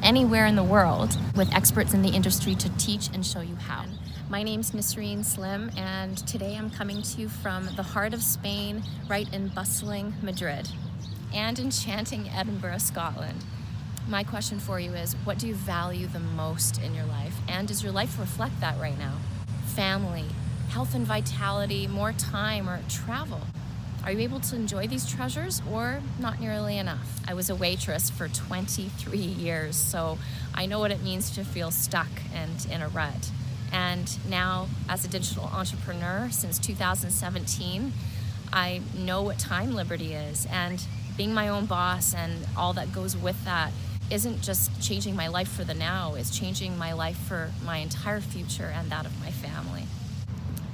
anywhere in the world with experts in the industry to teach and show you how. My name's Nisreen Slim, and today I'm coming to you from the heart of Spain, right in bustling Madrid, and enchanting Edinburgh, Scotland. My question for you is, what do you value the most in your life? And does your life reflect that right now? Family, health and vitality, more time, or travel? Are you able to enjoy these treasures, or not nearly enough? I was a waitress for 23 years, so I know what it means to feel stuck and in a rut. And now, as a digital entrepreneur since 2017, I know what time liberty is. And being my own boss and all that goes with that isn't just changing my life for the now, it's changing my life for my entire future and that of my family.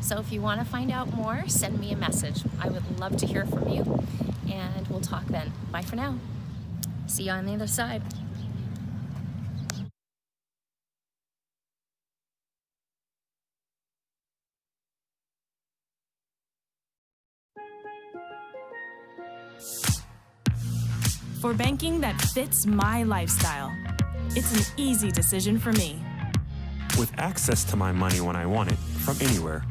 So if you want to find out more, send me a message. I would love to hear from you, and we'll talk then. Bye for now. See you on the other side. For banking that fits my lifestyle, it's an easy decision for me. With access to my money when I want it, from anywhere.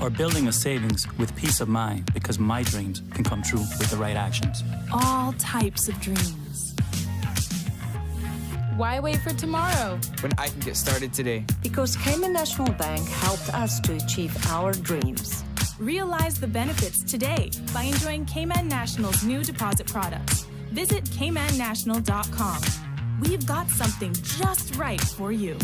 Or building a savings with peace of mind because my dreams can come true with the right actions. All types of dreams. Why wait for tomorrow? When I can get started today. Because Cayman National Bank helped us to achieve our dreams. Realize the benefits today by enjoying Cayman National's new deposit products. Visit caymannational.com. We've got something just right for you.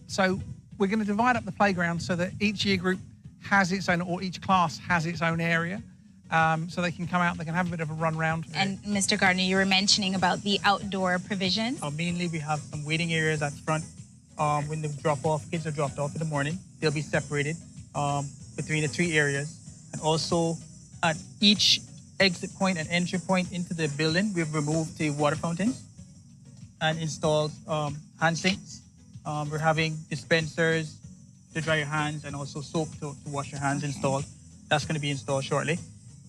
So we're going to divide up the playground so that each year group has its own, or each class has its own area. So they can come out, they can have a bit of a run round. And Mr. Gardner, you were mentioning about the outdoor provisions. Mainly we have some waiting areas at front. When the kids are dropped off in the morning, they'll be separated between the three areas. And also at each exit point and entry point into the building, we've removed the water fountains and installed hand sinks. We're having dispensers to dry your hands and also soap to wash your hands installed. That's going to be installed shortly.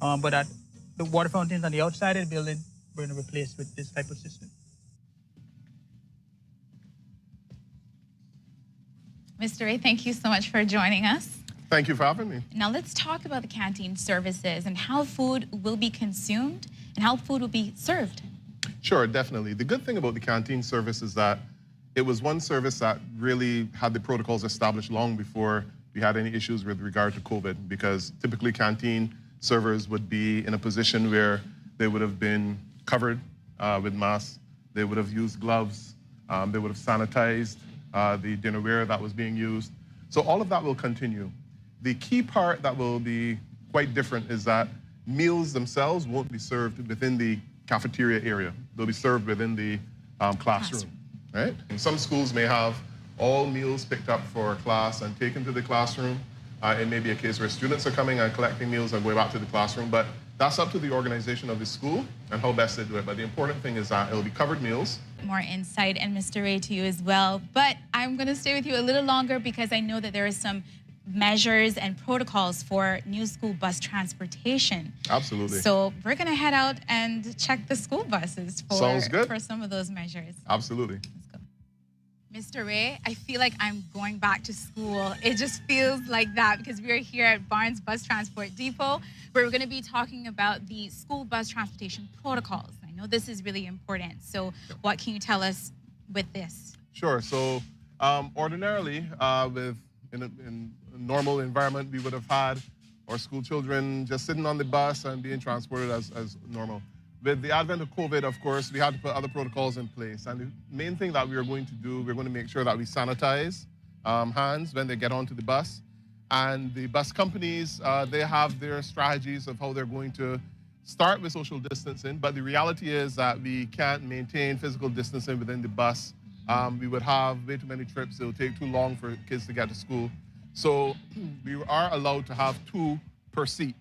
But at the water fountains on the outside of the building, we're going to replace with this type of system. Mr. Ray, thank you so much for joining us. Thank you for having me. Now let's talk about the canteen services and how food will be consumed and how food will be served. Sure, definitely. The good thing about the canteen service is that it was one service that really had the protocols established long before we had any issues with regard to COVID, because typically canteen servers would be in a position where they would have been covered with masks, they would have used gloves, they would have sanitized the dinnerware that was being used. So all of that will continue. The key part that will be quite different is that meals themselves won't be served within the cafeteria area. They'll be served within the classroom, right? And some schools may have all meals picked up for class and taken to the classroom. It may be a case where students are coming and collecting meals and going back to the classroom, but that's up to the organization of the school and how best they do it. But the important thing is that it'll be covered meals. More insight, and Mr. Ray, to you as well. But I'm going to stay with you a little longer because I know that there are some measures and protocols for new school bus transportation. Absolutely. So we're going to head out and check the school buses for some of those measures. Absolutely. Let's go. Mr. Ray, I feel like I'm going back to school. It just feels like that because we are here at Barnes Bus Transport Depot, where we're going to be talking about the school bus transportation protocols. I know this is really important. So what can you tell us with this? Sure. So ordinarily, in a normal environment, we would have had our school children just sitting on the bus and being transported as normal. With the advent of COVID, of course, we had to put other protocols in place. And the main thing that we are going to do, we're going to make sure that we sanitize hands when they get onto the bus. And the bus companies, they have their strategies of how they're going to start with social distancing. But the reality is that we can't maintain physical distancing within the bus. We would have way too many trips. It would take too long for kids to get to school. So we are allowed to have 2 per seat.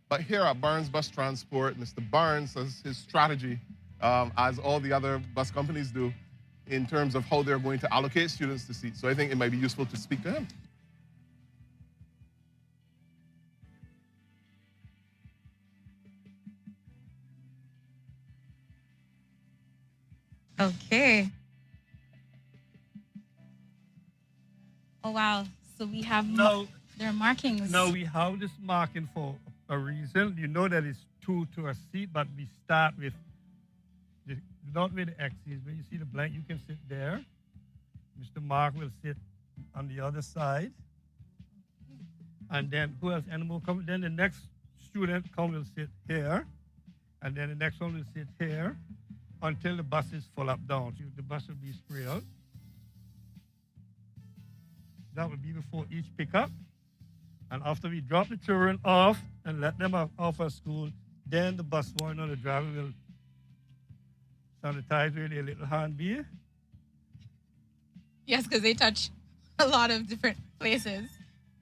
But here at Barnes Bus Transport, Mr. Barnes has his strategy, as all the other bus companies do, in terms of how they're going to allocate students to seats. So I think it might be useful to speak to him. Okay. Oh, wow. So we have their markings. Now we have this marking for a reason. You know that it's 2 to a seat, but we start with not with the X's. When you see the blank, you can sit there. Mr. Mark will sit on the other side. And then who else? Animal come. Then the next student will sit here. And then the next one will sit here until the bus is full up down. So the bus will be sprayed out. That will be before each pickup. And after we drop the children off and let them off at school, then the bus warden or the driver will sanitize with a little hand beer. Yes, because they touch a lot of different places.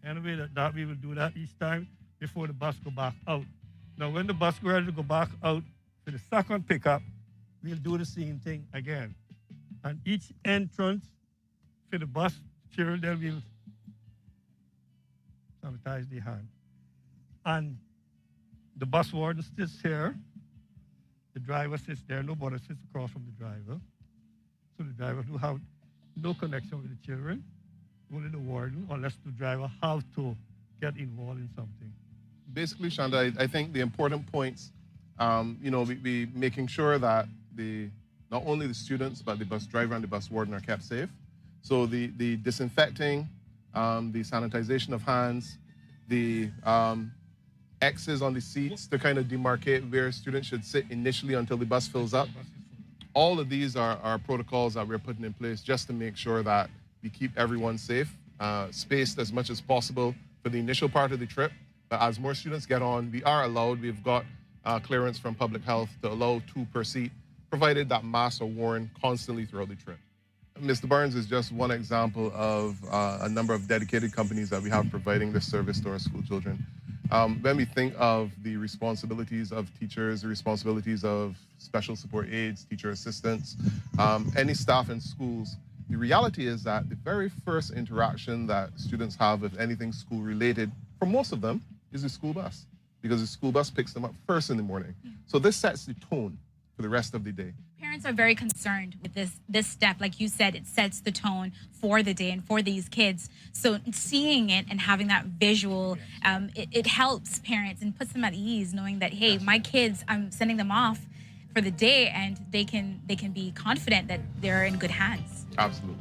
Anyway, that we will do that each time before the bus go back out. Now, when the bus go ready to go back out for the second pickup, we'll do the same thing again. And each entrance for the bus, children will sanitize the hand. And the bus warden sits here. The driver sits there. Nobody sits across from the driver. So the driver will have no connection with the children, only the warden, unless the driver have to get involved in something. Basically, Shanda, I think the important points, we making sure that not only the students, but the bus driver and the bus warden are kept safe. So the disinfecting, the sanitization of hands, the X's on the seats to kind of demarcate where students should sit initially until the bus fills up. All of these are protocols that we're putting in place just to make sure that we keep everyone safe, spaced as much as possible for the initial part of the trip. But as more students get on, we've got clearance from public health to allow 2 per seat, provided that masks are worn constantly throughout the trip. Mr. Barnes is just one example of a number of dedicated companies that we have providing this service to our school children. When we think of the responsibilities of teachers, the responsibilities of special support aides, teacher assistants, any staff in schools, the reality is that the very first interaction that students have with anything school related, for most of them, is the school bus, because the school bus picks them up first in the morning. So this sets the tone for the rest of the day. Parents are very concerned with this step. Like you said, it sets the tone for the day and for these kids. So seeing it and having that visual, it helps parents and puts them at ease, knowing that, hey, my kids, I'm sending them off for the day, and they can be confident that they're in good hands. Absolutely.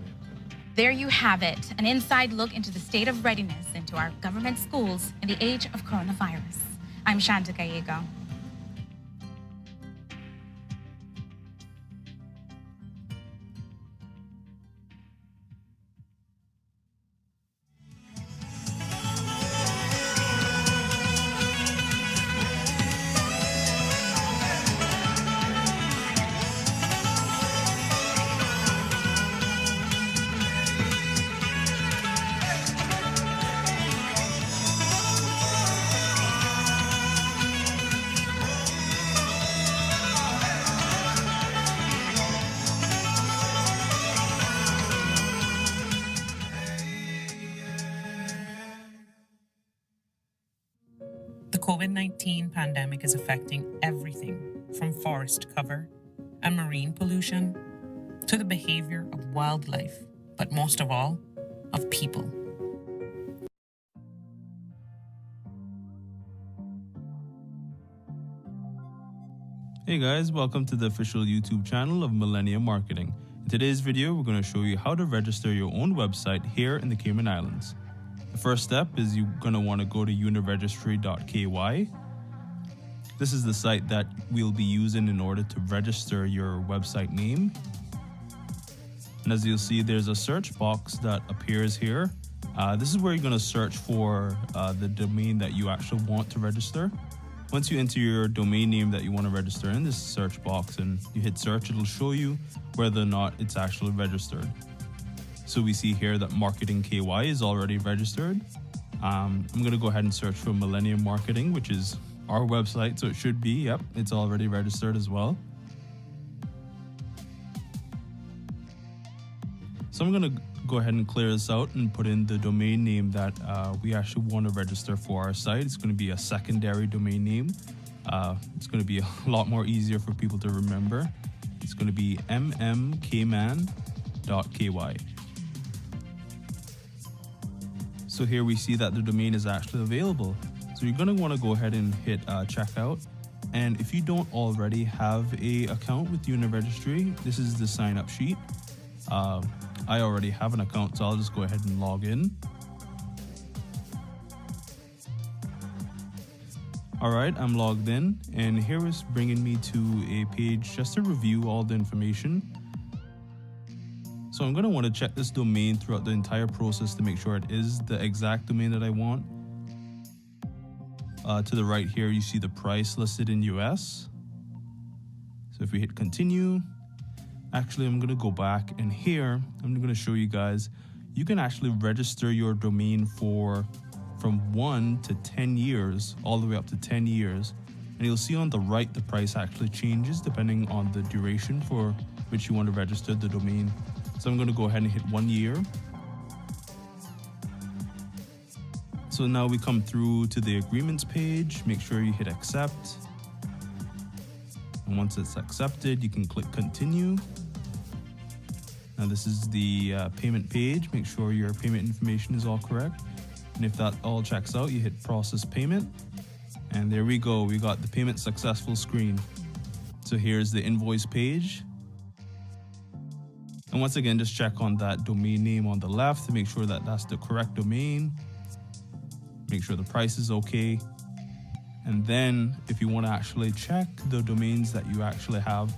There you have it, an inside look into the state of readiness into our government schools in the age of coronavirus. I'm Shanta Gallego. The COVID-19 pandemic is affecting everything from forest cover and marine pollution to the behavior of wildlife, but most of all, of people. Hey guys, welcome to the official YouTube channel of Millennium Marketing. In today's video, we're going to show you how to register your own website here in the Cayman Islands. The first step is you're going to want to go to uniregistry.ky. This is the site that we'll be using in order to register your website name. And as you'll see, there's a search box that appears here. This is where you're going to search for the domain that you actually want to register. Once you enter your domain name that you want to register in this search box and you hit search, it'll show you whether or not it's actually registered. So we see here that Marketing KY is already registered. I'm going to go ahead and search for Millennium Marketing, which is our website. So it should be, yep, it's already registered as well. So I'm going to go ahead and clear this out and put in the domain name that we actually want to register for our site. It's going to be a secondary domain name. It's going to be a lot more easier for people to remember. It's going to be mmkman.ky. So here we see that the domain is actually available. So you're going to want to go ahead and hit checkout. And if you don't already have an account with Uniregistry, this is the sign up sheet. I already have an account, so I'll just go ahead and log in. All right, I'm logged in, and here is bringing me to a page just to review all the information. So I'm going to want to check this domain throughout the entire process to make sure it is the exact domain that I want. To the right here, you see the price listed in US. So if we hit continue, actually, I'm going to go back, and here I'm going to show you guys, you can actually register your domain for from 1 to 10 years, all the way up to 10 years. And you'll see on the right, the price actually changes depending on the duration for which you want to register the domain. So I'm going to go ahead and hit 1 year. So now we come through to the agreements page. Make sure you hit accept. And once it's accepted, you can click continue. Now this is the payment page. Make sure your payment information is all correct. And if that all checks out, you hit process payment. And there we go. We got the payment successful screen. So here's the invoice page. And once again, just check on that domain name on the left to make sure that that's the correct domain. Make sure the price is okay. And then if you want to actually check the domains that you actually have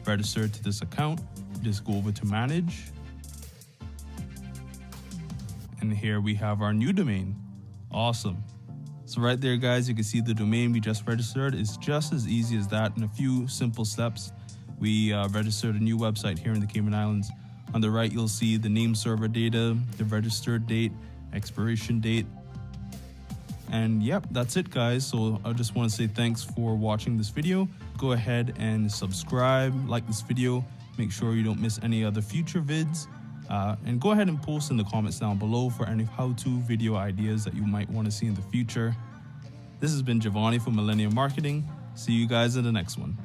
registered to this account, just go over to manage. And here we have our new domain. Awesome. So right there, guys, you can see the domain we just registered. It's just as easy as that in a few simple steps. We registered a new website here in the Cayman Islands. On the right, you'll see the name server data, the registered date, expiration date. And yep, that's it, guys. So I just want to say thanks for watching this video. Go ahead and subscribe, like this video. Make sure you don't miss any other future vids. And go ahead and post in the comments down below for any how-to video ideas that you might want to see in the future. This has been Giovanni from Millennium Marketing. See you guys in the next one.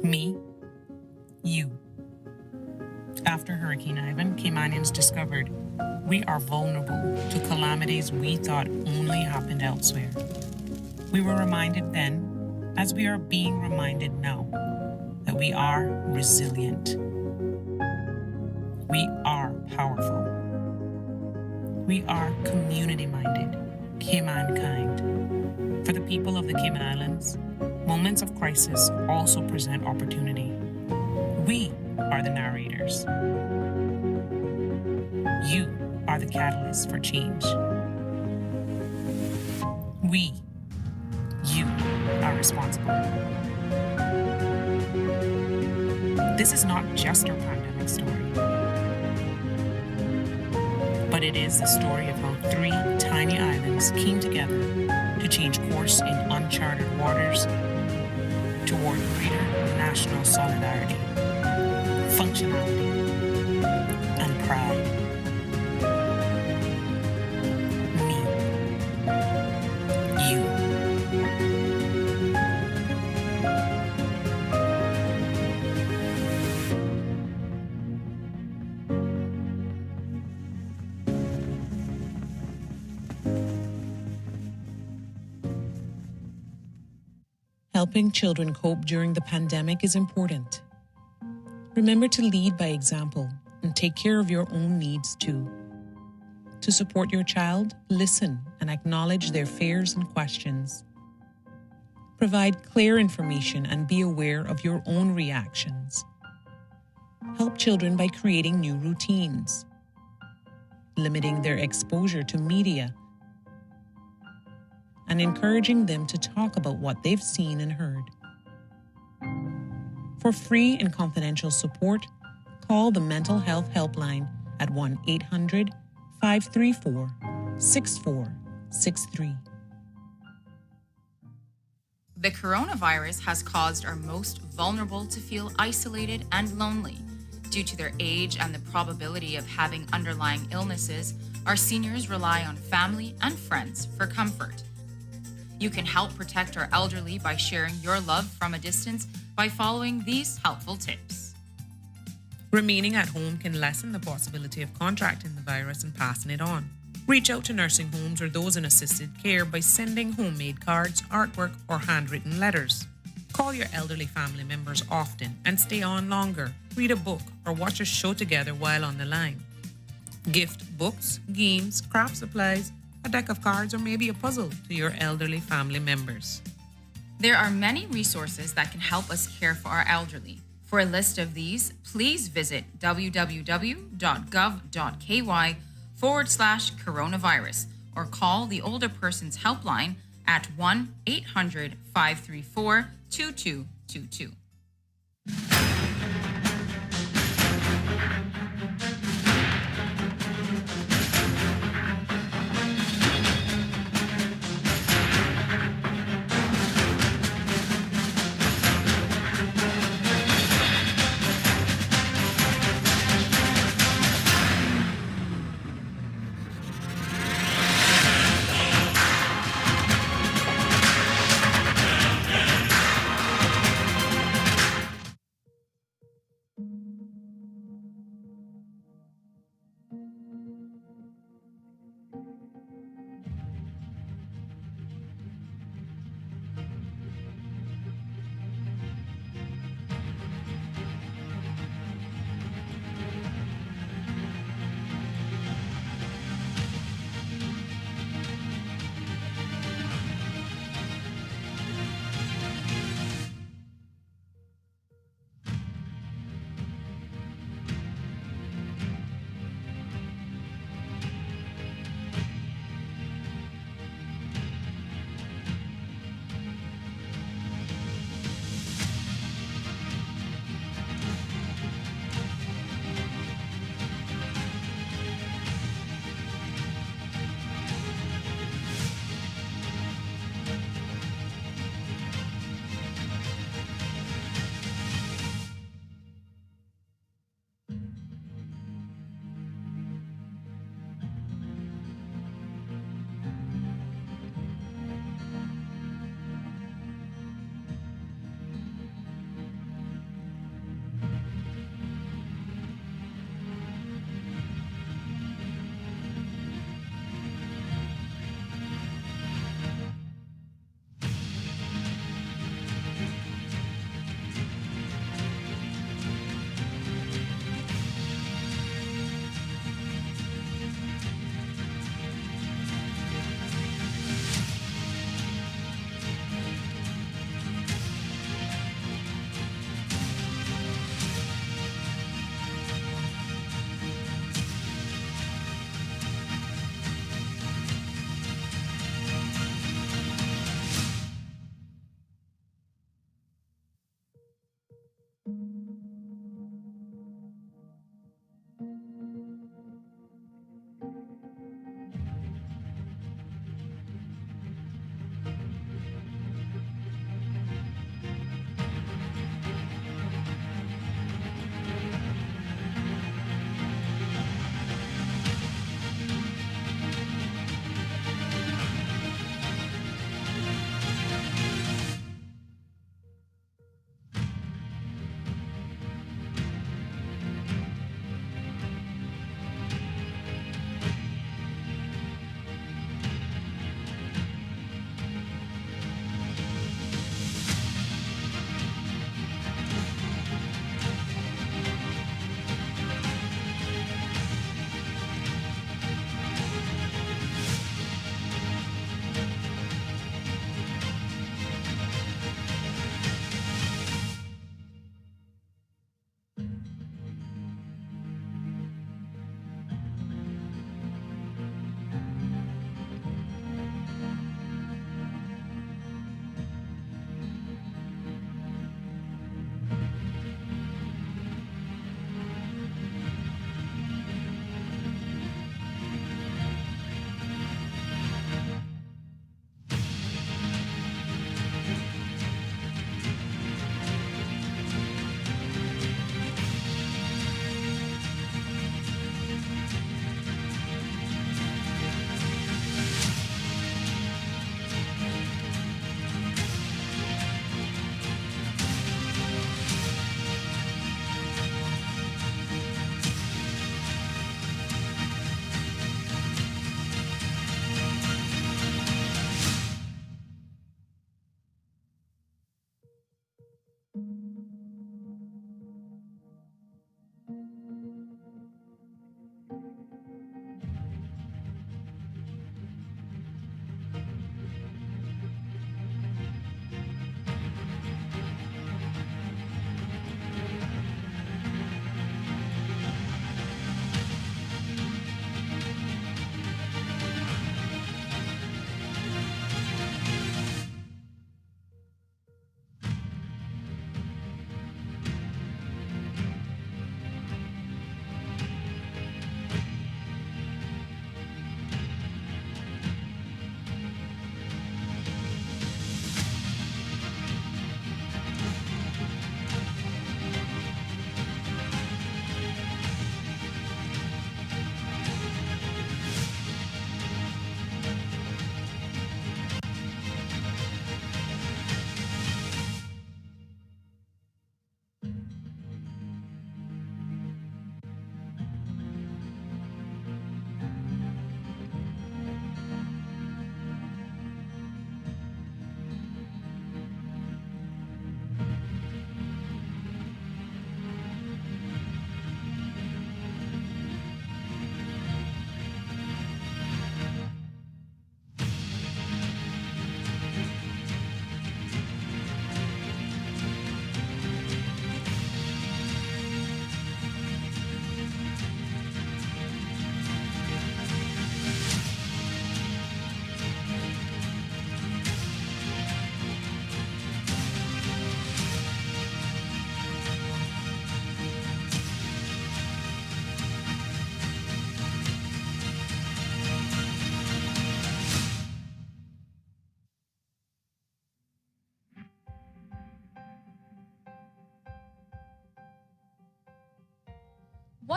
Me, you. After Hurricane Ivan, Caymanians discovered we are vulnerable to calamities we thought only happened elsewhere. We were reminded then, as we are being reminded now, that we are resilient. We are powerful. We are community-minded, Caymankind. For the people of the Cayman Islands, moments of crisis also present opportunity. We are the narrators. You are the catalyst for change. We, you, are responsible. This is not just our pandemic story, but it is the story of how 3 tiny islands came together to change course in uncharted waters toward greater national solidarity, functionality, and pride. Me, you. Helping children cope during the pandemic is important. Remember to lead by example and take care of your own needs too. To support your child, listen and acknowledge their fears and questions. Provide clear information and be aware of your own reactions. Help children by creating new routines, limiting their exposure to media, and encouraging them to talk about what they've seen and heard. For free and confidential support, call the Mental Health Helpline at 1-800-534-6463. The coronavirus has caused our most vulnerable to feel isolated and lonely. Due to their age and the probability of having underlying illnesses, our seniors rely on family and friends for comfort. You can help protect our elderly by sharing your love from a distance by following these helpful tips. Remaining at home can lessen the possibility of contracting the virus and passing it on. Reach out to nursing homes or those in assisted care by sending homemade cards, artwork, or handwritten letters. Call your elderly family members often and stay on longer. Read a book or watch a show together while on the line. Gift books, games, craft supplies, a deck of cards, or maybe a puzzle to your elderly family members. There are many resources that can help us care for our elderly. For a list of these, please visit www.gov.ky/coronavirus or call the Older Persons Helpline at 1-800-534-2222.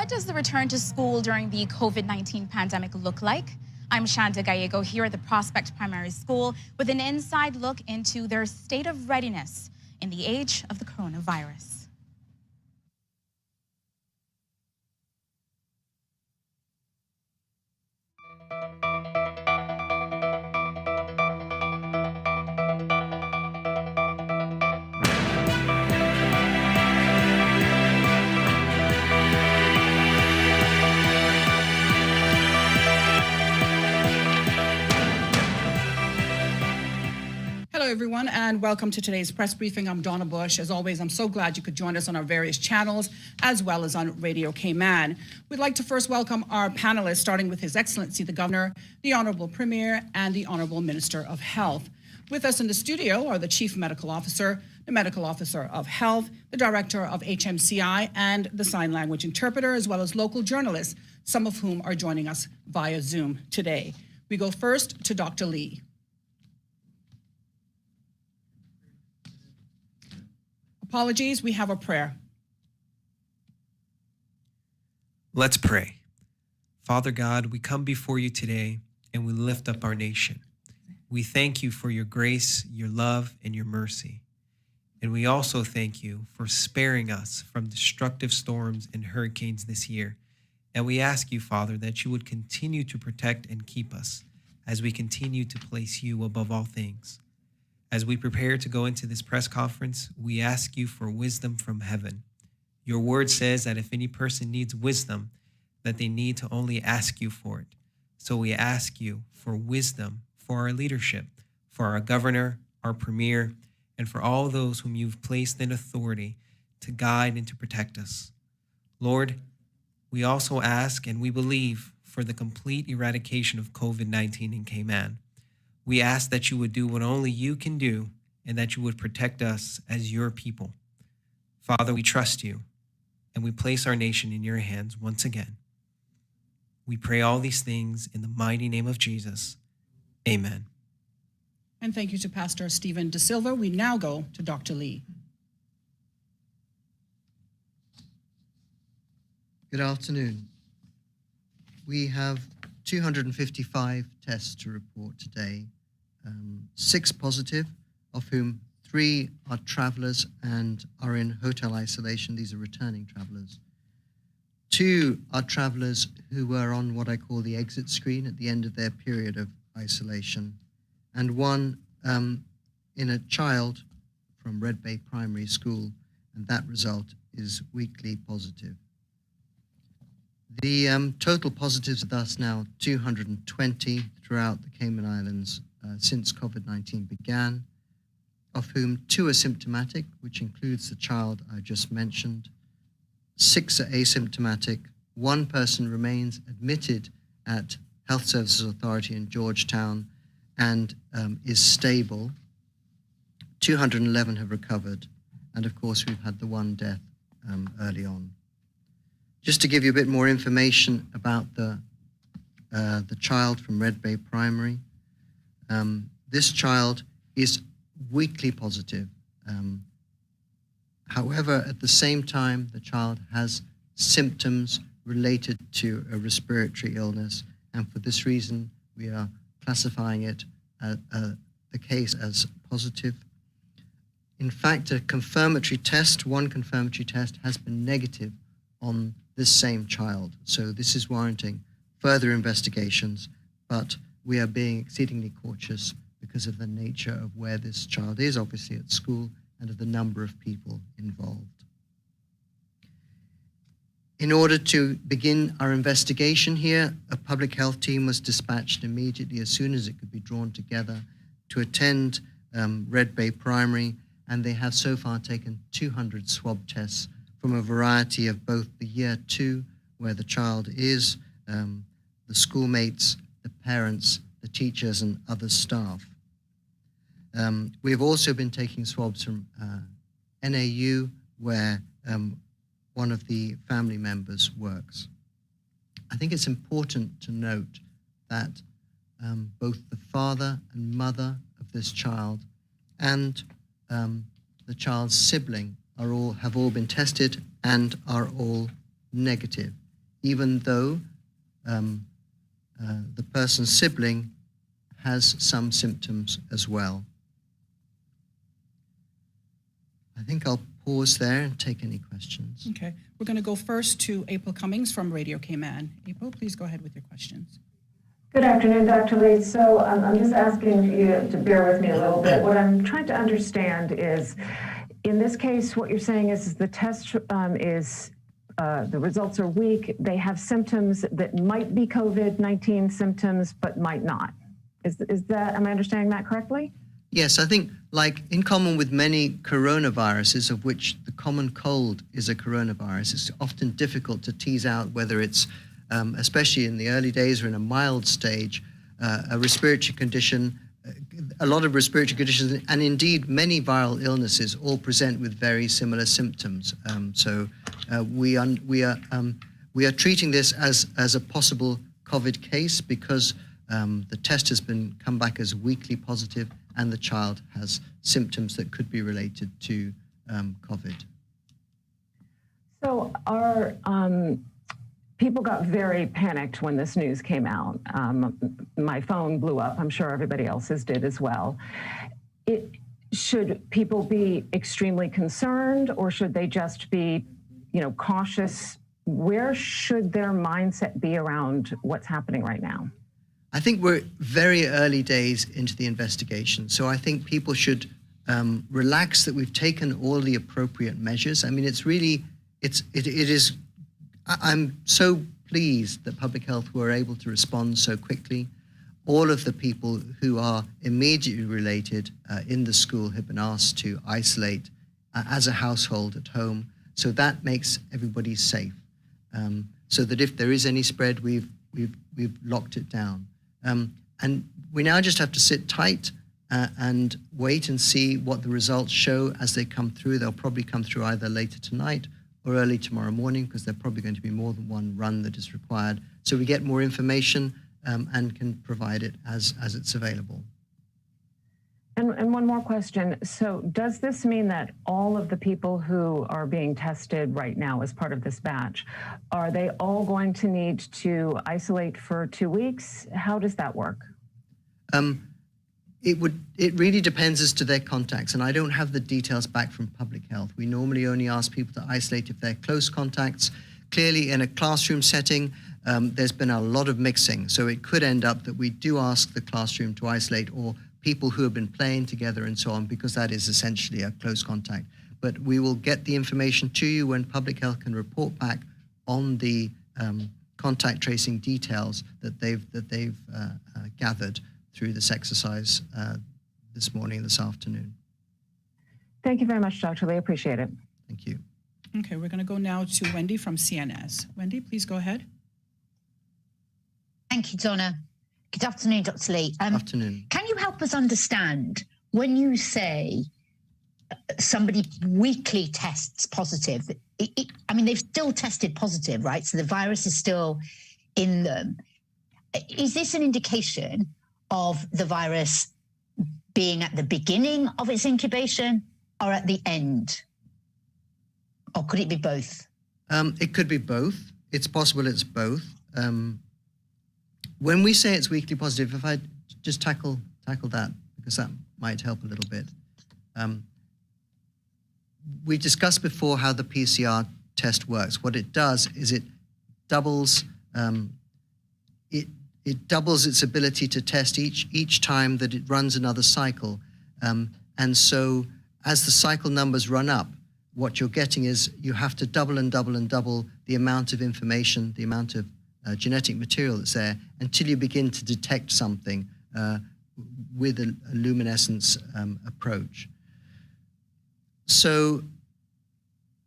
what does the return to school during the COVID-19 pandemic look like? I'm Shanda Gallego here at the Prospect Primary School with an inside look into their state of readiness in the age of the coronavirus. Hello, everyone, and welcome to today's press briefing. I'm Donna Bush. As always, I'm so glad you could join us on our various channels, as well as on Radio Cayman. We'd like to first welcome our panelists, starting with His Excellency the Governor, the Honorable Premier, and the Honorable Minister of Health. With us in the studio are the Chief Medical Officer, the Medical Officer of Health, the Director of HMCI, and the Sign Language Interpreter, as well as local journalists, some of whom are joining us via Zoom today. We go first to Dr. Lee. Apologies, we have a prayer. Let's pray. Father God, we come before you today and we lift up our nation. We thank you for your grace, your love, and your mercy. And we also thank you for sparing us from destructive storms and hurricanes this year. And we ask you, Father, that you would continue to protect and keep us as we continue to place you above all things. As we prepare to go into this press conference, we ask you for wisdom from heaven. Your word says that if any person needs wisdom, that they need to only ask you for it. So we ask you for wisdom for our leadership, for our governor, our premier, and for all those whom you've placed in authority to guide and to protect us. Lord, we also ask and we believe for the complete eradication of COVID-19 in Cayman. We ask that you would do what only you can do and that you would protect us as your people. Father, we trust you and we place our nation in your hands once again. We pray all these things in the mighty name of Jesus. Amen. And thank you to Pastor Stephen De Silva. We now go to Dr. Lee. Good afternoon. We have 255 tests to report today, 6 positive, of whom 3 are travelers and are in hotel isolation. These are returning travelers. 2 are travelers who were on what I call the exit screen at the end of their period of isolation, and 1 in a child from Red Bay Primary School, and that result is weakly positive. The total positives are thus now 220 throughout the Cayman Islands since COVID-19 began, of whom 2 are symptomatic, which includes the child I just mentioned. 6 are asymptomatic. 1 person remains admitted at Health Services Authority in Georgetown and is stable. 211 have recovered. And of course, we've had the 1 death early on. Just to give you a bit more information about the child from Red Bay Primary, this child is weakly positive. However, at the same time, the child has symptoms related to a respiratory illness, and for this reason, we are classifying it the case as positive. In fact, one confirmatory test has been negative on this same child. So this is warranting further investigations, but we are being exceedingly cautious because of the nature of where this child is, obviously at school, and of the number of people involved. In order to begin our investigation here, a public health team was dispatched immediately as soon as it could be drawn together to attend Red Bay Primary, and they have so far taken 200 swab tests from a variety of both the year 2, where the child is, the schoolmates, the parents, the teachers, and other staff. We have also been taking swabs from NAU, where one of the family members works. I think it's important to note that both the father and mother of this child and the child's sibling have all been tested and are all negative. even though the person's sibling has some symptoms as well. I think I'll pause there and take any questions. Okay, we're going to go first to April Cummings from Radio Cayman. April, please go ahead with your questions. Good afternoon, Dr. Lee. So I'm just asking you to bear with me a little bit. What I'm trying to understand is, in this case, what you're saying is the test the results are weak. They have symptoms that might be COVID-19 symptoms, but might not. Is that, am I understanding that correctly? Yes, I think, like in common with many coronaviruses, of which the common cold is a coronavirus, it's often difficult to tease out whether it's, especially in the early days or in a mild stage, a respiratory condition. A lot of respiratory conditions, and indeed many viral illnesses, all present with very similar symptoms. We are treating this as a possible COVID case because the test has come back as weakly positive, and the child has symptoms that could be related to COVID. So our people got very panicked when this news came out. My phone blew up. I'm sure everybody else's did as well. Should people be extremely concerned, or should they just be, cautious? Where should their mindset be around what's happening right now? I think we're very early days into the investigation, so I think people should relax that we've taken all the appropriate measures. I mean, I'm so pleased that Public Health were able to respond so quickly. All of the people who are immediately related in the school have been asked to isolate as a household at home. So that makes everybody safe. So that if there is any spread, we've locked it down. And we now just have to sit tight and wait and see what the results show as they come through. They'll probably come through either later tonight or early tomorrow morning, because there's probably going to be more than one run that is required. So we get more information and can provide it as it's available. And one more question. So does this mean that all of the people who are being tested right now as part of this batch, are they all going to need to isolate for 2 weeks? How does that work? It really depends as to their contacts, and I don't have the details back from Public Health. We normally only ask people to isolate if they're close contacts. Clearly, in a classroom setting, there's been a lot of mixing, so it could end up that we do ask the classroom to isolate, or people who have been playing together and so on, because that is essentially a close contact. But we will get the information to you when Public Health can report back on the contact tracing details that they've gathered through this exercise this morning, this afternoon. Thank you very much, Dr. Lee. Appreciate it. Thank you. Okay, we're going to go now to Wendy from CNS. Wendy, please go ahead. Thank you, Donna. Good afternoon, Dr. Lee. Afternoon. Can you help us understand when you say somebody weekly tests positive? I mean, they've still tested positive, right? So the virus is still in them. Is this an indication of the virus being at the beginning of its incubation or at the end? Or could it be both? It could be both. It's possible it's both. When we say it's weekly positive, if I just tackle that, because that might help a little bit. We discussed before how the PCR test works. What it does is it doubles it doubles its ability to test each time that it runs another cycle. And so as the cycle numbers run up, what you're getting is you have to double and double and double the amount of information, the amount of genetic material that's there, until you begin to detect something with a luminescence approach. So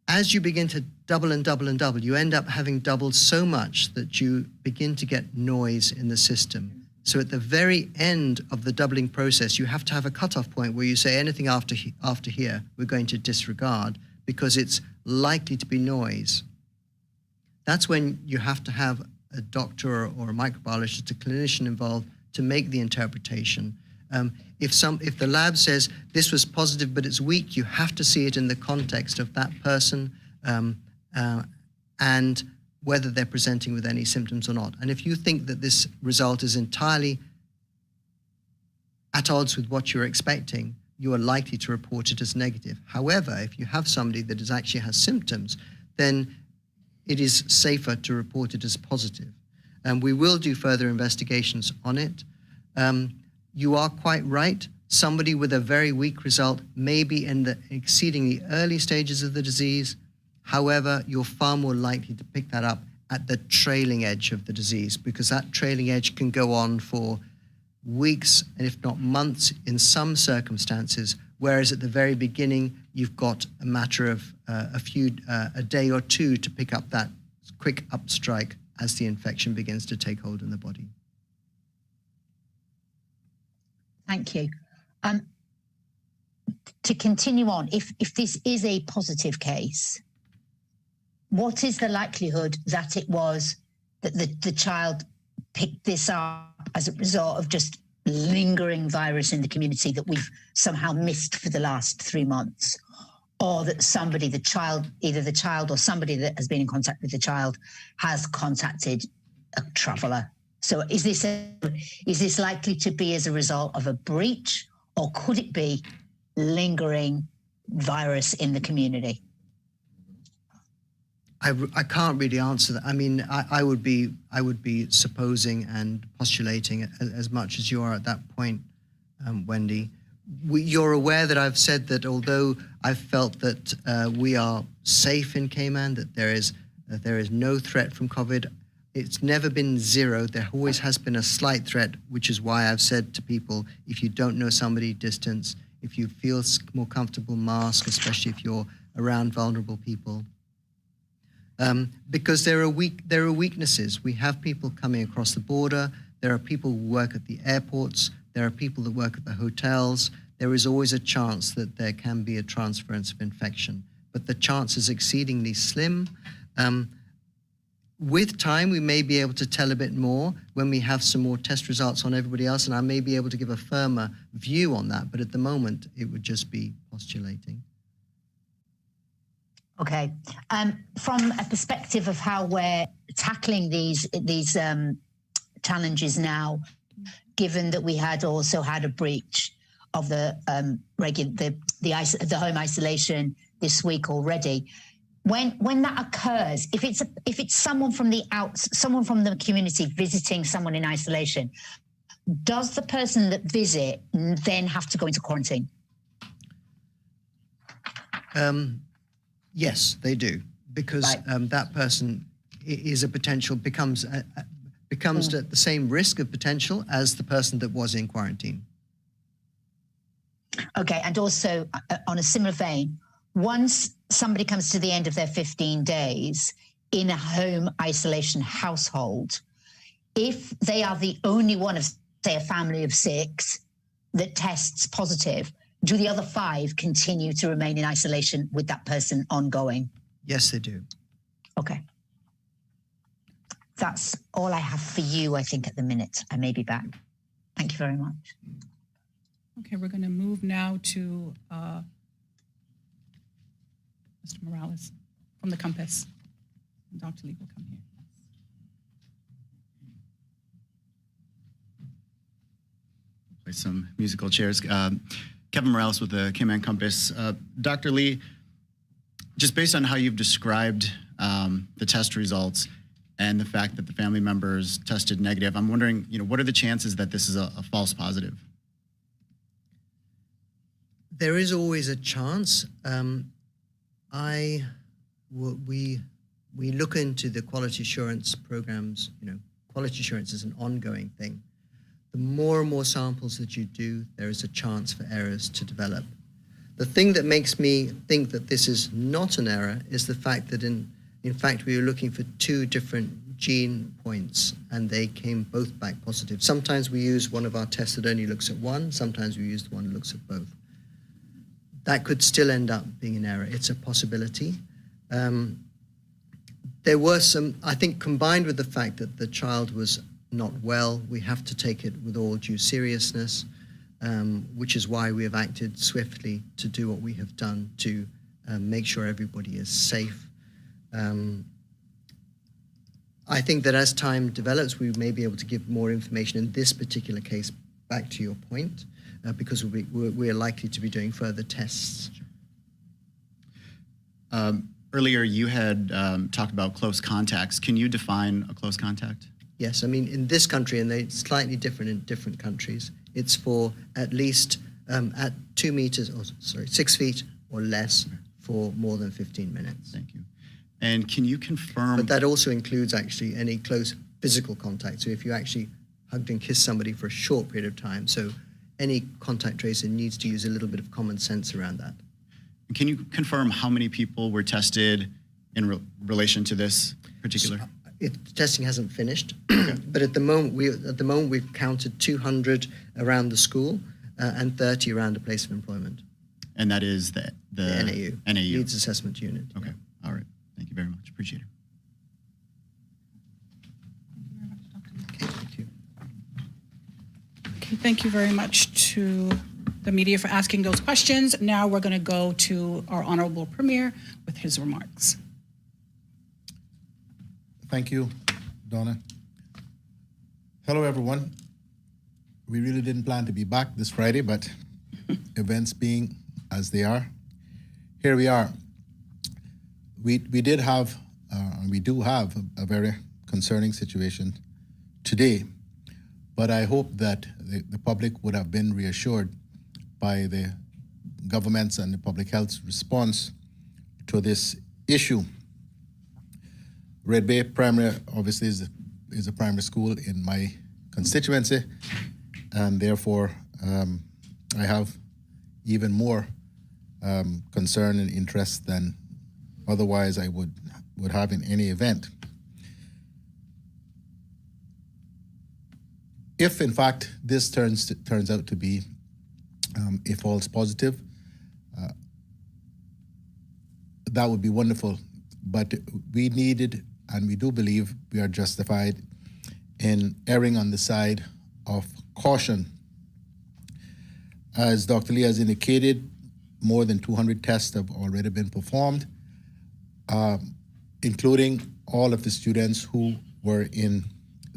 as you begin to double and double and double, you end up having doubled so much that you begin to get noise in the system. So at the very end of the doubling process, you have to have a cutoff point where you say anything after here, we're going to disregard, because it's likely to be noise. That's when you have to have a doctor or a microbiologist, a clinician involved to make the interpretation. If the lab says this was positive but it's weak, you have to see it in the context of that person and whether they're presenting with any symptoms or not. And if you think that this result is entirely at odds with what you're expecting, you are likely to report it as negative. However, if you have somebody that actually has symptoms, then it is safer to report it as positive. And we will do further investigations on it. You are quite right. Somebody with a very weak result may be in the exceedingly early stages of the disease. However, you're far more likely to pick that up at the trailing edge of the disease, because that trailing edge can go on for weeks, and if not months in some circumstances, whereas at the very beginning, you've got a matter of a day or two to pick up that quick upstrike as the infection begins to take hold in the body. Thank you. To continue on, if this is a positive case, what is the likelihood that it was that the child picked this up as a result of just lingering virus in the community that we've somehow missed for the last 3 months? Or that somebody, either the child or somebody that has been in contact with the child has contacted a traveller? So is this likely to be as a result of a breach, or could it be lingering virus in the community? I can't really answer that. I mean, I would be supposing and postulating as much as you are at that point, Wendy. You're aware that I've said that although I've felt that we are safe in Cayman, that there is no threat from COVID, it's never been zero. There always has been a slight threat, which is why I've said to people, if you don't know somebody, distance. If you feel more comfortable, mask, especially if you're around vulnerable people. Because there are weaknesses. We have people coming across the border. There are people who work at the airports. There are people that work at the hotels. There is always a chance that there can be a transference of infection, but the chance is exceedingly slim. With time, we may be able to tell a bit more when we have some more test results on everybody else, and I may be able to give a firmer view on that, but at the moment, it would just be postulating. Okay. From a perspective of how we're tackling these challenges now, given that we had also had a breach of the home isolation this week already, when that occurs, if it's someone from the community visiting someone in isolation, does the person that visit then have to go into quarantine? Yes, they do, because that person is a potential, becomes at the same risk of potential as the person that was in quarantine. Okay, and also on a similar vein, once somebody comes to the end of their 15 days in a home isolation household, if they are the only one of, say, a family of 6 that tests positive, do the other 5 continue to remain in isolation with that person ongoing? Yes, they do. Okay. That's all I have for you, I think, at the minute. I may be back. Thank you very much. Okay, we're going to move now to Mr. Morales from the Compass. Dr. Lee will come here. Play some musical chairs. Kevin Morales with the Cayman Compass. Dr. Lee, just based on how you've described the test results and the fact that the family members tested negative, I'm wondering, what are the chances that this is a false positive? There is always a chance. We look into the quality assurance programs. Quality assurance is an ongoing thing. The more and more samples that you do, there is a chance for errors to develop. The thing that makes me think that this is not an error is the fact that in fact we were looking for 2 different gene points and they came both back positive. Sometimes we use one of our tests that only looks at one, sometimes we use the one that looks at both. That could still end up being an error. It's a possibility. There were some, I think, combined with the fact that the child was not well, we have to take it with all due seriousness, which is why we have acted swiftly to do what we have done to make sure everybody is safe. I think that as time develops, we may be able to give more information in this particular case, back to your point, because we're likely to be doing further tests. Earlier, you had talked about close contacts. Can you define a close contact? Yes, I mean, in this country, and they're slightly different in different countries, it's for at least at 2 meters, or sorry, 6 feet or less for more than 15 minutes. Thank you. And can you confirm? But that also includes actually any close physical contact. So if you actually hugged and kissed somebody for a short period of time, so any contact tracer needs to use a little bit of common sense around that. Can you confirm how many people were tested in relation to this particular? Testing hasn't finished, but at the moment we've counted 200 around the school and 30 around a place of employment. And that is the NAU. NAU. Needs Assessment Unit. Okay. All right. Thank you very much. Appreciate it. Okay, thank you very much to the media for asking those questions. Now we're going to go to our Honorable Premier with his remarks. Thank you, Donna. Hello, everyone. We really didn't plan to be back this Friday, but events being as they are, here we are. We did have, and we do have a very concerning situation today, but I hope that the public would have been reassured by the government's and the public health's response to this issue. Red Bay Primary obviously is a primary school in my constituency, and therefore I have even more concern and interest than otherwise I would have in any event. If in fact this turns out to be a false positive, that would be wonderful. But we needed, and we do believe we are justified in erring on the side of caution. As Dr. Lee has indicated, more than 200 tests have already been performed, including all of the students who were in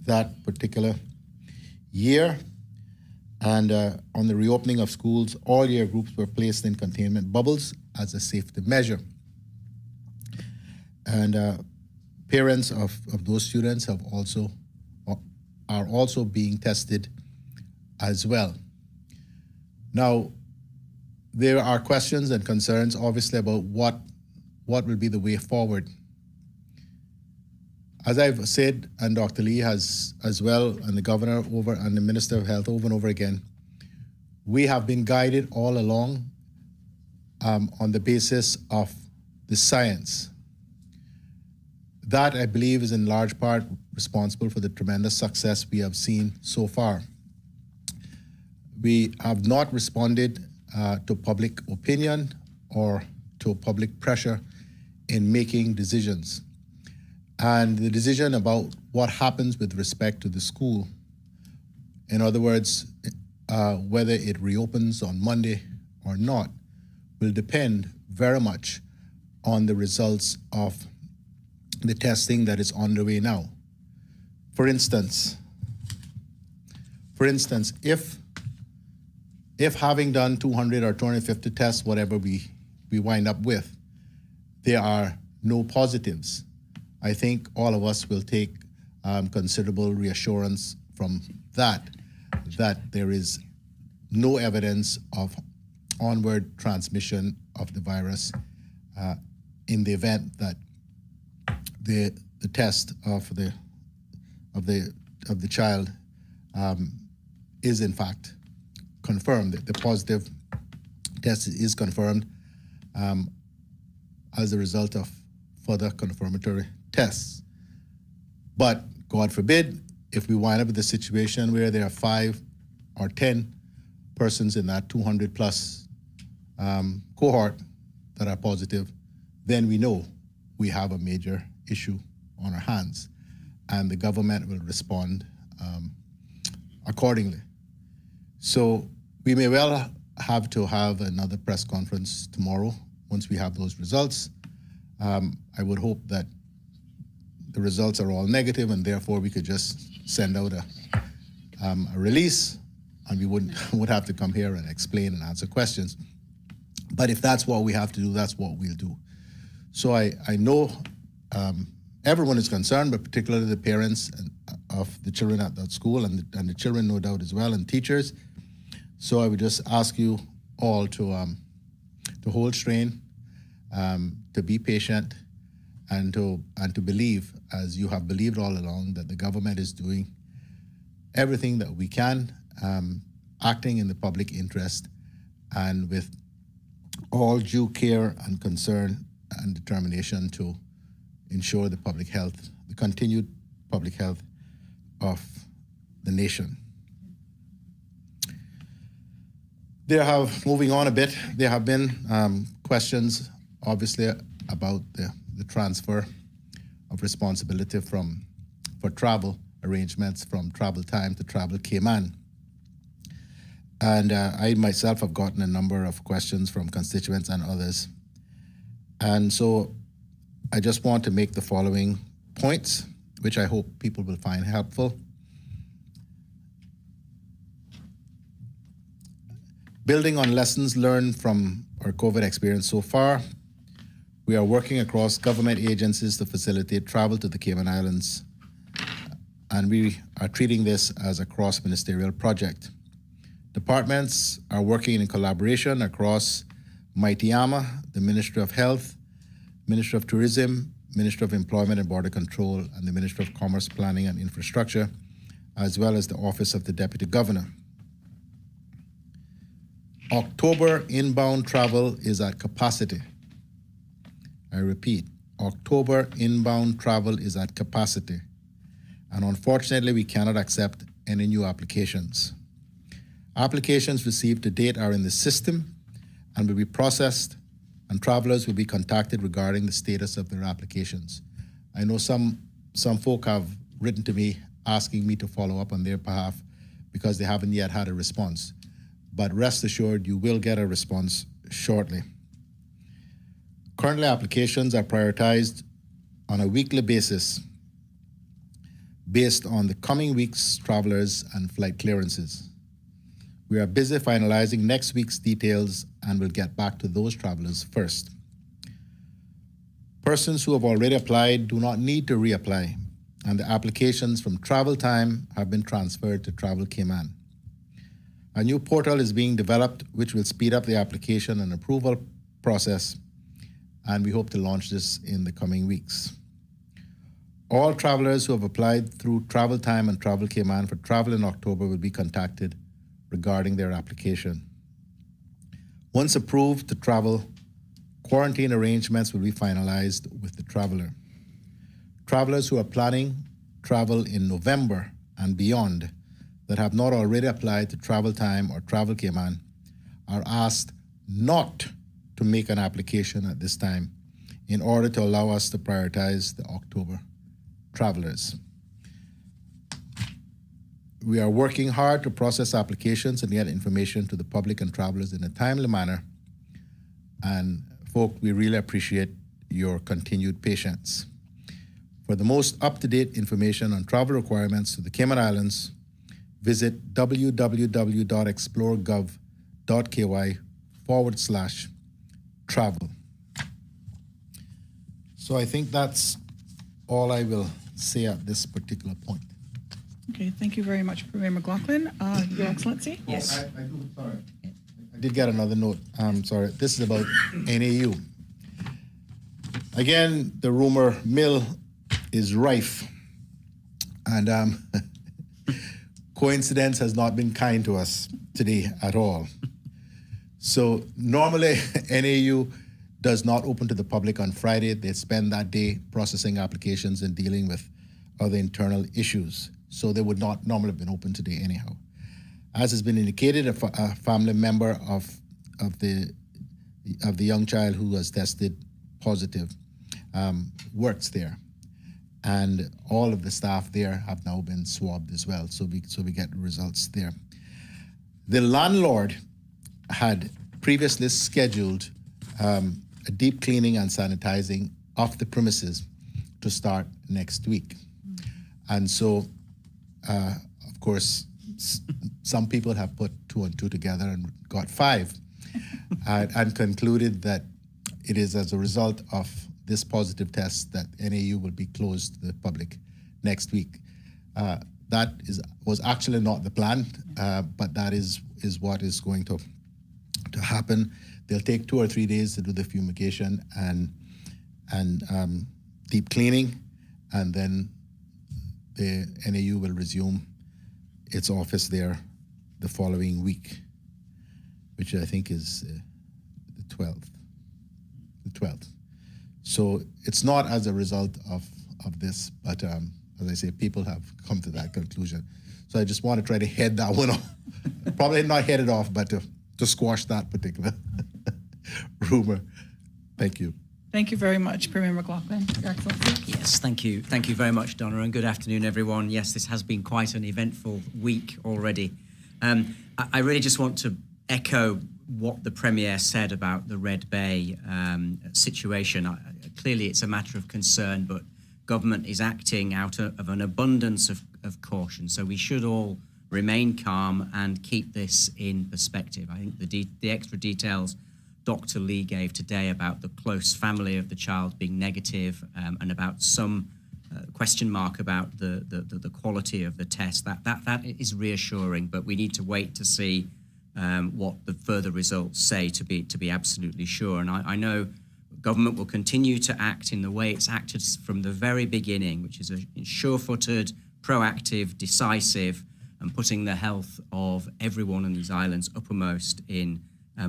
that particular year. And on the reopening of schools, all year groups were placed in containment bubbles as a safety measure. And parents of those students are also being tested as well. Now, there are questions and concerns, obviously, about what will be the way forward. As I've said, and Dr. Lee has as well, and the governor and the Minister of Health over and over again, we have been guided all along on the basis of the science. That, I believe, is in large part responsible for the tremendous success we have seen so far. We have not responded to public opinion or to public pressure in making decisions. And the decision about what happens with respect to the school, in other words, whether it reopens on Monday or not, will depend very much on the results of the testing that is underway now. For instance, if having done 200 or 250 tests, whatever we wind up with, there are no positives, I think all of us will take considerable reassurance from that there is no evidence of onward transmission of the virus in the event that the test of the child is in fact confirmed. The positive test is confirmed as a result of further confirmatory tests. But God forbid, if we wind up with a situation where there are 5 or 10 persons in that 200 plus cohort that are positive, then we know we have a major issue on our hands, and the government will respond accordingly. So we may well have to have another press conference tomorrow once we have those results. I would hope that the results are all negative, and therefore we could just send out a release, and we would have to come here and explain and answer questions. But if that's what we have to do, that's what we'll do. So I know everyone is concerned, but particularly the parents of the children at that school, and the children, no doubt, as well, and teachers. So I would just ask you all to hold strain, to be patient, and to believe, as you have believed all along, that the government is doing everything that we can, acting in the public interest, and with all due care and concern and determination to ensure the public health, the continued public health of the nation. Moving on a bit, there have been questions, obviously, about the transfer of responsibility for travel arrangements from Travel Time to Travel Cayman. And I myself have gotten a number of questions from constituents and others. And so I just want to make the following points, which I hope people will find helpful. Building on lessons learned from our COVID experience so far, we are working across government agencies to facilitate travel to the Cayman Islands, and we are treating this as a cross-ministerial project. Departments are working in collaboration across Maitiama, the Ministry of Health, Ministry of Tourism, Ministry of Employment and Border Control, and the Ministry of Commerce, Planning and Infrastructure, as well as the Office of the Deputy Governor. October inbound travel is at capacity. I repeat, October inbound travel is at capacity. And unfortunately, we cannot accept any new applications. Applications received to date are in the system and will be processed, and travelers will be contacted regarding the status of their applications. I know some folk have written to me asking me to follow up on their behalf because they haven't yet had a response. But rest assured, you will get a response shortly. Currently, applications are prioritized on a weekly basis based on the coming week's travelers and flight clearances. We are busy finalizing next week's details and will get back to those travelers first. Persons who have already applied do not need to reapply, and the applications from Travel Time have been transferred to Travel Cayman. A new portal is being developed which will speed up the application and approval process, and we hope to launch this in the coming weeks. All travelers who have applied through Travel Time and Travel Cayman for travel in October will be contacted regarding their application. Once approved to travel, quarantine arrangements will be finalized with the traveler. Travelers who are planning travel in November and beyond that have not already applied to Travel Time or Travel Cayman are asked not to make an application at this time in order to allow us to prioritize the October travelers. We are working hard to process applications and get information to the public and travelers in a timely manner. And folk, we really appreciate your continued patience. For the most up-to-date information on travel requirements to the Cayman Islands, visit www.exploregov.ky/travel. So I think that's all I will say at this particular point. Okay, thank you very much, Premier McLaughlin. Your Excellency? Yes. I did get another note. I'm sorry. This is about NAU. Again, the rumor mill is rife. And coincidence has not been kind to us today at all. So normally, NAU does not open to the public on Friday. They spend that day processing applications and dealing with other internal issues. So they would not normally have been open today anyhow. As has been indicated, a family member of the young child who was tested positive works there, and all of the staff there have now been swabbed as well. So we get results there. The landlord had previously scheduled a deep cleaning and sanitizing of the premises to start next week. And so, of course, some people have put 2 and 2 together and got 5 and concluded that it is as a result of this positive test that NAU will be closed to the public next week. That was actually not the plan, but that is what is going to happen. They'll take 2 or 3 days to do the fumigation and deep cleaning, and then the NAU will resume its office there the following week, which I think is the 12th. So it's not as a result of this, but as I say, people have come to that conclusion. So I just want to try to head that one off. Probably not head it off, but to squash that particular rumor. Thank you. Thank you very much, Premier McLaughlin. Your Excellency. Yes, thank you. Thank you very much, Donna, and good afternoon, everyone. Yes, this has been quite an eventful week already. I really just want to echo what the Premier said about the Red Bay situation. Clearly, it's a matter of concern, but government is acting out of an abundance of caution. So we should all remain calm and keep this in perspective. I think the extra details Dr. Lee gave today about the close family of the child being negative and about some question mark about the quality of the test, that is reassuring, but we need to wait to see what the further results say to be absolutely sure. And I know government will continue to act in the way it's acted from the very beginning, which is a sure-footed, proactive, decisive, and putting the health of everyone on these islands uppermost in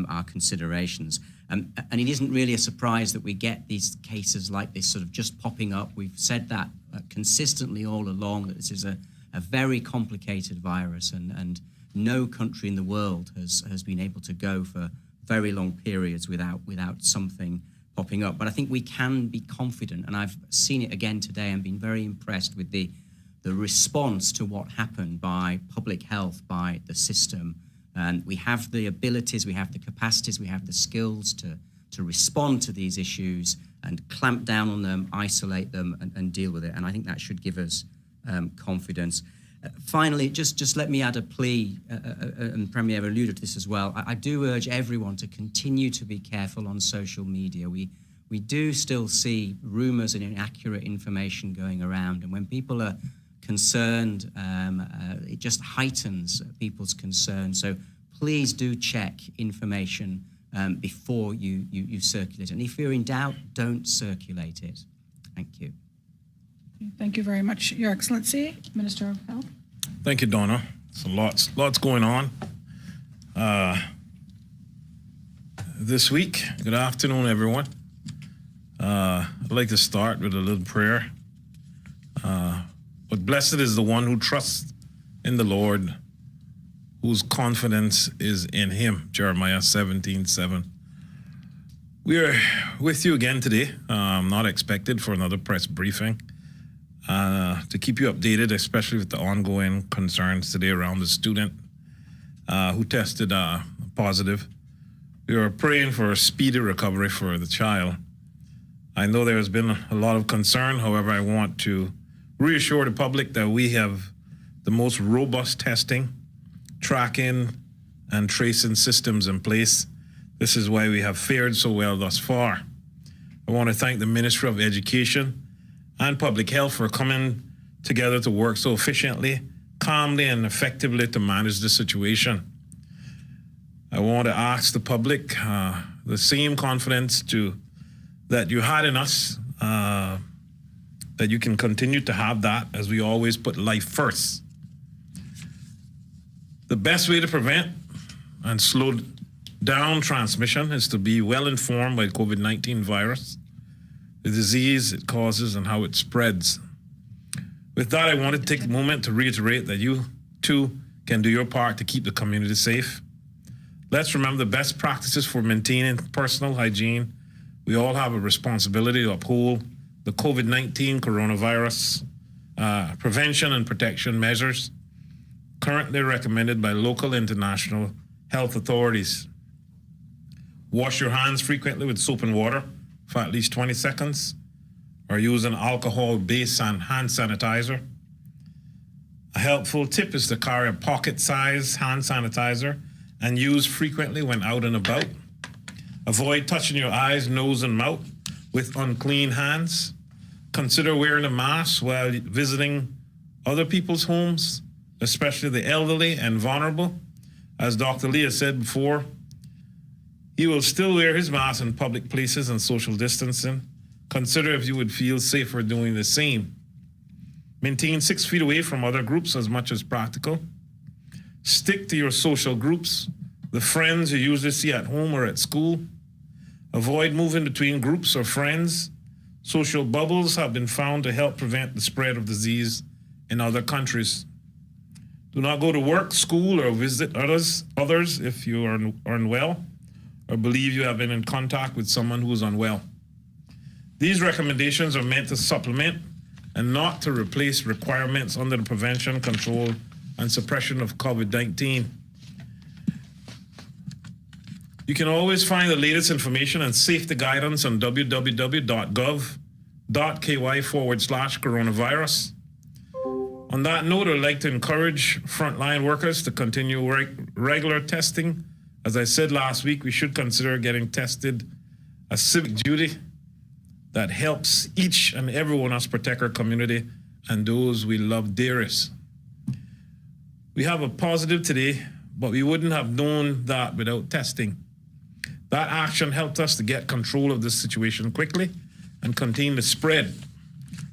our considerations. And it isn't really a surprise that we get these cases like this sort of just popping up. We've said that consistently all along, that this is a very complicated virus, and no country in the world has been able to go for very long periods without something popping up. But I think we can be confident, and I've seen it again today and been very impressed with the response to what happened by public health, by the system. And we have the abilities, we have the capacities, we have the skills to respond to these issues and clamp down on them, isolate them, and deal with it. And I think that should give us confidence. Finally, just let me add a plea, and the Premier alluded to this as well. I do urge everyone to continue to be careful on social media. We do still see rumors and inaccurate information going around, and when people are concerned, it just heightens people's concern. So please do check information before you circulate. And if you're in doubt, don't circulate it. Thank you. Thank you very much, Your Excellency. Minister of Health. Thank you, Donna. So lots going on this week. Good afternoon, everyone. I'd like to start with a little prayer. But blessed is the one who trusts in the Lord, whose confidence is in him. Jeremiah 17:7. We are with you again today. Not expected for another press briefing. To keep you updated, especially with the ongoing concerns today around the student who tested positive. We are praying for a speedy recovery for the child. I know there has been a lot of concern. However, I want to reassure the public that we have the most robust testing, tracking, and tracing systems in place. This is why we have fared so well thus far. I want to thank the Ministry of Education and Public Health for coming together to work so efficiently, calmly, and effectively to manage the situation. I want to ask the public the same confidence that you had in us, that you can continue to have that, as we always put life first. The best way to prevent and slow down transmission is to be well informed by the COVID-19 virus, the disease it causes, and how it spreads. With that, I want to take a moment to reiterate that you too can do your part to keep the community safe. Let's remember the best practices for maintaining personal hygiene. We all have a responsibility to uphold the COVID-19 coronavirus prevention and protection measures currently recommended by local and international health authorities. Wash your hands frequently with soap and water for at least 20 seconds, or use an alcohol-based hand sanitizer. A helpful tip is to carry a pocket-sized hand sanitizer and use frequently when out and about. Avoid touching your eyes, nose, and mouth with unclean hands. Consider wearing a mask while visiting other people's homes, especially the elderly and vulnerable. As Dr. Lee has said before, he will still wear his mask in public places and social distancing. Consider if you would feel safer doing the same. Maintain 6 feet away from other groups as much as practical. Stick to your social groups, the friends you usually see at home or at school. Avoid moving between groups or friends. Social bubbles have been found to help prevent the spread of disease in other countries. Do not go to work, school, or visit others if you are unwell or believe you have been in contact with someone who is unwell. These recommendations are meant to supplement and not to replace requirements under the prevention, control, and suppression of COVID-19. You can always find the latest information and safety guidance on www.gov.ky/coronavirus. On that note, I'd like to encourage frontline workers to continue regular testing. As I said last week, we should consider getting tested a civic duty that helps each and every one of us protect our community and those we love dearest. We have a positive today, but we wouldn't have known that without testing. That action helped us to get control of this situation quickly and contain the spread.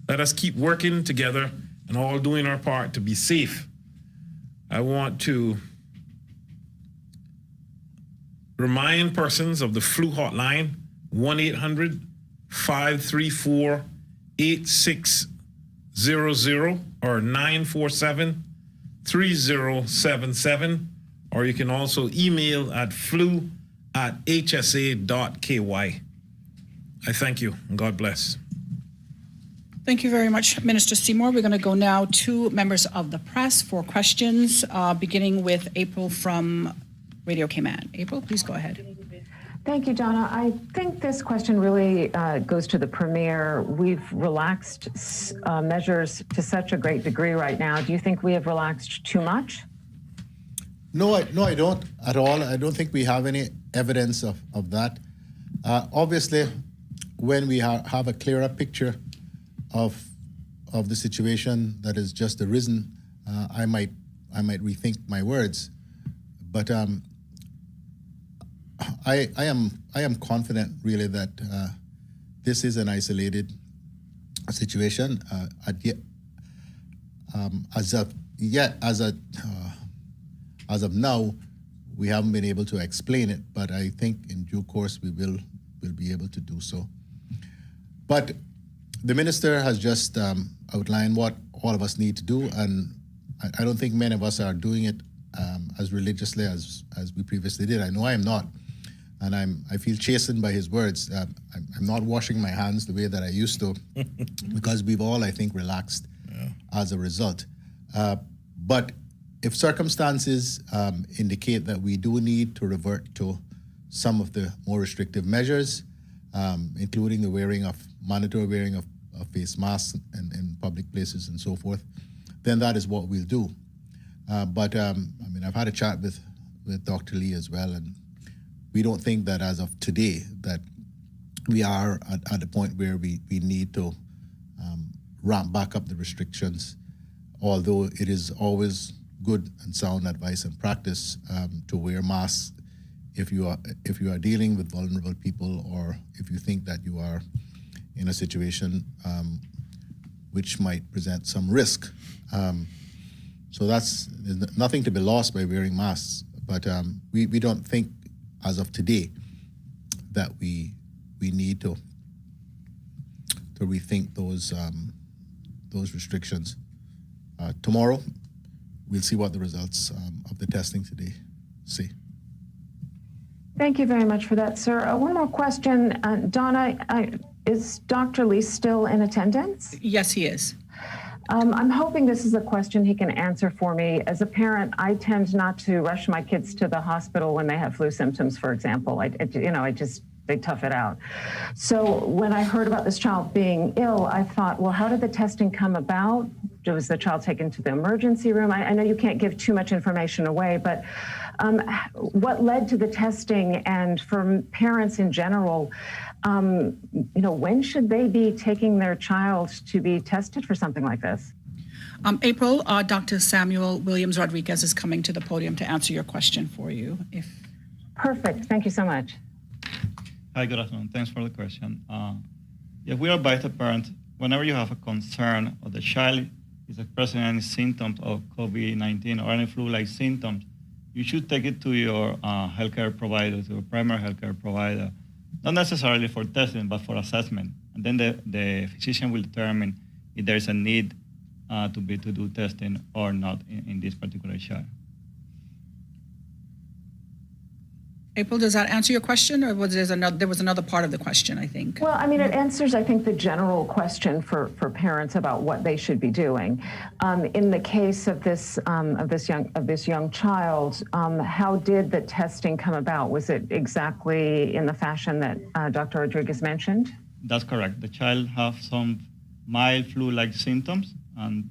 Let us keep working together and all doing our part to be safe. I want to remind persons of the flu hotline, 1-800-534-8600 or 947-3077, or you can also email at flu@hsa.ky. I thank you, and God bless. Thank you very much, Minister Seymour. We're going to go now to members of the press for questions, beginning with April from Radio Cayman. April, please go ahead. Thank you, Donna. I think this question really goes to the Premier. We've relaxed measures to such a great degree right now. Do you think we have relaxed too much? No, I don't at all. I don't think we have any evidence of that. Obviously, when we have a clearer picture of the situation that has just arisen, I might rethink my words. But I am confident really that this is an isolated situation. As of now, we haven't been able to explain it, but I think in due course we will be able to do so. But the minister has just outlined what all of us need to do, and I don't think many of us are doing it as religiously as we previously did. I know I am not, and I feel chastened by his words. I'm not washing my hands the way that I used to, because we've all, I think, relaxed as a result. But if circumstances indicate that we do need to revert to some of the more restrictive measures, including the mandatory wearing of face masks in public places and so forth, then that is what we'll do. But I've had a chat with Dr. Lee as well, and we don't think that as of today that we are at the point where we need to ramp back up the restrictions, although it is always good and sound advice and practice to wear masks if you are dealing with vulnerable people, or if you think that you are in a situation which might present some risk. So there's nothing to be lost by wearing masks, but we don't think as of today that we need to rethink those restrictions. Tomorrow, we'll see what the results of the testing today say. Thank you very much for that, sir. One more question. Donna, is Dr. Lee still in attendance? Yes, he is. I'm hoping this is a question he can answer for me. As a parent, I tend not to rush my kids to the hospital when they have flu symptoms, for example. I tough it out. So when I heard about this child being ill, I thought, well, how did the testing come about? Was the child taken to the emergency room? I know you can't give too much information away, but what led to the testing? And for parents in general, when should they be taking their child to be tested for something like this? April, Dr. Samuel Williams Rodriguez is coming to the podium to answer your question for you. Perfect. Thank you so much. Hi, good afternoon. Thanks for the question. If we advise a parent, whenever you have a concern or the child is expressing any symptoms of COVID-19 or any flu-like symptoms, you should take it to your healthcare provider, to your primary healthcare provider, not necessarily for testing, but for assessment. And then the physician will determine if there is a need to do testing or not in this particular child. April, does that answer your question, or there was another part of the question, I think? Well, I mean, it answers, I think, the general question for parents about what they should be doing. In the case of this young child, how did the testing come about? Was it exactly in the fashion that Dr. Rodriguez mentioned? That's correct. The child has some mild flu-like symptoms, and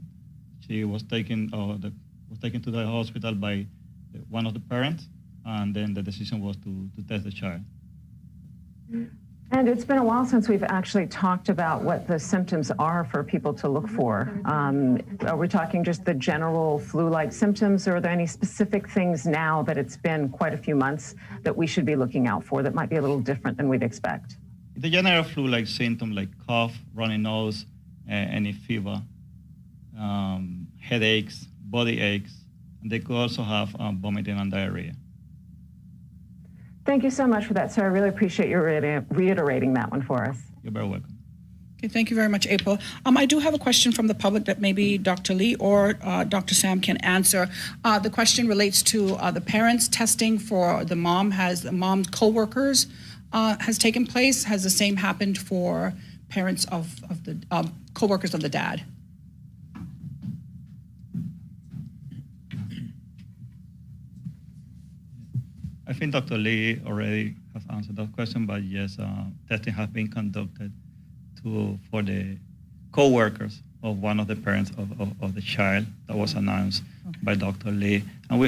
she was taken to the hospital by one of the parents. And then the decision was to test the child. And it's been a while since we've actually talked about what the symptoms are for people to look for. Are we talking just the general flu-like symptoms, or are there any specific things now that it's been quite a few months that we should be looking out for that might be a little different than we'd expect? The general flu-like symptoms like cough, runny nose, any fever, headaches, body aches, and they could also have vomiting and diarrhea. Thank you so much for that, sir. I really appreciate you reiterating that one for us. You're very welcome. Okay, thank you very much, April. I do have a question from the public that maybe Dr. Lee or Dr. Sam can answer. The question relates to the parents testing for the mom. Has the mom's co-workers has taken place? Has the same happened for parents of the co-workers of the dad? I think Dr. Lee already has answered that question, but yes, testing has been conducted for the co-workers of one of the parents of the child that was announced by Dr. Lee. And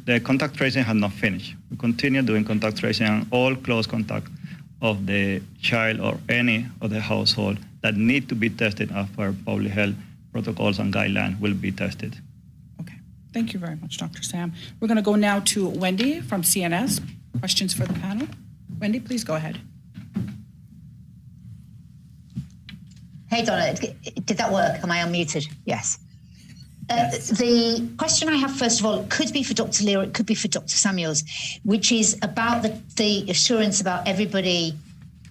the contact tracing has not finished. We continue doing contact tracing, and all close contact of the child or any of the household that need to be tested as per public health protocols and guidelines will be tested. Thank you very much, Dr. Sam. We're going to go now to Wendy from CNS. Questions for the panel? Wendy, please go ahead. Hey, Donna, did that work? Am I unmuted? Yes. The question I have, first of all, it could be for Dr. Lee or it could be for Dr. Samuels, which is about the assurance about everybody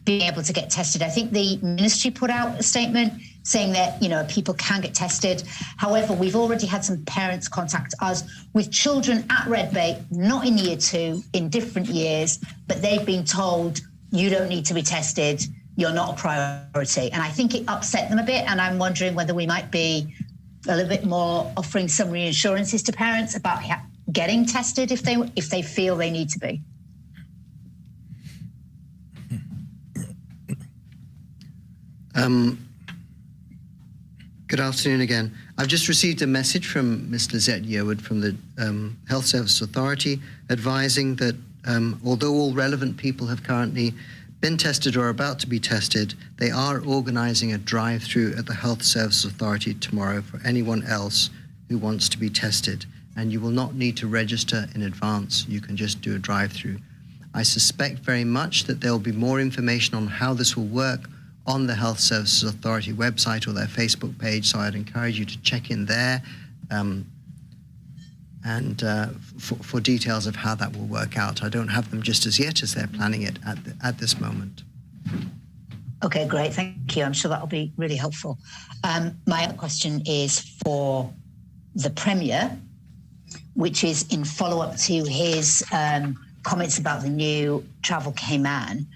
being able to get tested. I think the ministry put out a statement saying that, people can get tested. However, we've already had some parents contact us with children at Red Bay, not in year 2, in different years, but they've been told, you don't need to be tested, you're not a priority. And I think it upset them a bit, and I'm wondering whether we might be a little bit more offering some reassurances to parents about getting tested if they feel they need to be. Good afternoon again. I've just received a message from Ms. Lizette Yearwood from the Health Service Authority advising that although all relevant people have currently been tested or are about to be tested, they are organizing a drive-through at the Health Service Authority tomorrow for anyone else who wants to be tested. And you will not need to register in advance. You can just do a drive-through. I suspect very much that there will be more information on how this will work on the Health Services Authority website or their Facebook page, so I'd encourage you to check in there for details of how that will work out. I don't have them just as yet as they're planning it at this moment. Okay, great, thank you. I'm sure that'll be really helpful. My other question is for the Premier, which is in follow-up to his comments about the new Travel Cayman.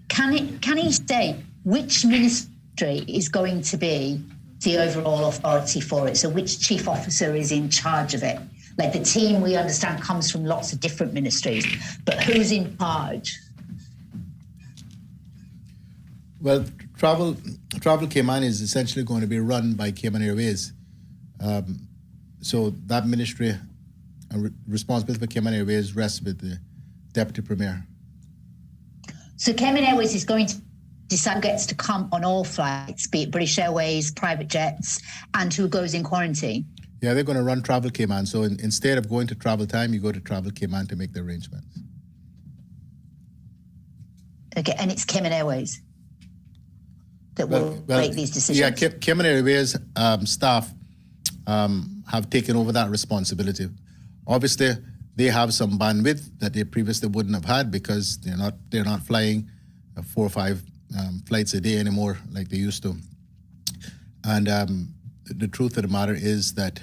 Can he state which ministry is going to be the overall authority for it? So which chief officer is in charge of it? Like the team, we understand, comes from lots of different ministries, but who's in charge? Well, Travel Cayman is essentially going to be run by Cayman Airways. So that ministry responsibility for Cayman Airways rests with the Deputy Premier. So Cayman Airways is going to decide who gets to come on all flights, be it British Airways, private jets, and who goes in quarantine? Yeah, they're going to run Travel Cayman. So instead of going to Travel Time, you go to Travel Cayman to make the arrangements. Okay, and it's Cayman Airways that will make these decisions? Yeah, Cayman Airways staff have taken over that responsibility. Obviously, they have some bandwidth that they previously wouldn't have had because they're not flying 4 or 5 flights a day anymore like they used to. And the truth of the matter is that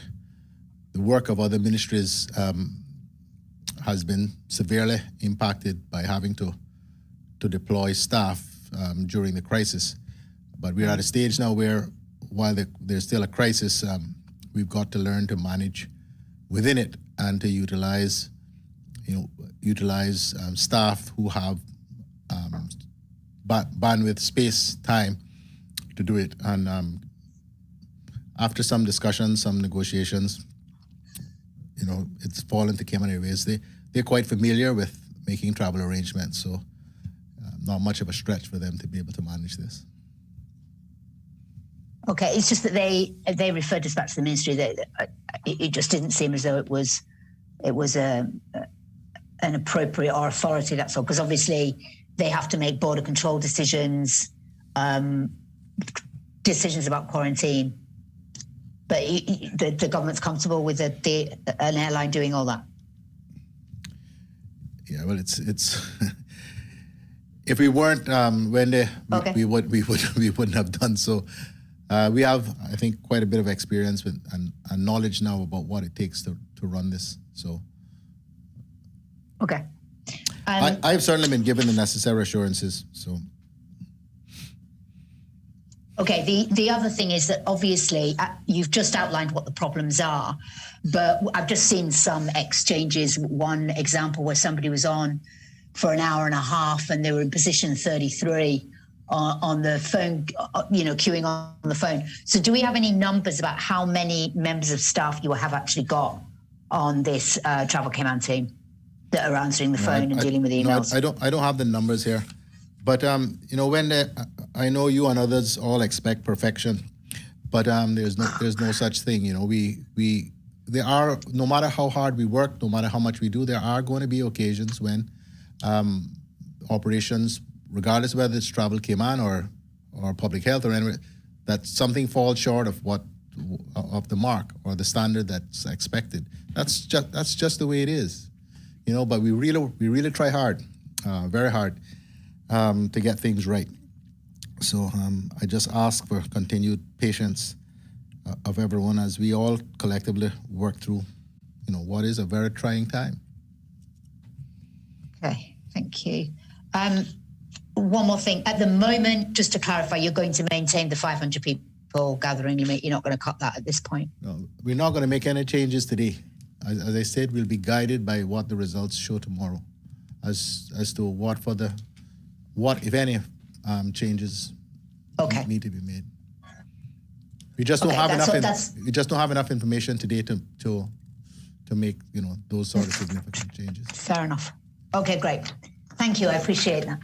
the work of other ministries has been severely impacted by having to deploy staff during the crisis. But we're at a stage now where, while there's still a crisis, we've got to learn to manage within it and to utilize staff who have bandwidth, space, time to do it. And after some discussions, some negotiations, it's fallen to Cayman Airways. They're quite familiar with making travel arrangements, so not much of a stretch for them to be able to manage this. Okay, it's just that they referred us back to the ministry that it just didn't seem as though it was an appropriate or authority. That's all, because obviously they have to make border control decisions, decisions about quarantine. But the government's comfortable with an airline doing all that. Yeah, well, it's if we weren't we wouldn't have done so. We have, I think, quite a bit of experience with and knowledge now about what it takes to run this. So, okay, I've certainly been given the necessary assurances. So, okay. The other thing is that obviously you've just outlined what the problems are, but I've just seen some exchanges. One example where somebody was on for an hour and a half and they were in position 33. On the phone, queuing on the phone. So do we have any numbers about how many members of staff you have actually got on this Travel Cayman team that are answering the phone and dealing with emails? No, I don't have the numbers here. But, I know you and others all expect perfection, but there's no such thing. There are, no matter how hard we work, no matter how much we do, there are going to be occasions when operations, regardless of whether it's Travel Cayman or public health or anywhere, that something falls short of the mark or the standard that's expected. That's just the way it is, But we really try hard, very hard, to get things right. So I just ask for continued patience of everyone as we all collectively work through, what is a very trying time. Okay, thank you. One more thing. At the moment, just to clarify, you're going to maintain the 500 people gathering limit. You're not going to cut that at this point? No, we're not going to make any changes today. As I said, we'll be guided by what the results show tomorrow as to what if any, changes need to be made. We just don't have enough. We just don't have enough information today to make those sort of significant changes. Fair enough. Okay, great. Thank you. I appreciate that.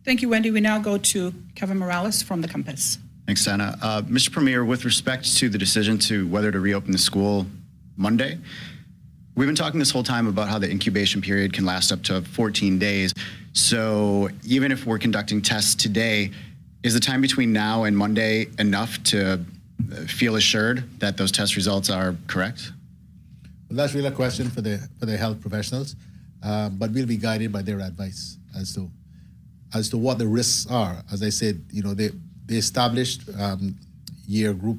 Thank you, Wendy. We now go to Kevin Morales from the Compass. Thanks, Dana. Mr. Premier, with respect to the decision to whether to reopen the school Monday, we've been talking this whole time about how the incubation period can last up to 14 days. So even if we're conducting tests today, is the time between now and Monday enough to feel assured that those test results are correct? Well, that's really a question for the health professionals, but we'll be guided by their advice as to what the risks are. As I said, they established year group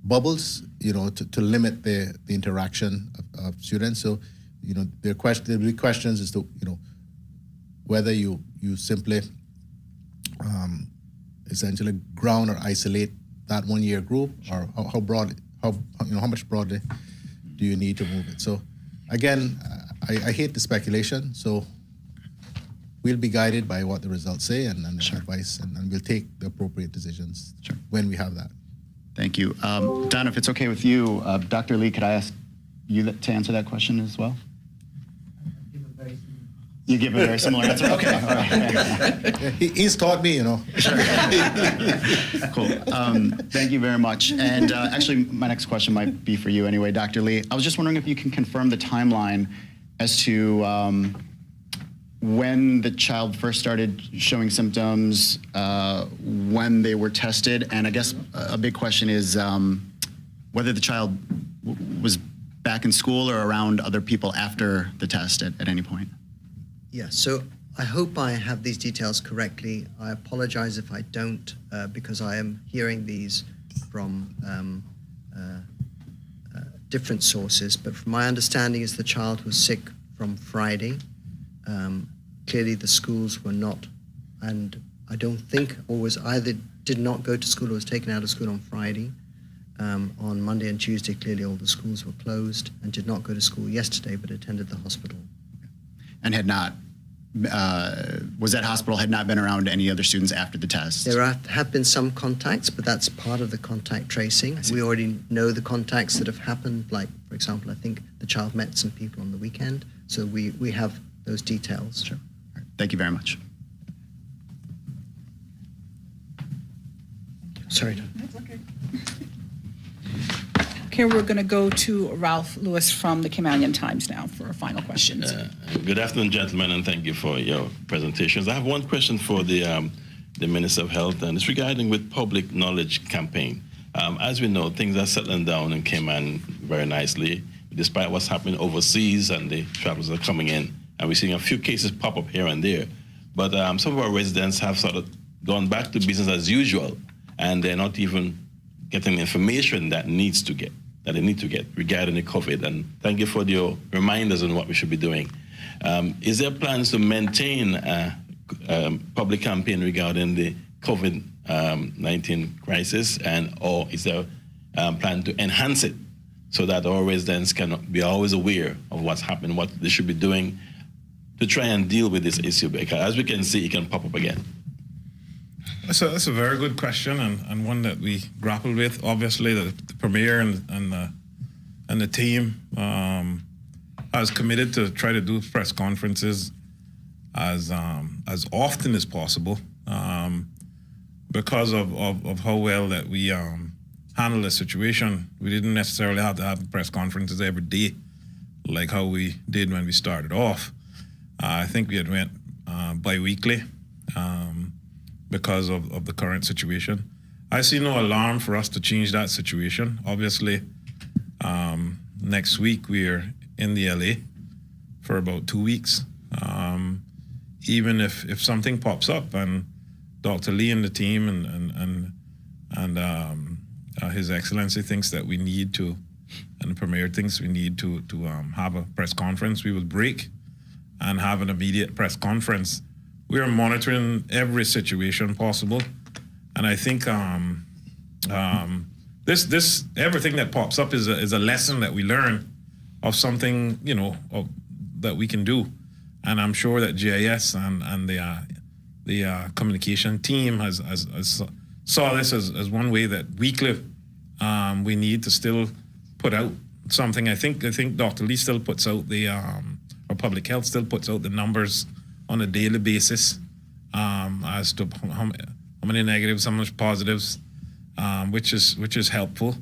bubbles, to limit the interaction of students. So, there'll be questions as to, whether you simply essentially ground or isolate that 1 year group, or how much broadly do you need to move it. So, again, I hate the speculation. So we'll be guided by what the results say and advice, and we'll take the appropriate decisions when we have that. Thank you. Don, if it's okay with you, Dr. Lee, could I ask you to answer that question as well? You give a very similar answer? Okay, all right. He's taught me, you know. Cool. Thank you very much. And actually, my next question might be for you anyway, Dr. Lee. I was just wondering if you can confirm the timeline as to when the child first started showing symptoms, when they were tested, and I guess a big question is whether the child was back in school or around other people after the test at any point. Yeah, so I hope I have these details correctly. I apologize if I don't, because I am hearing these from different sources, but from my understanding is the child was sick from Friday. Clearly the schools were not, and I don't think, or was either did not go to school or was taken out of school on Friday. On Monday and Tuesday, clearly all the schools were closed and did not go to school yesterday, but attended the hospital. And had not, was that hospital had not been around any other students after the test? There have been some contacts, but that's part of the contact tracing. We already know the contacts that have happened, like, for example, I think the child met some people on the weekend, so we have those details. Sure. Thank you very much. Sorry. That's okay. Okay, we're going to go to Ralph Lewis from the Caymanian Times now for our final questions. Good afternoon, gentlemen, and thank you for your presentations. I have one question for the Minister of Health, and it's regarding with public knowledge campaign. As we know, things are settling down in Cayman very nicely, despite what's happening overseas and the travelers are coming in. And we're seeing a few cases pop up here and there. But some of our residents have sort of gone back to business as usual, and they're not even getting information that they need to get regarding the COVID. And thank you for your reminders on what we should be doing. Is there plans to maintain a public campaign regarding the COVID-19 crisis, or is there a plan to enhance it so that our residents can be always aware of what's happening, what they should be doing to try and deal with this issue? Because as we can see, it can pop up again. That's a very good question, and one that we grappled with. Obviously, the Premier and the team has committed to try to do press conferences as often as possible because of how well that we handle the situation. We didn't necessarily have to have press conferences every day like how we did when we started off. I think we had went bi-weekly because of the current situation. I see no alarm for us to change that situation. Obviously, next week we're in the LA for about 2 weeks. Even if something pops up and Dr. Lee and the team and His Excellency thinks that we need to, and the Premier thinks we need to have a press conference, we will break and have an immediate press conference. We are monitoring every situation possible, and I think this everything that pops up is a lesson that we learn of something that we can do, and I'm sure that GIS and the communication team has saw this as one way that weekly we need to still put out something. I think Dr. Lee still puts out or Public Health still puts out the numbers on a daily basis as to how many negatives, how much positives, which is helpful.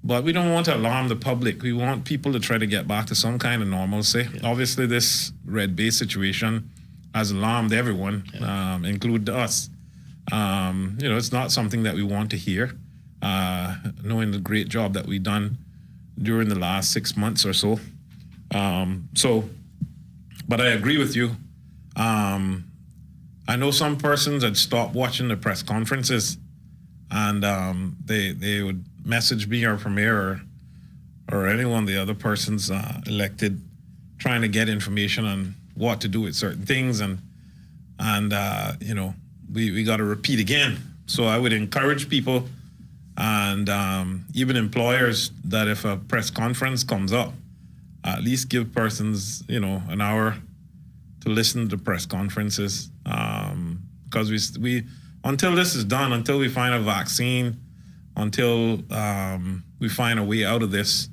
But we don't want to alarm the public. We want people to try to get back to some kind of normalcy. Yeah. Obviously, this Red Bay situation has alarmed everyone, including us. It's not something that we want to hear, knowing the great job that we've done during the last 6 months or so. But I agree with you. I know some persons had stopped watching the press conferences, and they would message me or Premier or any one of the other persons elected, trying to get information on what to do with certain things, and we got to repeat again. So I would encourage people and even employers that if a press conference comes up, at least give persons an hour to listen to the press conferences, because we until this is done, until we find a vaccine, until we find a way out of this,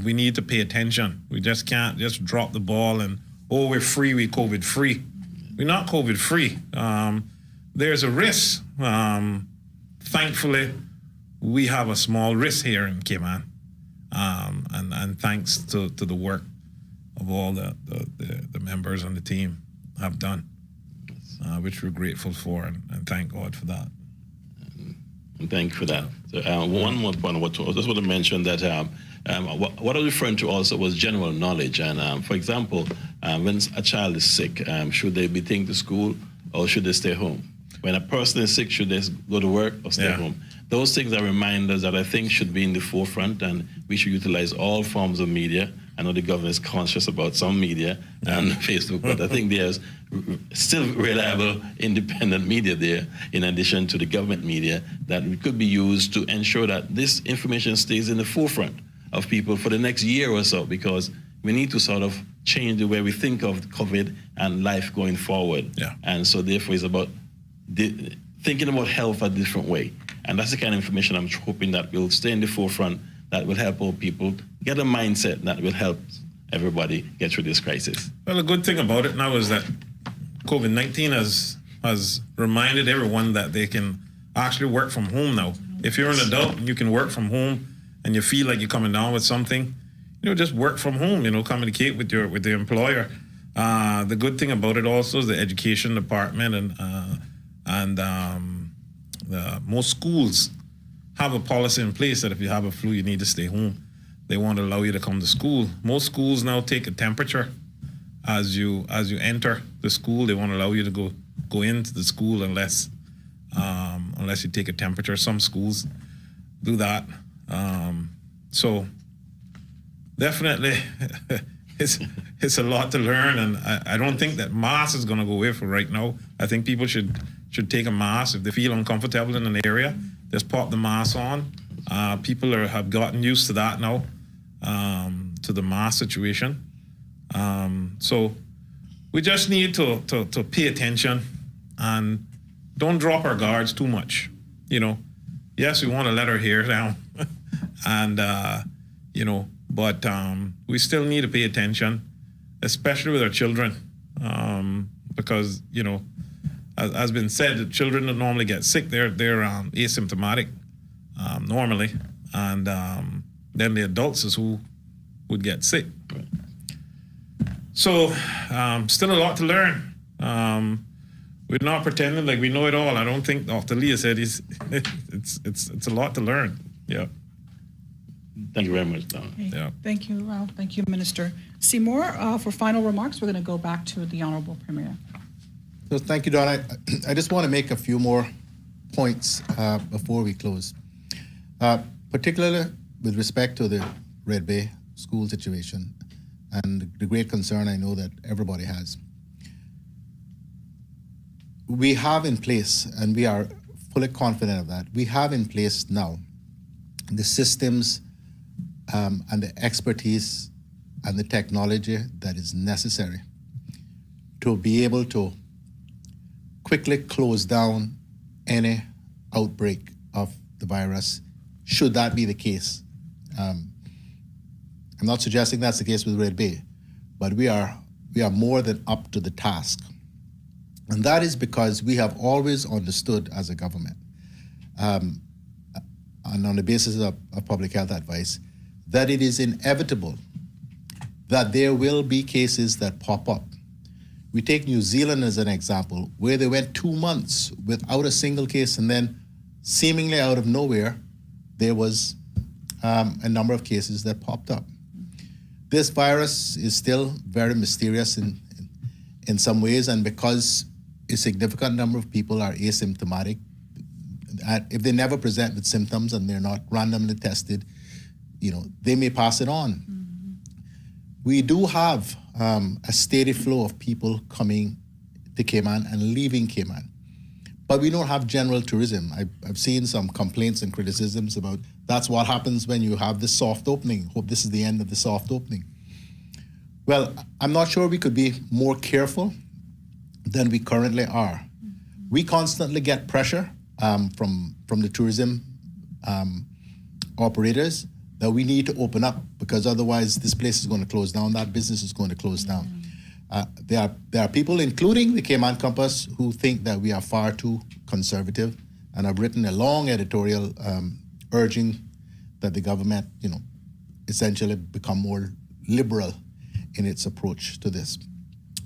we need to pay attention. We just can't just drop the ball and, oh, we're free, we're COVID free. We're not COVID free. There's a risk. Thankfully, we have a small risk here in Cayman, and thanks to the work of all the members on the team have done, which we're grateful for, and thank God for that. And thank you for that. So, one more point, I just want to mention that what I was referring to also was general knowledge. And for example, when a child is sick, should they be taken to school or should they stay home? When a person is sick, should they go to work or stay home? Those things are reminders that I think should be in the forefront, and we should utilize all forms of media. I know the government is conscious about some media and Facebook, but I think there's still reliable, independent media there, in addition to the government media, that could be used to ensure that this information stays in the forefront of people for the next year or so, because we need to sort of change the way we think of COVID and life going forward. And so therefore it's about thinking about health a different way. And that's the kind of information I'm hoping that will stay in the forefront, that will help all people get a mindset that will help everybody get through this crisis. Well, the good thing about it now is that COVID-19 has reminded everyone that they can actually work from home now. If you're an adult and you can work from home and you feel like you're coming down with something, just work from home, communicate with the employer. The good thing about it also is the education department and most schools have a policy in place that if you have a flu, you need to stay home. They won't allow you to come to school. Most schools now take a temperature as you enter the school. They won't allow you to go into the school unless you take a temperature. Some schools do that. So definitely it's a lot to learn, and I don't think that mask is going to go away for right now. I think people should take a mask if they feel uncomfortable in an area. Just pop the mask on. People have gotten used to that now, to the mask situation. So we just need to pay attention and don't drop our guards too much. Yes, we want to let our hair down, and but we still need to pay attention, especially with our children, because as has been said, the children that normally get sick, they're asymptomatic normally, and then the adults is who would get sick. So still a lot to learn. We're not pretending like we know it all. I don't think Dr. Lee said it's a lot to learn. Yeah. Thank you very much, Don. Okay. Yeah. Thank you, Thank you, Minister. Seymour, for final remarks, we're going to go back to the Honorable Premier. So thank you, Don. I just want to make a few more points before we close, particularly with respect to the Red Bay school situation and the great concern I know that everybody has. We have in place, and we are fully confident of that, we have in place now the systems and the expertise and the technology that is necessary to be able to quickly close down any outbreak of the virus, should that be the case. I'm not suggesting that's the case with Red Bay, but we are more than up to the task. And that is because we have always understood as a government, and on the basis of public health advice, that it is inevitable that there will be cases that pop up. We take New Zealand as an example, where they went 2 months without a single case, and then seemingly out of nowhere, there was a number of cases that popped up. This virus is still very mysterious in some ways, and because a significant number of people are asymptomatic, if they never present with symptoms and they're not randomly tested, they may pass it on. Mm-hmm. We do have a steady flow of people coming to Cayman and leaving Cayman, but we don't have general tourism. I've seen some complaints and criticisms about that's what happens when you have this soft opening. Hope this is the end of the soft opening. Well, I'm not sure we could be more careful than we currently are. We constantly get pressure from the tourism operators that we need to open up, because otherwise this place is going to close down, that business is going to close down. There are people, including the Cayman Compass, who think that we are far too conservative, and have written a long editorial urging that the government, essentially become more liberal in its approach to this.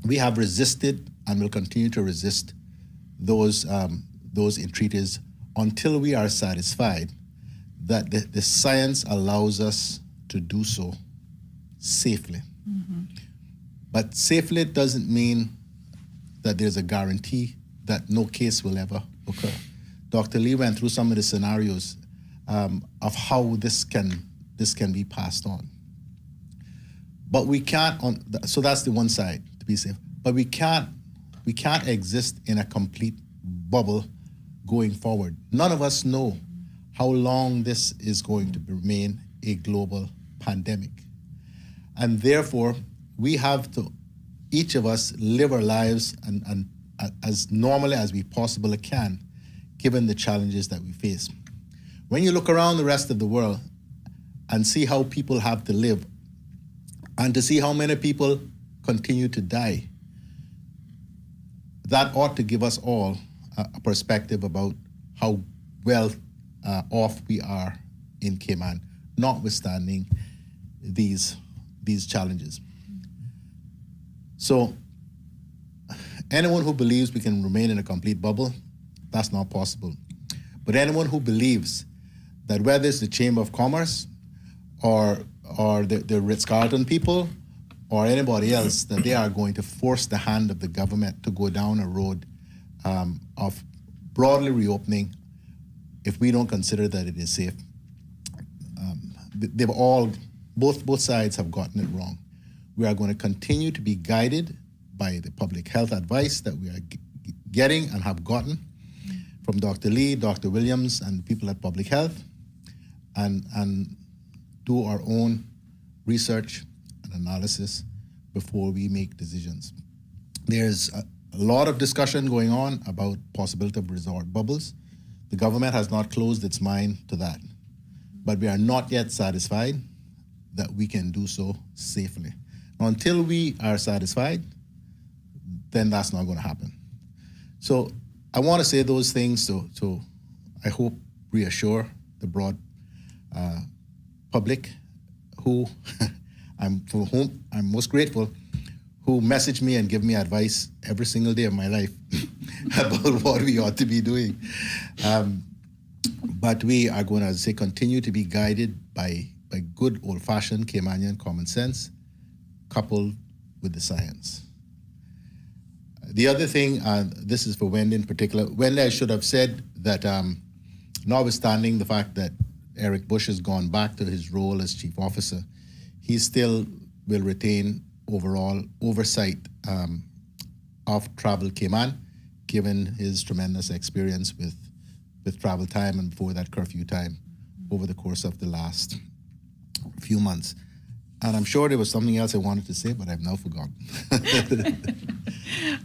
We have resisted and will continue to resist those entreaties until we are satisfied that the science allows us to do so safely. But safely doesn't mean that there's a guarantee that no case will ever occur. Dr. Lee went through some of the scenarios of how this can be passed on. But we can't, so that's the one side, to be safe. But we can't exist in a complete bubble going forward. None of us know how long this is going to remain a global pandemic. And therefore, we have to, each of us, live our lives and as normally as we possibly can, given the challenges that we face. When you look around the rest of the world and see how people have to live, and to see how many people continue to die, that ought to give us all a perspective about how well off we are in Cayman, notwithstanding these challenges. So anyone who believes we can remain in a complete bubble, that's not possible. But anyone who believes that whether it's the Chamber of Commerce or the Ritz-Carlton people or anybody else, that they are going to force the hand of the government to go down a road of broadly reopening if we don't consider that it is safe. They've all, both sides have gotten it wrong. We are going to continue to be guided by the public health advice that we are getting and have gotten from Dr. Lee, Dr. Williams, and people at Public Health, and do our own research and analysis before we make decisions. There's a lot of discussion going on about possibility of resort bubbles. The government has not closed its mind to that, but we are not yet satisfied that we can do so safely. Until we are satisfied, then that's not going to happen. So I want to say those things to I hope, reassure the broad public for whom I'm most grateful, who message me and give me advice every single day of my life about what we ought to be doing. But we are going to, as I say, continue to be guided by good old-fashioned Caymanian common sense, coupled with the science. The other thing, this is for Wendy in particular. Wendy, I should have said that notwithstanding the fact that Eric Bush has gone back to his role as chief officer, he still will retain overall oversight of Travel Cayman, given his tremendous experience with travel time and before that curfew time over the course of the last few months. And I'm sure there was something else I wanted to say, but I've now forgotten.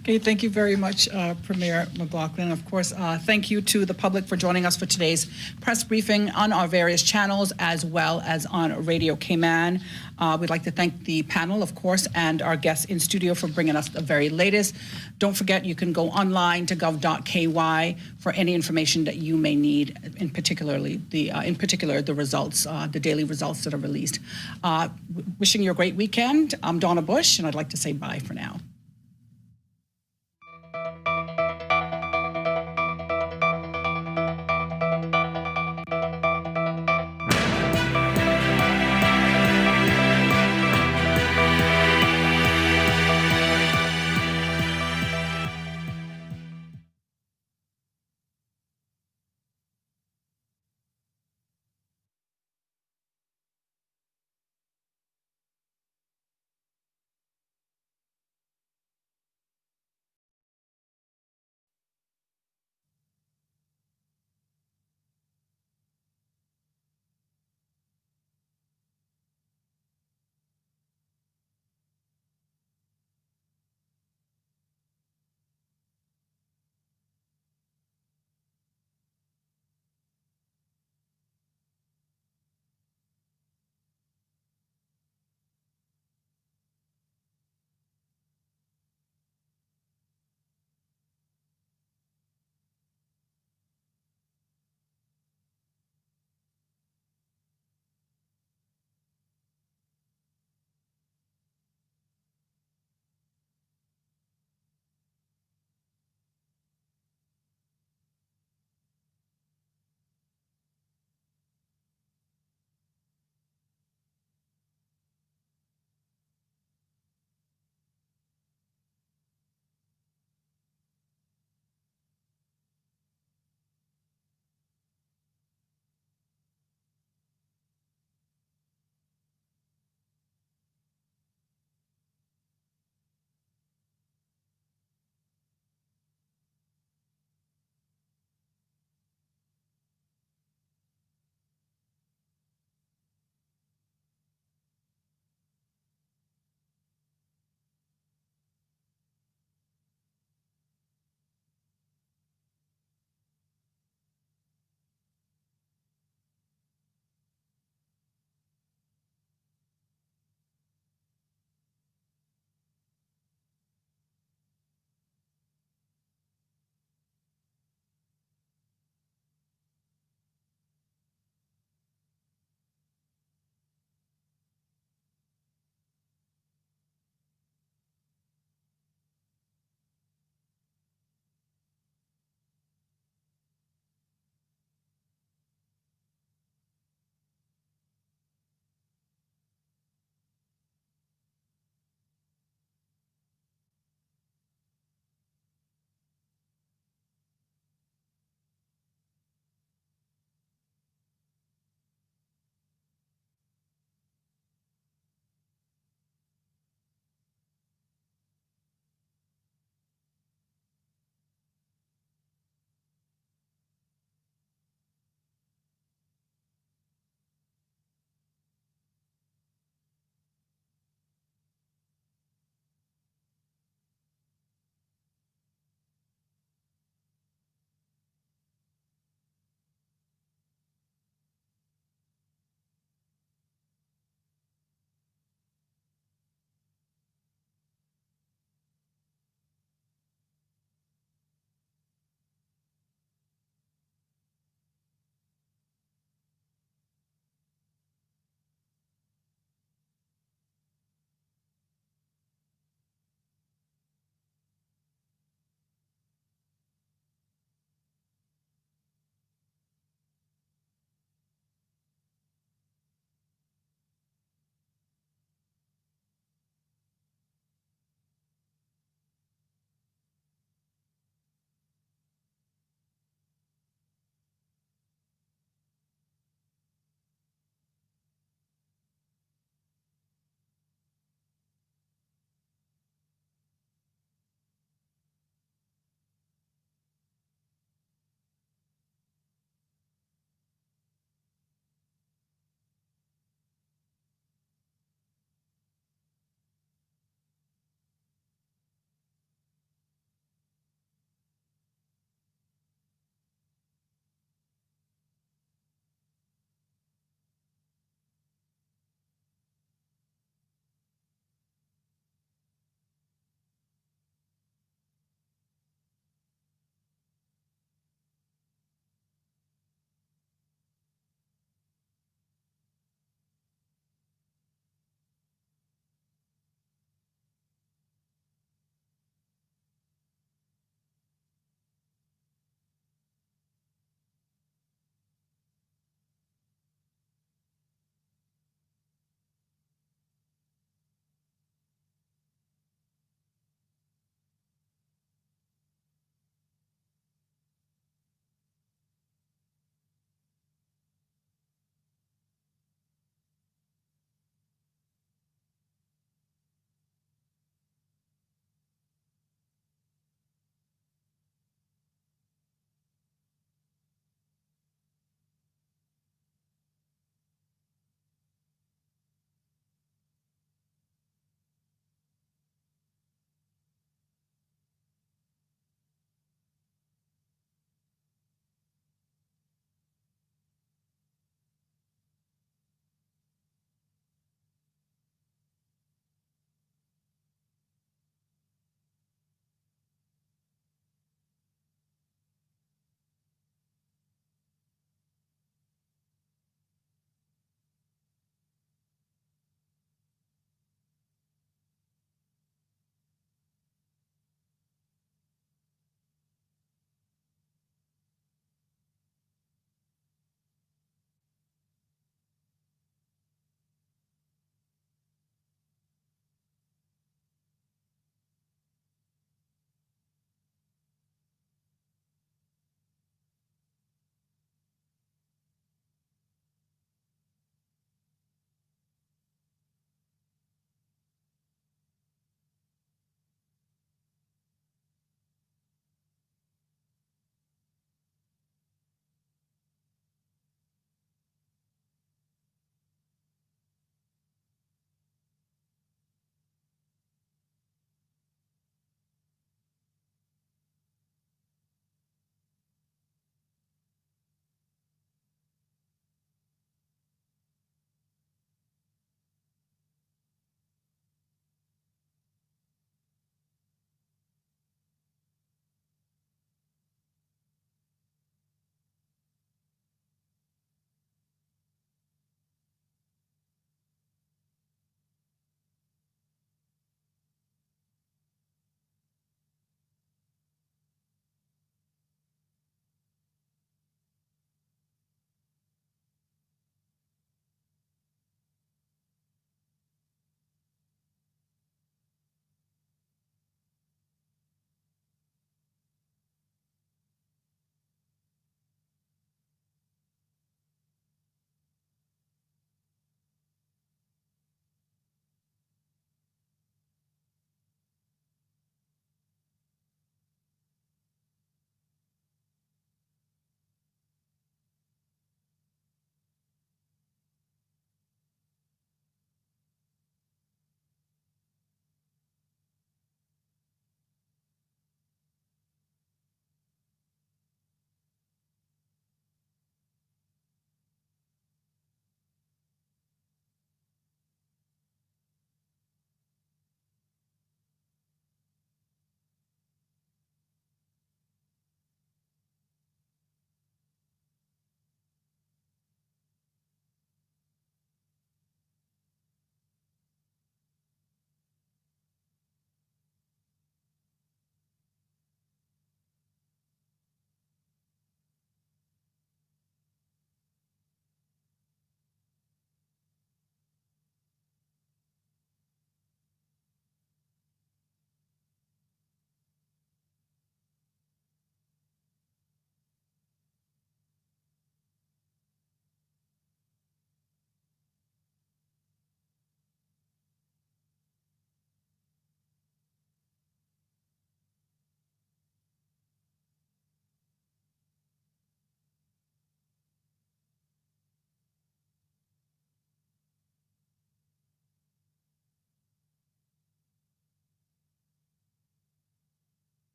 Okay, thank you very much, Premier McLaughlin. Of course, thank you to the public for joining us for today's press briefing on our various channels as well as on Radio Cayman. We'd like to thank the panel, of course, and our guests in studio for bringing us the very latest. Don't forget, you can go online to gov.ky for any information that you may need, in particular the results, the daily results that are released. Wishing you a great weekend. I'm Donna Bush, and I'd like to say bye for now.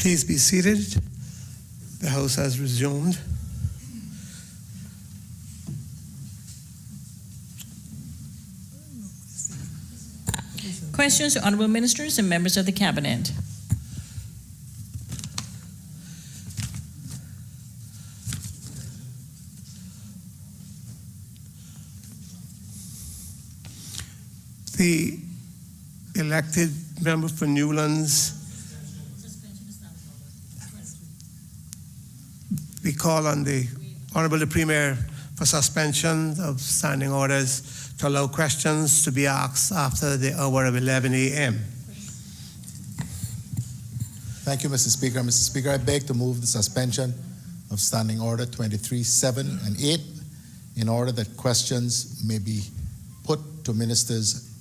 Please be seated. The House has resumed. Questions to honorable ministers and members of the cabinet. The elected member for Newlands, we call on the Honorable Premier for suspension of standing orders to allow questions to be asked after the hour of 11 a.m. Thank you, Mr. Speaker. Mr. Speaker, I beg to move the suspension of Standing Order 23, 7, and 8 in order that questions may be put to ministers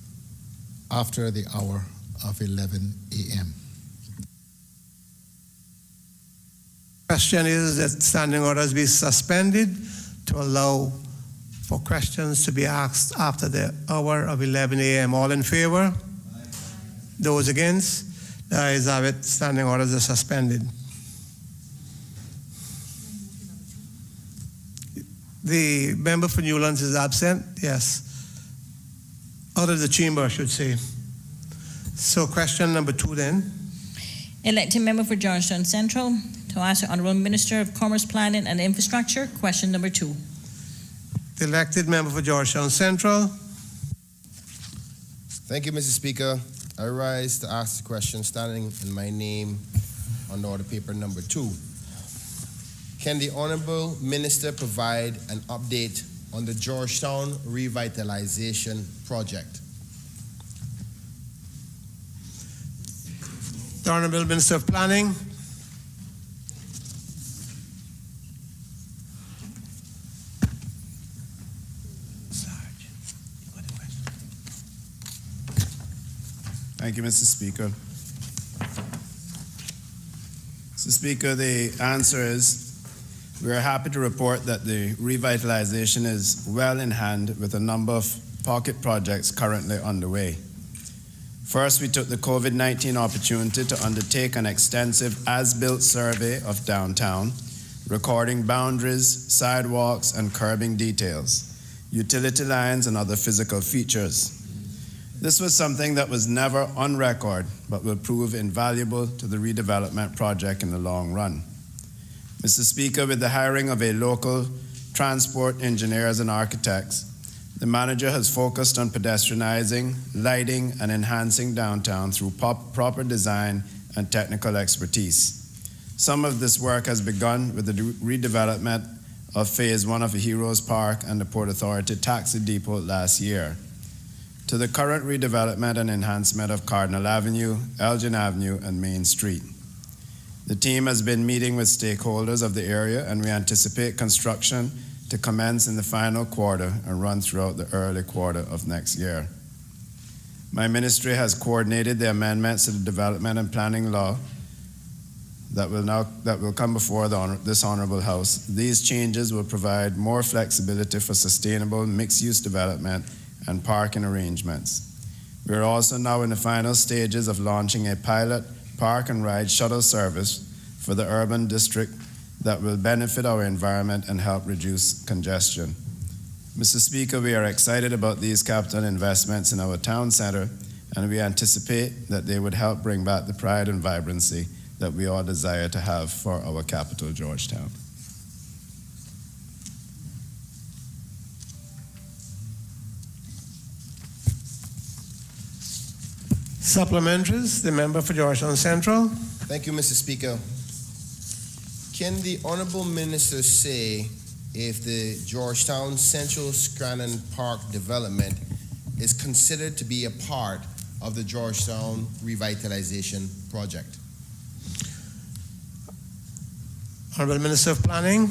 after the hour of 11 a.m. Question is that standing orders be suspended to allow for questions to be asked after the hour of 11 a.m. All in favor? Aye. Those against? The ayes have it. Standing orders are suspended. The member for Newlands is absent? Yes. Out of the chamber, I should say. So question number 2 then. Elected member for Georgetown Central, to ask the Honorable Minister of Commerce, Planning and Infrastructure, question number 2. The elected member for Georgetown Central. Thank you, Mr. Speaker. I rise to ask the question standing in my name on order paper number 2. Can the Honorable Minister provide an update on the Georgetown Revitalization Project? The Honorable Minister of Planning. Thank you, Mr. Speaker. Mr. Speaker, the answer is we are happy to report that the revitalization is well in hand with a number of pocket projects currently underway. First, we took the COVID-19 opportunity to undertake an extensive as-built survey of downtown, recording boundaries, sidewalks, and curbing details, utility lines, and other physical features. This was something that was never on record, but will prove invaluable to the redevelopment project in the long run. Mr. Speaker, with the hiring of a local transport engineers and architects, the manager has focused on pedestrianizing, lighting, and enhancing downtown through proper design and technical expertise. Some of this work has begun with the redevelopment of Phase 1 of the Heroes Park and the Port Authority Taxi Depot last year, to the current redevelopment and enhancement of Cardinal Avenue, Elgin Avenue, and Main Street. The team has been meeting with stakeholders of the area, and we anticipate construction to commence in the final quarter and run throughout the early quarter of next year. My ministry has coordinated the amendments to the development and planning law that will come before this honorable House. These changes will provide more flexibility for sustainable mixed-use development and parking arrangements. We are also now in the final stages of launching a pilot park and ride shuttle service for the urban district that will benefit our environment and help reduce congestion. Mr. Speaker, we are excited about these capital investments in our town center, and we anticipate that they would help bring back the pride and vibrancy that we all desire to have for our capital, Georgetown. Supplementaries, the member for Georgetown Central. Thank you, Mr. Speaker. Can the Honorable Minister say if the Georgetown Central Scranton Park development is considered to be a part of the Georgetown Revitalization Project? Honorable Minister of Planning.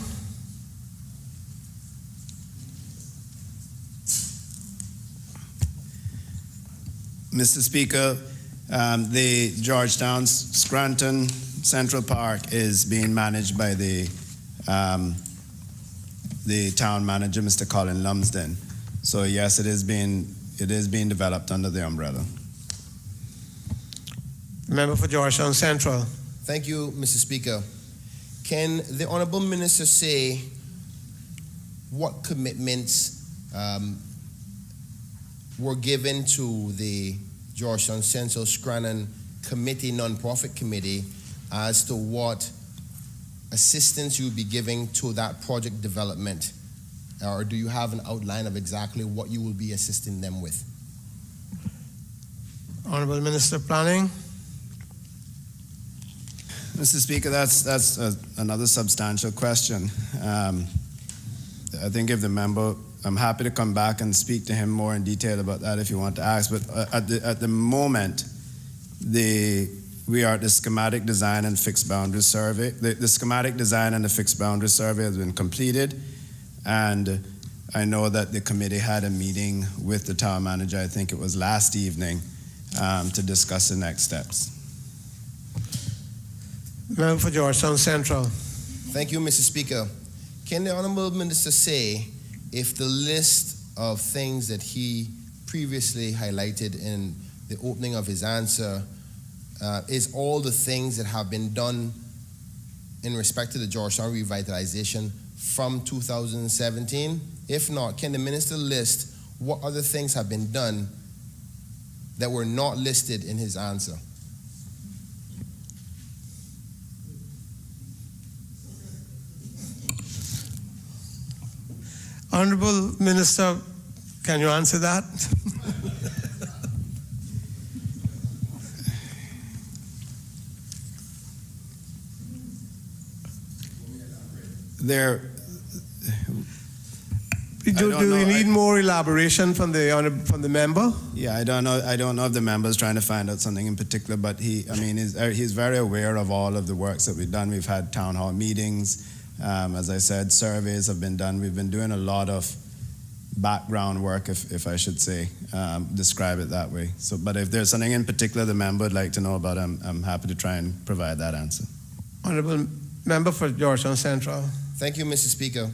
Mr. Speaker, the Georgetown Scranton Central Park is being managed by the town manager, Mr. Colin Lumsden. So yes, it is being developed under the umbrella. Member for Georgetown Central. Thank you, Mr. Speaker. Can the Honourable Minister say what commitments were given to the Georgetown Central Scranton Committee, non-profit committee, as to what assistance you would be giving to that project development? Or do you have an outline of exactly what you will be assisting them with? Honourable Minister of Planning. Mr. Speaker, that's another substantial question. I think if the member, I'm happy to come back and speak to him more in detail about that if you want to ask. But at the moment, we are at the schematic design and fixed boundary survey. The schematic design and the fixed boundary survey has been completed, and I know that the committee had a meeting with the town manager, I think it was last evening, to discuss the next steps. Member for Georgetown Central. Thank you, Mr. Speaker. Can the Honourable Minister say if the list of things that he previously highlighted in the opening of his answer is all the things that have been done in respect to the Georgetown revitalization from 2017? If not, can the minister list what other things have been done that were not listed in his answer? Honourable Minister, can you answer that? Do we need more elaboration from the member? Yeah, I don't know if the member is trying to find out something in particular, but he's very aware of all of the works that we've done. We've had town hall meetings. As I said, surveys have been done. We've been doing a lot of background work, if I should say, describe it that way. So, but if there's something in particular the member would like to know about, I'm happy to try and provide that answer. Honourable Member for Georgetown Central. Thank you, Mr. Speaker.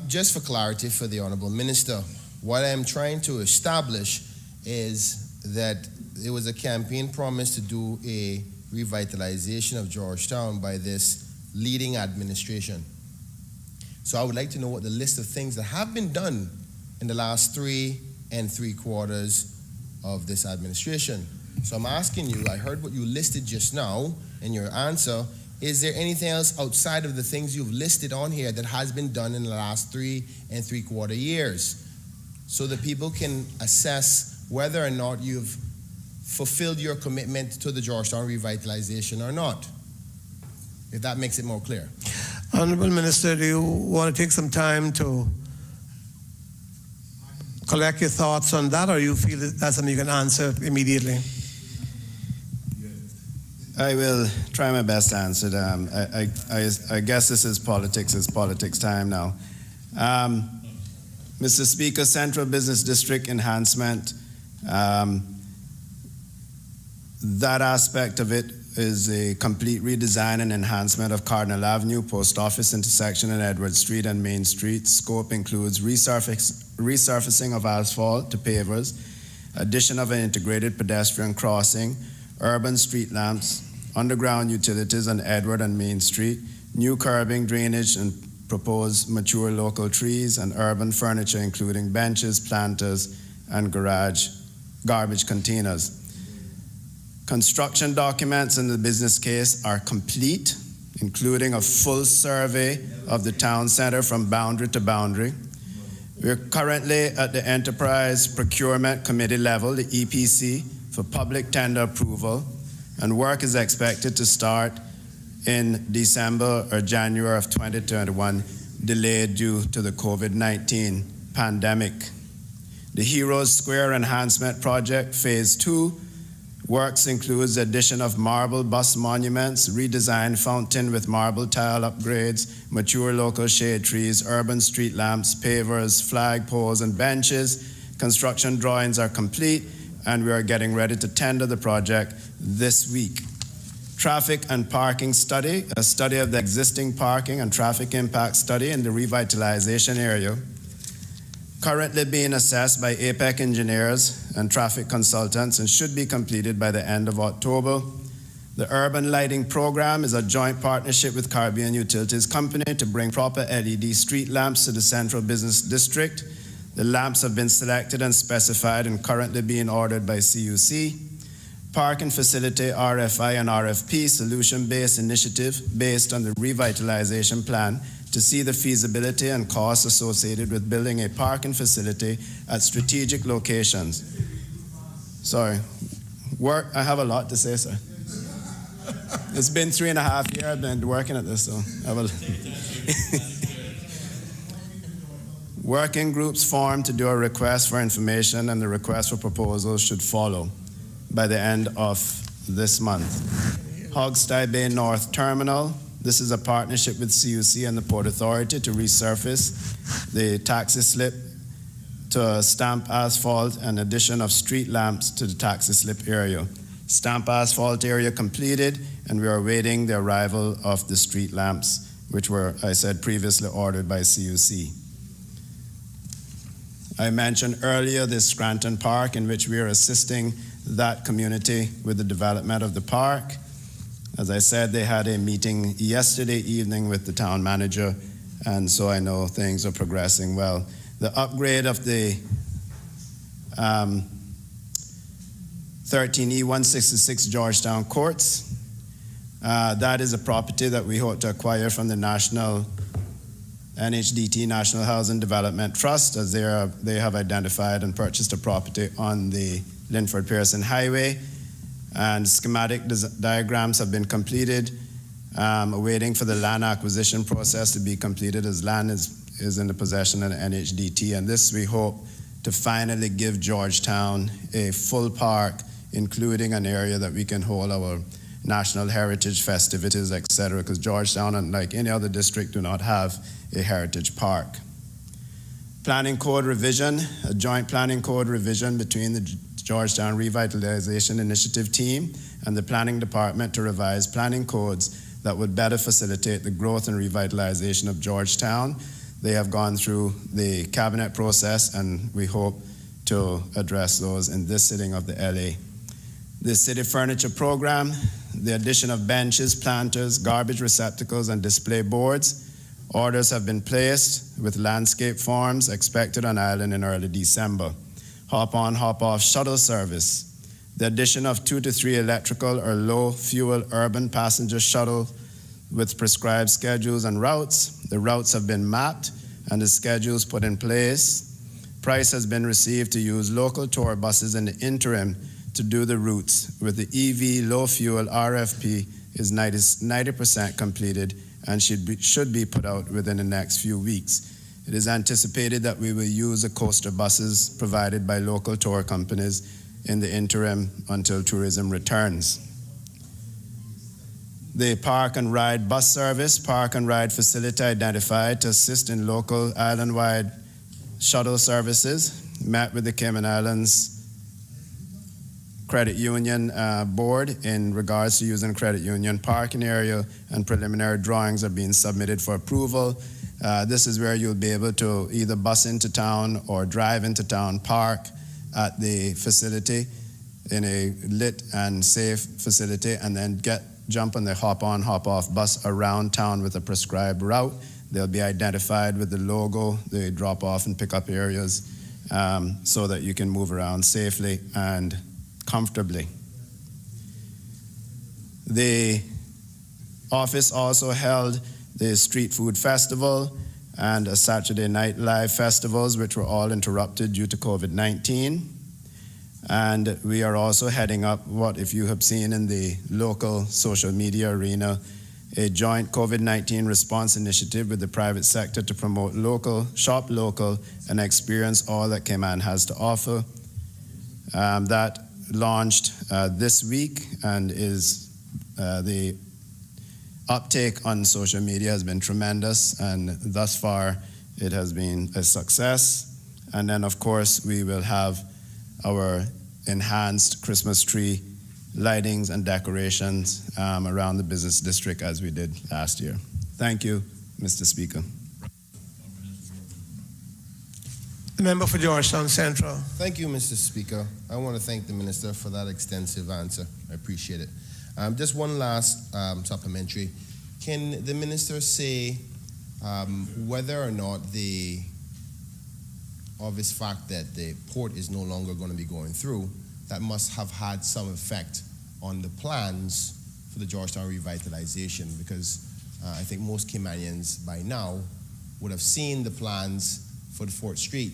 Just for clarity for the Honourable Minister, what I'm trying to establish is that there was a campaign promise to do a revitalization of Georgetown by this leading administration. So I would like to know what the list of things that have been done in the last 3 3/4 of this administration. So I'm asking you, I heard what you listed just now in your answer. Is there anything else outside of the things you've listed on here that has been done in the last 3 3/4 years, so that people can assess whether or not you've fulfilled your commitment to the Georgetown revitalization or not? If that makes it more clear. Honourable Minister, do you want to take some time to collect your thoughts on that, or you feel that that's something you can answer immediately? I will try my best to answer that. I guess this is politics. It's politics time now. Mr. Speaker, Central Business District enhancement, that aspect of it is a complete redesign and enhancement of Cardinal Avenue, Post Office intersection, and Edward Street and Main Street. Scope includes resurfacing of asphalt to pavers, addition of an integrated pedestrian crossing, urban street lamps, underground utilities on Edward and Main Street, new curbing, drainage, and proposed mature local trees, and urban furniture including benches, planters, and garbage containers. Construction documents in the business case are complete, including a full survey of the town center from boundary to boundary. We're currently at the Enterprise Procurement Committee level, the EPC, for public tender approval, and work is expected to start in December or January of 2021, delayed due to the COVID-19 pandemic. The Heroes Square Enhancement Project, Phase 2, works includes the addition of marble bus monuments, redesigned fountain with marble tile upgrades, mature local shade trees, urban street lamps, pavers, flag poles, and benches. Construction drawings are complete, and we are getting ready to tender the project this week. Traffic and parking study, a study of the existing parking and traffic impact study in the revitalization area, currently being assessed by APEC engineers and traffic consultants, and should be completed by the end of October. The Urban Lighting Program is a joint partnership with Caribbean Utilities Company to bring proper LED street lamps to the Central Business District. The lamps have been selected and specified and currently being ordered by CUC. Parking Facility RFI and RFP solution-based initiative based on the revitalization plan to see the feasibility and costs associated with building a parking facility at strategic locations. Sorry, I have a lot to say, sir. It's been 3.5 years I've been working at this, so I will. Working groups formed to do a request for information, and the request for proposals should follow by the end of this month. Hogstye Bay North Terminal. This is a partnership with CUC and the Port Authority to resurface the taxi slip to stamp asphalt and addition of street lamps to the taxi slip area. Stamp asphalt area completed, and we are awaiting the arrival of the street lamps, which were, I said, previously ordered by CUC. I mentioned earlier this Scranton Park, in which we are assisting that community with the development of the park. As I said, they had a meeting yesterday evening with the town manager, and so I know things are progressing well. The upgrade of the 13E166 Georgetown Courts, that is a property that we hope to acquire from the NHDT National Housing Development Trust, as they have identified and purchased a property on the Linford Pearson Highway, and schematic diagrams have been completed, waiting for the land acquisition process to be completed, as land is in the possession of the NHDT, and this we hope to finally give Georgetown a full park, including an area that we can hold our national heritage festivities, etc., because Georgetown, unlike any other district, do not have a heritage park. Planning code revision, a joint planning code revision between the Georgetown Revitalization Initiative team and the planning department to revise planning codes that would better facilitate the growth and revitalization of Georgetown. They have gone through the cabinet process, and we hope to address those in this sitting of the LA. The city furniture program, the addition of benches, planters, garbage receptacles, and display boards. Orders have been placed with landscape forms expected on island in early December. Hop-on, hop-off shuttle service. The addition of 2 to 3 electrical or low-fuel urban passenger shuttle with prescribed schedules and routes. The routes have been mapped and the schedules put in place. Price has been received to use local tour buses in the interim to do the routes, with the EV low-fuel RFP is 90% completed and should be put out within the next few weeks. It is anticipated that we will use the coaster buses provided by local tour companies in the interim until tourism returns. The Park and Ride bus service, Park and Ride facility identified to assist in local island-wide shuttle services, met with the Cayman Islands Credit Union Board in regards to using credit union parking area, and preliminary drawings are being submitted for approval. This is where you'll be able to either bus into town or drive into town, park at the facility in a lit and safe facility, and then jump on the hop-on, hop-off bus around town with a prescribed route. They'll be identified with the logo, the drop-off and pick-up areas, so that you can move around safely and comfortably. The office also held the Street Food Festival and a Saturday Night Live festivals, which were all interrupted due to COVID-19. And we are also heading up what, if you have seen in the local social media arena, a joint COVID-19 response initiative with the private sector to promote local, shop local, and experience all that Cayman has to offer. That launched this week, and is the uptake on social media has been tremendous, and thus far it has been a success. And then of course we will have our enhanced Christmas tree lightings and decorations around the business district as we did last year. Thank you, Mr. Speaker. The member for Georgetown Central. Thank you, Mr. Speaker. I want to thank the Minister for that extensive answer. I appreciate it. Just one last supplementary. Can the minister say whether or not the obvious fact that the port is no longer going to be going through, that must have had some effect on the plans for the Georgetown revitalization? Because I think most Caymanians by now would have seen the plans for the 4th Street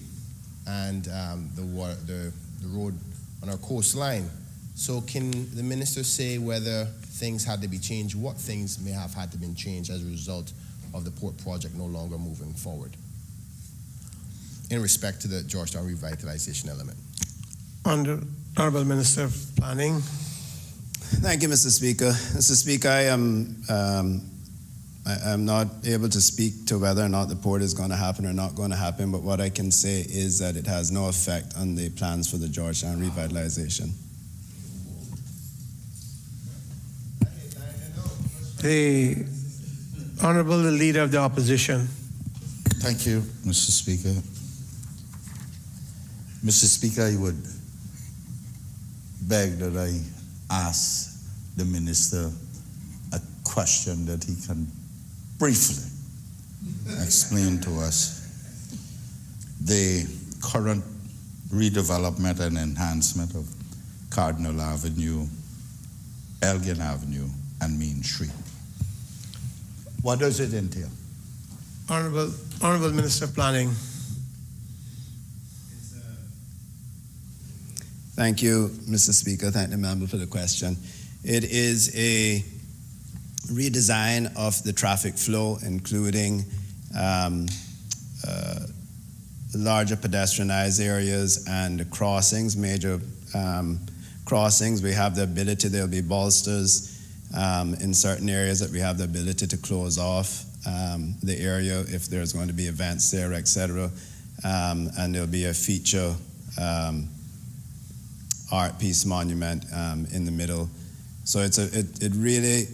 and the road on our coastline. So can the minister say whether things had to be changed, what things may have had to be changed as a result of the port project no longer moving forward in respect to the Georgetown revitalization element? Honorable Minister of Planning. Thank you, Mr. Speaker. Mr. Speaker, I am not able to speak to whether or not the port is going to happen or not going to happen, but what I can say is that it has no effect on the plans for the Georgetown revitalization. The Honorable Leader of the Opposition. Thank you, Mr. Speaker. Mr. Speaker, I would beg that I ask the minister a question that he can briefly explain to us the current redevelopment and enhancement of Cardinal Avenue, Elgin Avenue, and Main Street. What does it entail? Honorable Minister of Planning. Thank you, Mr. Speaker. Thank the member for the question. It is a redesign of the traffic flow, including larger pedestrianized areas and crossings, major crossings. We have the ability, there'll be bolsters in certain areas that we have the ability to close off the area if there's going to be events there, etc. And there'll be a feature art piece monument in the middle. So it really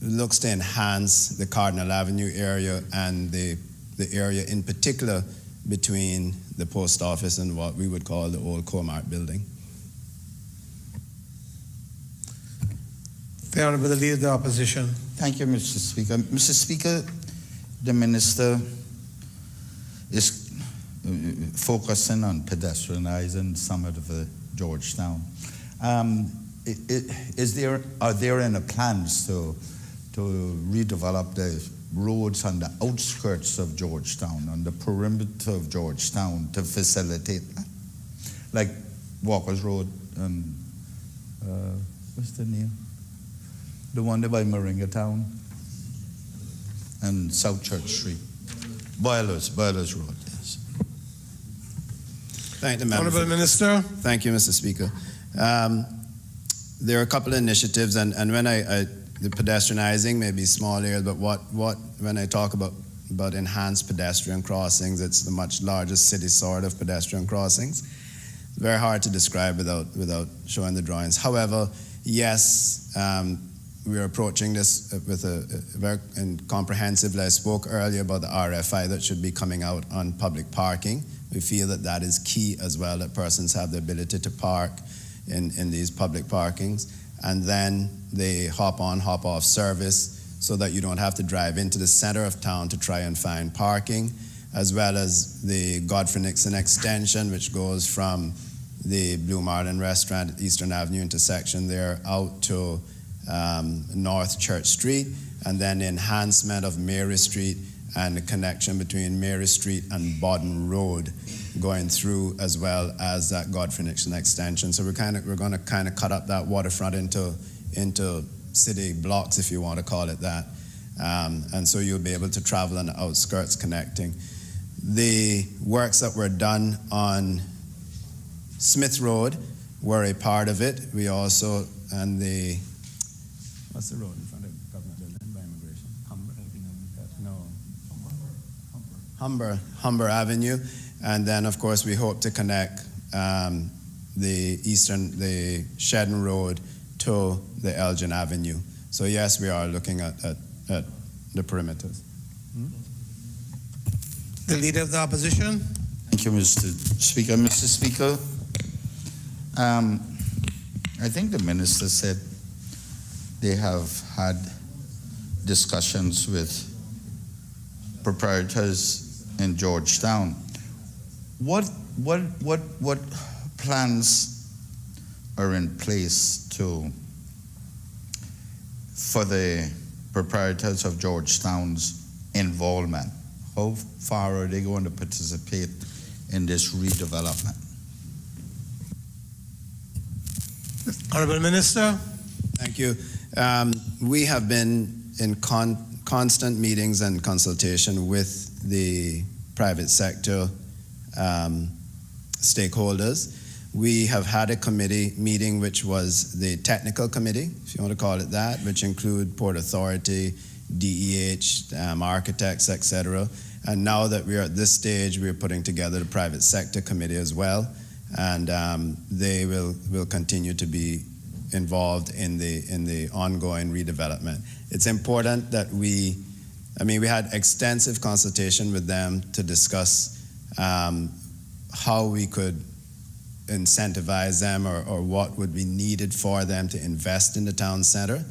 looks to enhance the Cardinal Avenue area and the area in particular between the post office and what we would call the old Comart building. The Honorable Leader of the Opposition. Thank you, Mr. Speaker. Mr. Speaker, the minister is focusing on pedestrianizing some of the Georgetown. Are there any plans to redevelop the roads on the outskirts of Georgetown, on the perimeter of Georgetown, to facilitate that? Like Walker's Road and what's the name? The one there by Moringa Town and South Church Street. Boilers Road, yes. Thank the member. Honorable Minister. Thank you, Mr. Speaker. There are a couple of initiatives, and when the pedestrianizing may be small areas, but when I talk about enhanced pedestrian crossings, it's the much larger city sort of pedestrian crossings. It's very hard to describe without showing the drawings. However, yes, we are approaching this with a very comprehensive. I spoke earlier about the RFI that should be coming out on public parking. We feel that is key as well, that persons have the ability to park in these public parkings. And then the hop-on, hop-off service so that you don't have to drive into the center of town to try and find parking, as well as the Godfrey Nixon extension, which goes from the Blue Marlin restaurant at Eastern Avenue intersection there out to North Church Street, and then the enhancement of Mary Street and the connection between Mary Street and Bodden Road going through, as well as that Godfrey Nixon extension. So we're going to kind of cut up that waterfront into city blocks, if you want to call it that. And so you'll be able to travel on the outskirts connecting. The works that were done on Smith Road were a part of it. We also, and the, what's the road in front of Government Building by Immigration? Humber Avenue. And then, of course, we hope to connect the Shedden Road to the Elgin Avenue. So yes, we are looking at the perimeters. The Leader of the Opposition. Thank you, Mr. Speaker. Mr. Speaker, I think the minister said they have had discussions with proprietors in Georgetown. What plans are in place for the proprietors of Georgetown's involvement? How far are they going to participate in this redevelopment? Honorable Minister. Thank you. We have been in constant meetings and consultation with the private sector stakeholders. We have had a committee meeting, which was the technical committee, if you want to call it that, which include Port Authority, DEH, architects, etc. And now that we're at this stage, we're putting together the private sector committee as well, and they will continue to be involved in the ongoing redevelopment. It's important that we had extensive consultation with them to discuss how we could incentivize them or what would be needed for them to invest in the town center,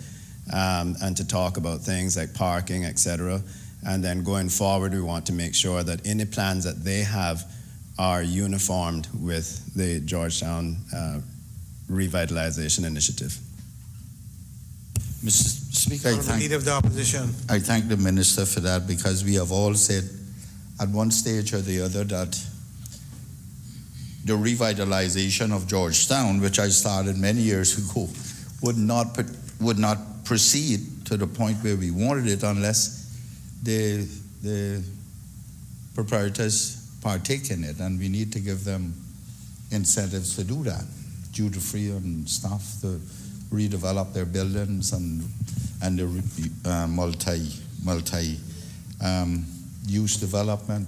and to talk about things like parking, etc. And then going forward, we want to make sure that any plans that they have are uniformed with the Georgetown Revitalization Initiative. Mr. Speaker, I thank the Minister for that, because we have all said at one stage or the other that the revitalization of Georgetown, which I started many years ago, would not proceed to the point where we wanted it unless the proprietors partake in it, and we need to give them incentives to do that, duty-free and stuff, to redevelop their buildings and the multi-use development,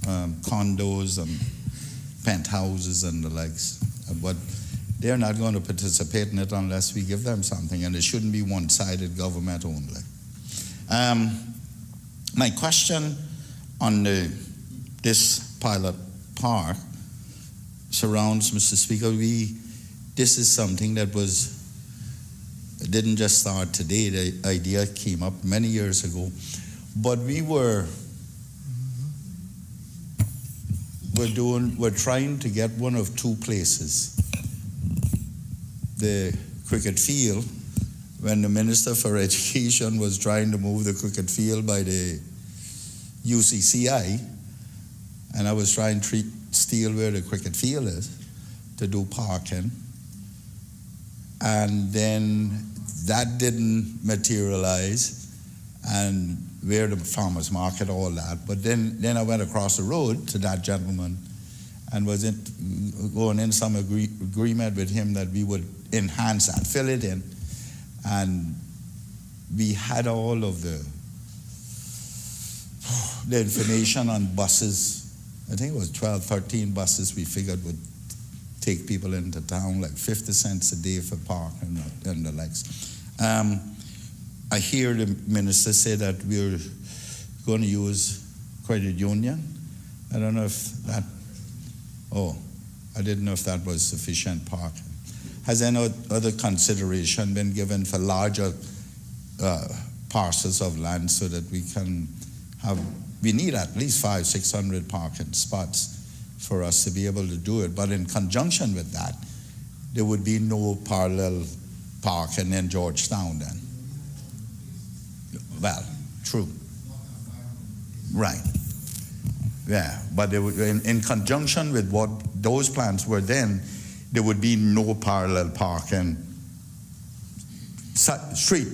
condos and penthouses and the likes. But they're not going to participate in it unless we give them something, and it shouldn't be one-sided government only. My question on this pilot park surrounds, Mr. Speaker, this is something that didn't just start today. The idea came up many years ago, but we're trying to get one of two places. The cricket field, when the Minister for Education was trying to move the cricket field by the UCCI, and I was trying to steal where the cricket field is to do parking, and then that didn't materialize, and where the farmers market, all that. But then I went across the road to that gentleman and was going in some agreement with him that we would enhance that, fill it in, and we had all of the information on buses. I think it was 12, 13 buses we figured would take people into town, like 50 cents a day for parking and the likes. I hear the minister say that we're going to use credit union. I don't know if that, I didn't know if that was sufficient parking. Has any other consideration been given for larger parcels of land so that we need at least 500-600 parking spots for us to be able to do it? But in conjunction with that, there would be no parallel parking in Georgetown then. Well, true. Right. Yeah, but they would, in conjunction with what those plans were then, there would be no parallel parking, street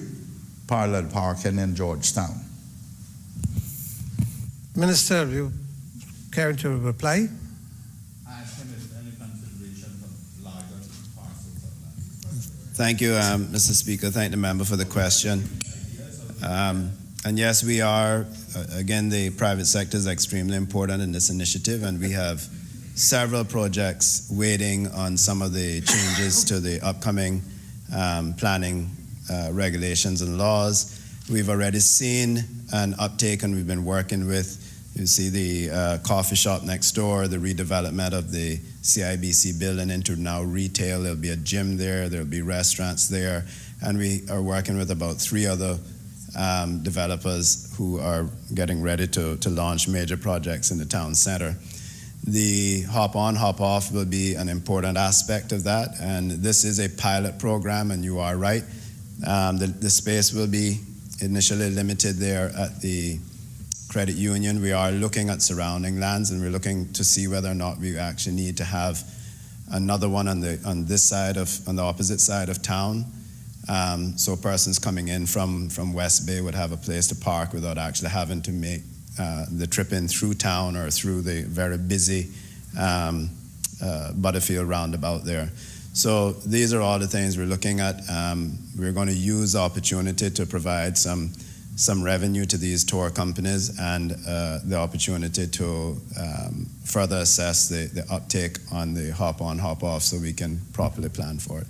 parallel parking in Georgetown. Minister, you care to reply? Thank you, Mr. Speaker. Thank the member for the question. And yes, we are, again, the private sector is extremely important in this initiative, and we have several projects waiting on some of the changes to the upcoming planning regulations and laws. We've already seen an uptake, and we've been working with, you see the coffee shop next door, the redevelopment of the CIBC building into now retail. There'll be a gym there, there'll be restaurants there, and we are working with about 3 other developers who are getting ready to launch major projects in the town center. The hop-on, hop-off will be an important aspect of that, and this is a pilot program, and you are right. The space will be initially limited there at the credit union. We are looking at surrounding lands, and we're looking to see whether or not we actually need to have another one on the opposite side of town. So persons coming in from West Bay would have a place to park without actually having to make the trip in through town or through the very busy Butterfield roundabout there. So these are all the things we're looking at. We're going to use the opportunity to provide some revenue to these tour companies and the opportunity to further assess the uptake on the hop-on, hop-off so we can properly plan for it.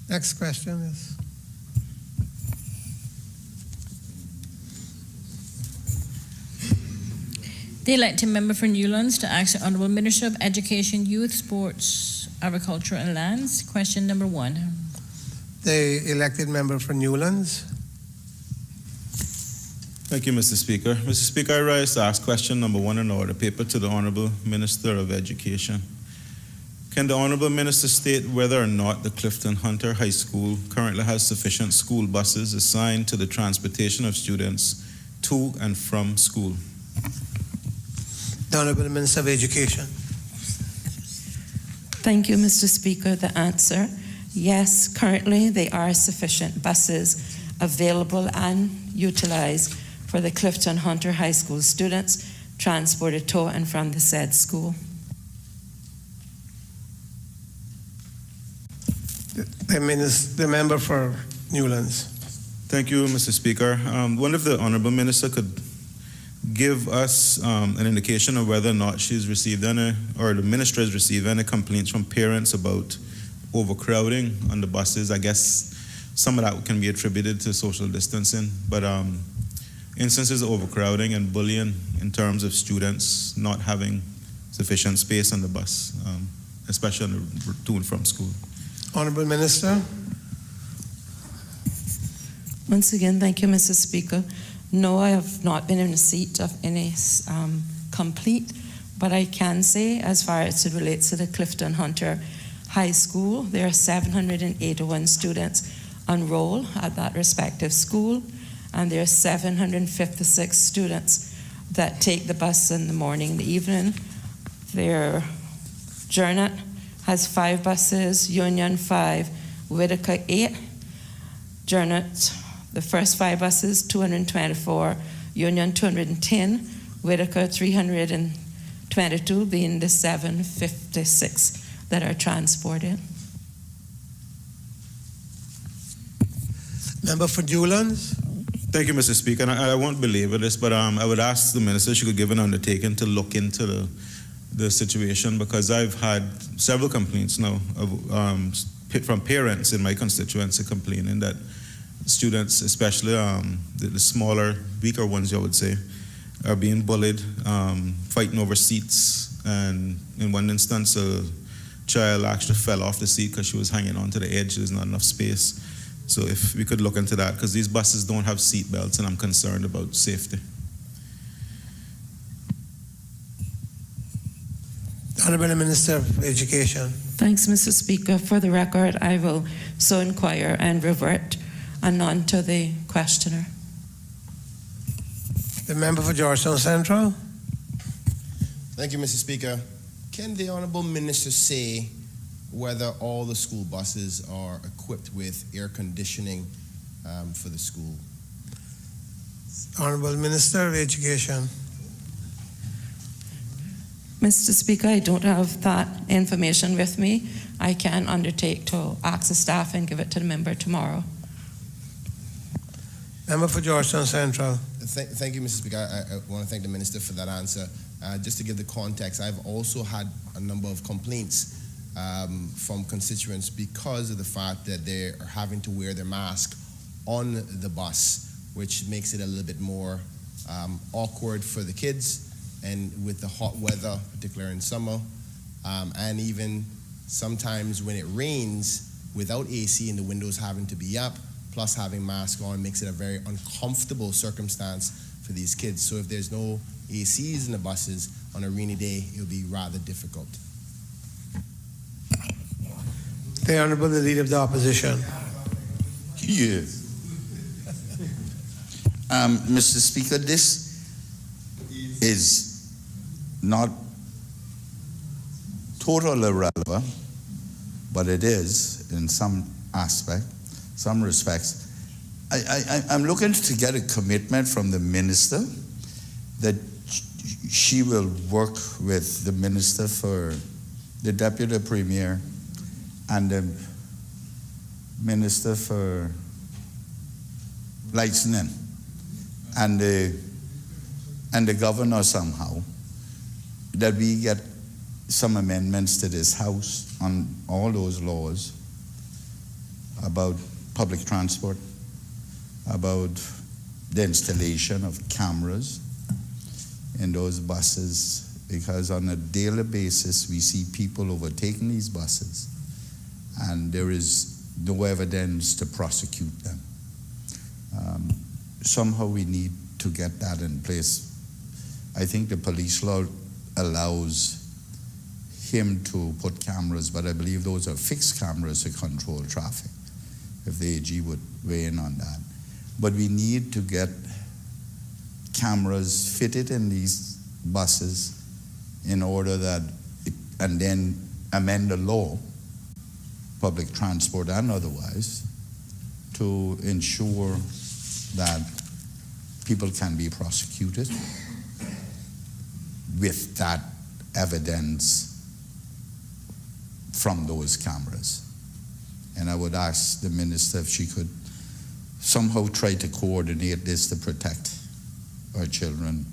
Next question is. The elected member for Newlands to ask the Honourable Minister of Education, Youth, Sports, Agriculture and Lands. Question number 1. The elected member for Newlands. Thank you, Mr. Speaker. Mr. Speaker, I rise to ask question number 1 in order paper to the Honourable Minister of Education. Can the Honourable Minister state whether or not the Clifton Hunter High School currently has sufficient school buses assigned to the transportation of students to and from school? The Honourable Minister of Education. Thank you, Mr. Speaker. The answer, yes, currently there are sufficient buses available and utilized for the Clifton Hunter High School students transported to and from the said school. The member for Newlands. Thank you, Mr. Speaker. Wonder if the Honourable Minister could give us an indication of whether or not she's received any, or the Minister has received any complaints from parents about overcrowding on the buses. I guess some of that can be attributed to social distancing, but instances of overcrowding and bullying in terms of students not having sufficient space on the bus, especially on the to and from school. Honourable Minister. Once again, thank you, Mr. Speaker. No, I have not been in receipt of any complete, but I can say, as far as it relates to the Clifton Hunter High School, there are 781 students enrolled at that respective school, and there are 756 students that take the bus in the morning and the evening. Their Journey has 5 buses, Union 5, Whitaker 8. Journey, the first 5 buses, 224, Union 210, Whitaker 322, being the 756 that are transported. Member for Newlands. Thank you, Mr. Speaker. And I won't belabor this, but I would ask the Minister if she could give an undertaking to look into the situation, because I've had several complaints now of, from parents in my constituency complaining that students, especially the smaller, weaker ones, I would say, are being bullied, fighting over seats, and in one instance, a child actually fell off the seat because she was hanging onto the edge. There's not enough space. So if we could look into that, because these buses don't have seat belts, and I'm concerned about safety. Honourable Minister of Education. Thanks, Mr. Speaker. For the record, I will so inquire and revert anon to the questioner. The member for Georgetown Central. Thank you, Mr. Speaker. Can the Honourable Minister say whether all the school buses are equipped with air conditioning for the school? Honourable Minister of Education. Mr. Speaker, I don't have that information with me. I can undertake to ask the staff and give it to the member tomorrow. Member for Georgetown Central. Thank you, Mr. Speaker. I want to thank the Minister for that answer. Just to give the context, I've also had a number of complaints from constituents because of the fact that they are having to wear their mask on the bus, which makes it a little bit more awkward for the kids. And with the hot weather, particularly in summer, and even sometimes when it rains without AC and the windows having to be up, plus having masks on, makes it a very uncomfortable circumstance for these kids. So if there's no ACs in the buses on a rainy day, it'll be rather difficult. The Honorable Leader of the Opposition. Yes. Mr. Speaker, this is not totally irrelevant, but it is in some aspect, some respects. I'm looking to get a commitment from the minister that she will work with the minister for the deputy premier and the minister for licensing and the governor somehow, that we get some amendments to this House on all those laws about public transport, about the installation of cameras in those buses, because on a daily basis we see people overtaking these buses and there is no evidence to prosecute them. Somehow we need to get that in place. I think the police law allows him to put cameras, but I believe those are fixed cameras to control traffic, if the AG would weigh in on that. But we need to get cameras fitted in these buses in order that, and then amend the law, public transport and otherwise, to ensure that people can be prosecuted with that evidence from those cameras. And I would ask the minister if she could somehow try to coordinate this to protect our children,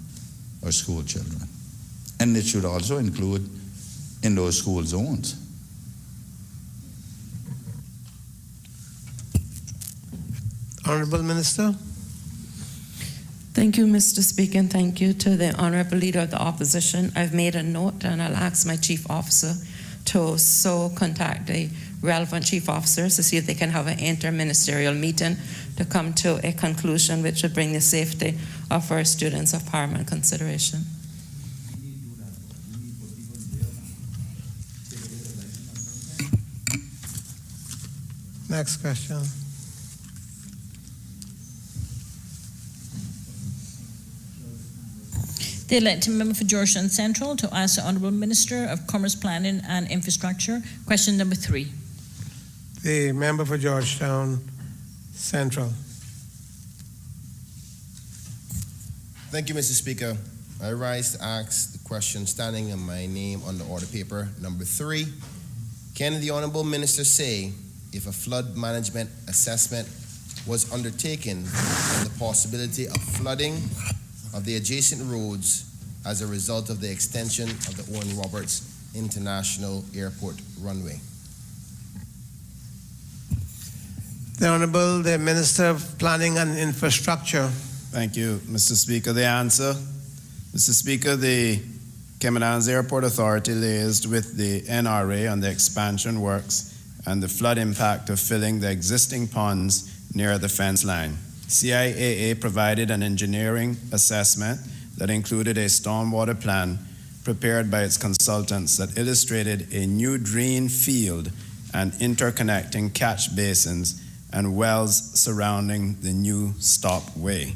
our school children. And it should also include in those school zones. Honorable Minister. Thank you, Mr. Speaker, and thank you to the Honorable Leader of the Opposition. I've made a note and I'll ask my Chief Officer to contact the relevant Chief Officers to see if they can have an interministerial meeting to come to a conclusion which would bring the safety of our students of paramount consideration. Next question. The elected member for Georgetown Central to ask the Honourable Minister of Commerce, Planning and Infrastructure. Question number 3. The member for Georgetown Central. Thank you, Mr. Speaker. I rise to ask the question standing in my name on the order paper. Number 3, can the Honourable Minister say if a flood management assessment was undertaken on the possibility of flooding of the adjacent roads as a result of the extension of the Owen Roberts International Airport runway? The Honourable the Minister of Planning and Infrastructure. Thank you, Mr. Speaker. The answer, Mr. Speaker, the Cayman Islands Airport Authority liaised with the NRA on the expansion works and the flood impact of filling the existing ponds near the fence line. CIAA provided an engineering assessment that included a stormwater plan prepared by its consultants that illustrated a new drain field and interconnecting catch basins and wells surrounding the new stopway.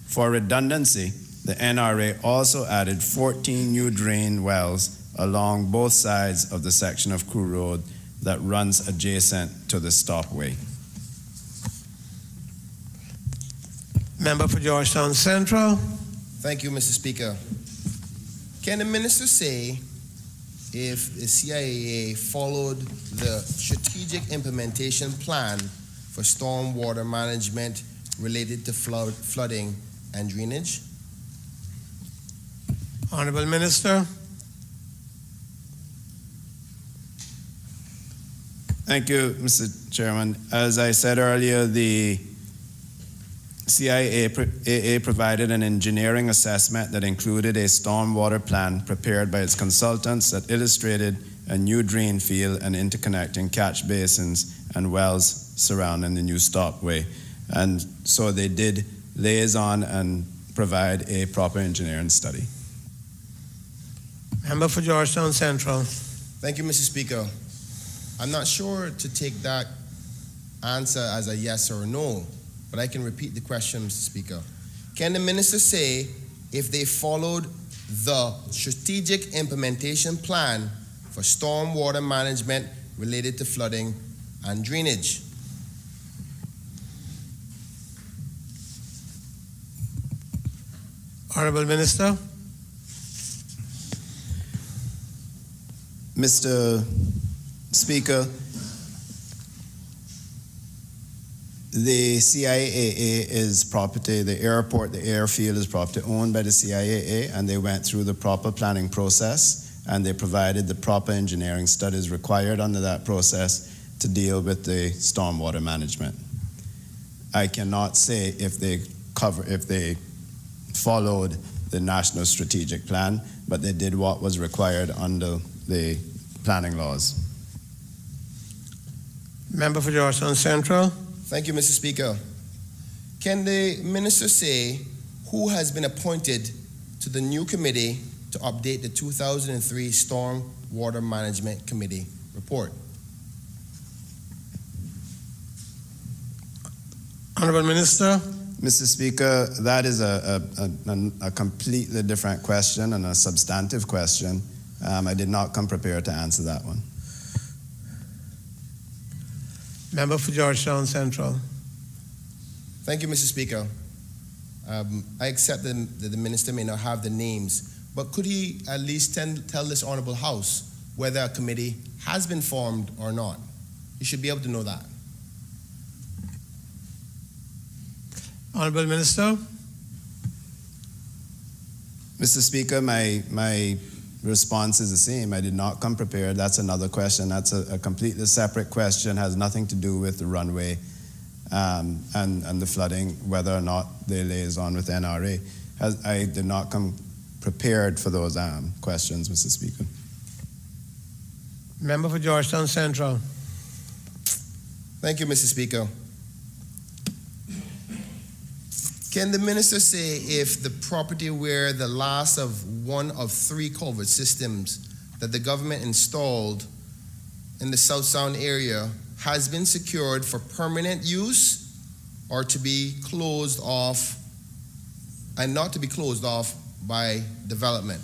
For redundancy, the NRA also added 14 new drain wells along both sides of the section of Crew Road that runs adjacent to the stopway. Member for Georgetown Central. Thank you, Mr. Speaker. Can the minister say if the CIAA followed the strategic implementation plan for stormwater management related to flooding and drainage? Honourable Minister. Thank you, Mr. Chairman. As I said earlier, the CIA provided an engineering assessment that included a stormwater plan prepared by its consultants that illustrated a new drain field and interconnecting catch basins and wells surrounding the new stopway. And so they did liaison and provide a proper engineering study. Member for Georgetown Central. Thank you, Mr. Speaker. I'm not sure to take that answer as a yes or a no, but I can repeat the question, Mr. Speaker. Can the minister say if they followed the strategic implementation plan for stormwater management related to flooding and drainage? Honorable Minister. Mr. Speaker, the CIAA is property, the airport, the airfield is property owned by the CIAA, and they went through the proper planning process and they provided the proper engineering studies required under that process to deal with the stormwater management. I cannot say if they followed the National Strategic Plan, but they did what was required under the planning laws. Member for Georgetown Central. Thank you, Mr. Speaker. Can the minister say who has been appointed to the new committee to update the 2003 Storm Water Management Committee report? Honorable Minister. Mr. Speaker, that is a completely different question and a substantive question. I did not come prepared to answer that one. Member for Georgetown Central. Thank you, Mr. Speaker. I accept that the minister may not have the names, but could he at least tell this honorable House whether a committee has been formed or not? He should be able to know that. Honorable Minister. Mr. Speaker, my response is the same. I did not come prepared. That's another question. That's a completely separate question, has nothing to do with the runway and the flooding, whether or not they liaison with NRA. I did not come prepared for those questions, Mr. Speaker. Member for Georgetown Central. Thank you, Mr. Speaker. Can the minister say if the property where the last of one of 3 culvert systems that the government installed in the South Sound area has been secured for permanent use or to be closed off and not to be closed off by development?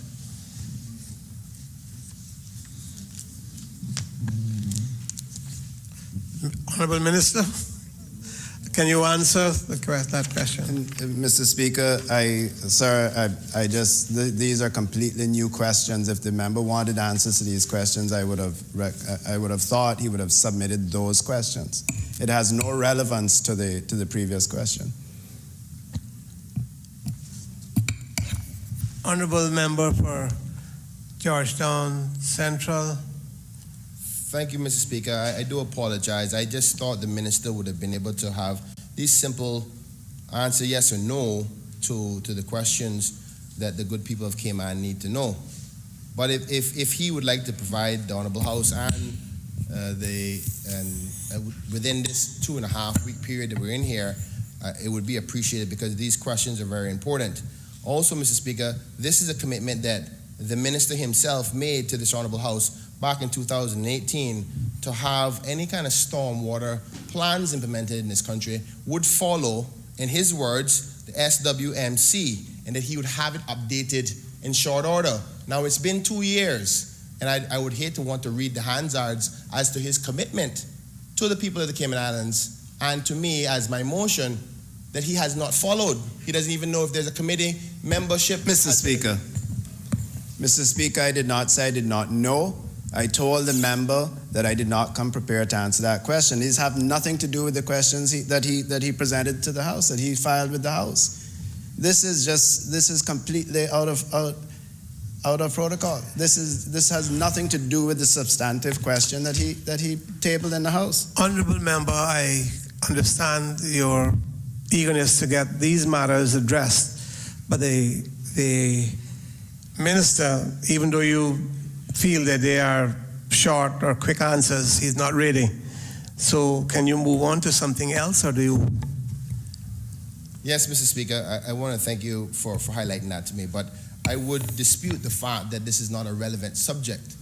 Honorable Minister. Can you answer that question? Mr. Speaker, these are completely new questions. If the member wanted answers to these questions, I would have thought he would have submitted those questions. It has no relevance to the previous question. Honorable Member for Georgetown Central. Thank you, Mr. Speaker. I do apologize. I just thought the minister would have been able to have these simple answer yes or no to the questions that the good people of Cayman need to know. But if he would like to provide the Honorable House and within this 2.5-week period that we're in here, it would be appreciated because these questions are very important. Also, Mr. Speaker, this is a commitment that the minister himself made to this Honorable House back in 2018 to have any kind of stormwater plans implemented in this country would follow, in his words, the SWMC, and that he would have it updated in short order. Now, it's been 2 years, and I would hate to want to read the Hansards as to his commitment to the people of the Cayman Islands and to me as my motion that he has not followed. He doesn't even know if there's a committee membership. Mr. Speaker. Mr. Speaker, I did not say I did not know. I told the member that I did not come prepared to answer that question. These have nothing to do with the questions that he presented to the House, that he filed with the House. This is completely out of protocol. This has nothing to do with the substantive question that he tabled in the House. Honorable Member, I understand your eagerness to get these matters addressed. But the minister, even though you feel that they are short or quick answers, he's not ready. So can you move on to something else, or do you? Yes, Mr. Speaker, I want to thank you for highlighting that to me, but I would dispute the fact that this is not a relevant subject.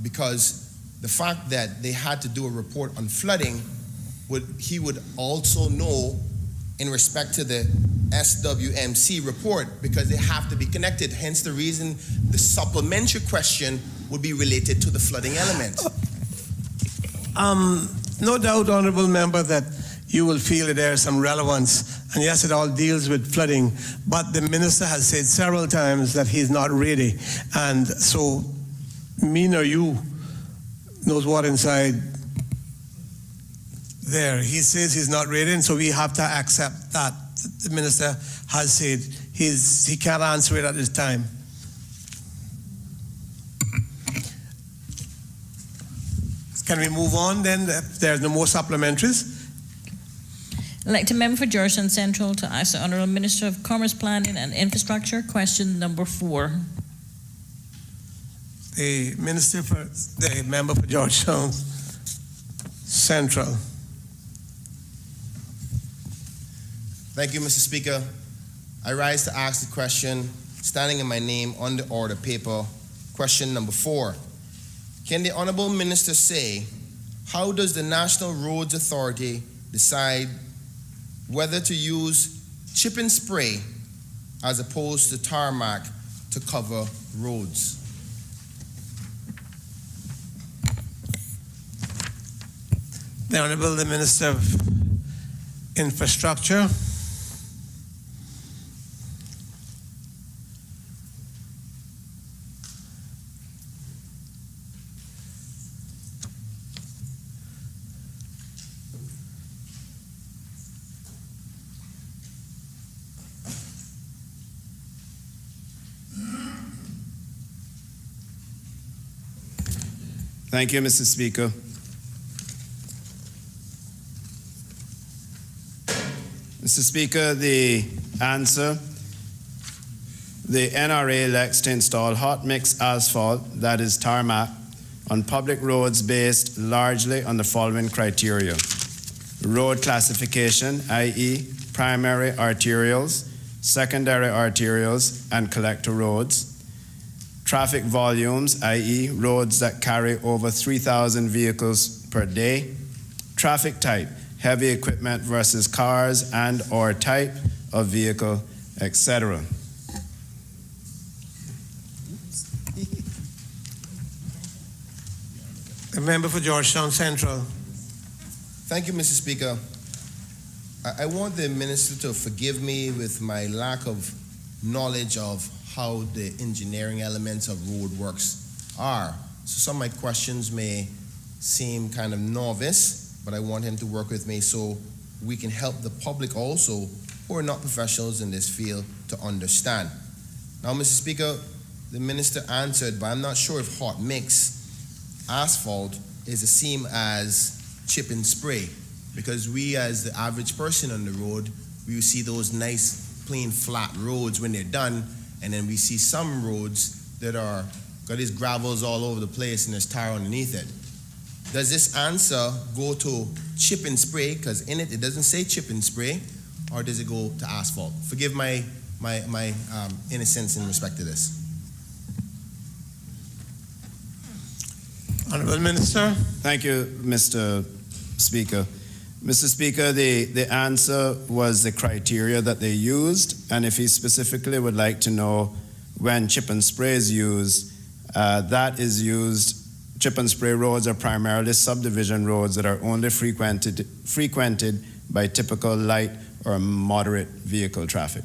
Because the fact that they had to do a report on flooding, he would also know in respect to the SWMC report, because they have to be connected. Hence the reason the supplementary question would be related to the flooding element. No doubt, honorable member, that you will feel that there is some relevance, and yes, it all deals with flooding, but the minister has said several times that he's not ready, and so me nor you knows what inside there. He says he's not ready, and so we have to accept that the minister has said he can't answer it at this time. Can we move on then, if there's no more supplementaries? Elected member for Georgetown Central to ask the Honourable Minister of Commerce, Planning and Infrastructure, question number 4. The minister for the member for Georgetown Central. Thank you, Mr. Speaker. I rise to ask the question, standing in my name on the order paper, question number 4. Can the Honourable Minister say, how does the National Roads Authority decide whether to use chip and spray as opposed to tarmac to cover roads? The Honourable the Minister of Infrastructure. Thank you, Mr. Speaker. Mr. Speaker, the answer, the NRA elects to install hot mix asphalt, that is tarmac, on public roads based largely on the following criteria: road classification, i.e. primary arterials, secondary arterials, and collector roads; traffic volumes, i.e. roads that carry over 3,000 vehicles per day; traffic type, heavy equipment versus cars and or type of vehicle, etc. The member for Georgetown Central. Thank you, Mr. Speaker. I want the minister to forgive me with my lack of knowledge of how the engineering elements of road works are. So some of my questions may seem kind of novice, but I want him to work with me so we can help the public also, who are not professionals in this field, to understand. Now, Mr. Speaker, the minister answered, but I'm not sure if hot mix asphalt is the same as chip and spray, because we as the average person on the road, we see those nice plain flat roads when they're done, and then we see some roads that are got these gravels all over the place and there's tar underneath it. Does this answer go to chip and spray, because in it doesn't say chip and spray, or does it go to asphalt? Forgive my innocence in respect to this. Honourable Minister. Thank you, Mr. Speaker. Mr. Speaker, the answer was the criteria that they used, and if he specifically would like to know when chip and spray is used, that is used. Chip and spray roads are primarily subdivision roads that are only frequented by typical light or moderate vehicle traffic.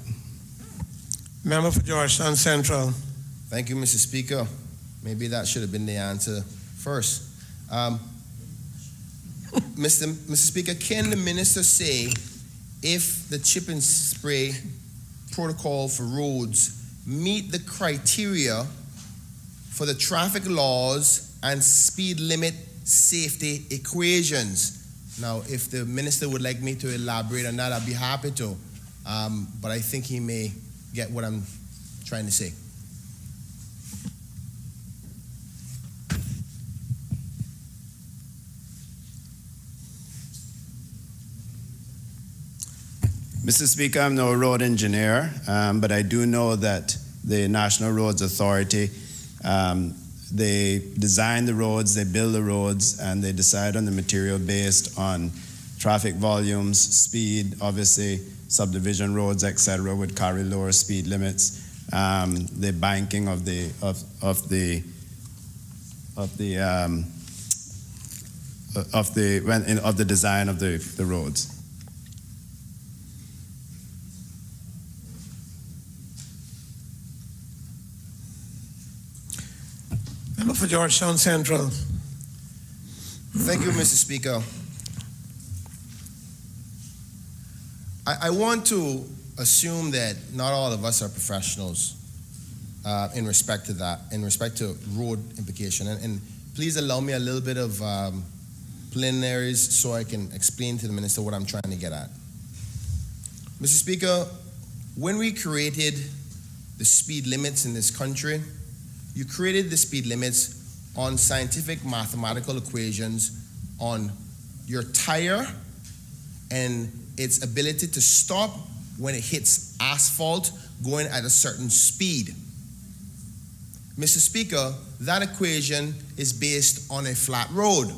Member for Georgetown Central. Thank you, Mr. Speaker. Maybe that should have been the answer first. Mr. Speaker, can the minister say if the chip and spray protocol for roads meet the criteria for the traffic laws and speed limit safety equations? Now, if the minister would like me to elaborate on that, I'd be happy to. But I think he may get what I'm trying to say. Mr. Speaker, I'm no road engineer, but I do know that the National Roads Authority, they design the roads, they build the roads, and they decide on the material based on traffic volumes, speed, obviously subdivision roads, etc., would carry lower speed limits, the banking of the design of the roads. Member for Georgetown Central. Thank you, Mr. Speaker. I want to assume that not all of us are professionals in respect to that, in respect to road implication. And please allow me a little bit of preliminaries so I can explain to the minister what I'm trying to get at. Mr. Speaker, when we created the speed limits in this country, you created the speed limits on scientific mathematical equations on your tire and its ability to stop when it hits asphalt going at a certain speed. Mr. Speaker, that equation is based on a flat road,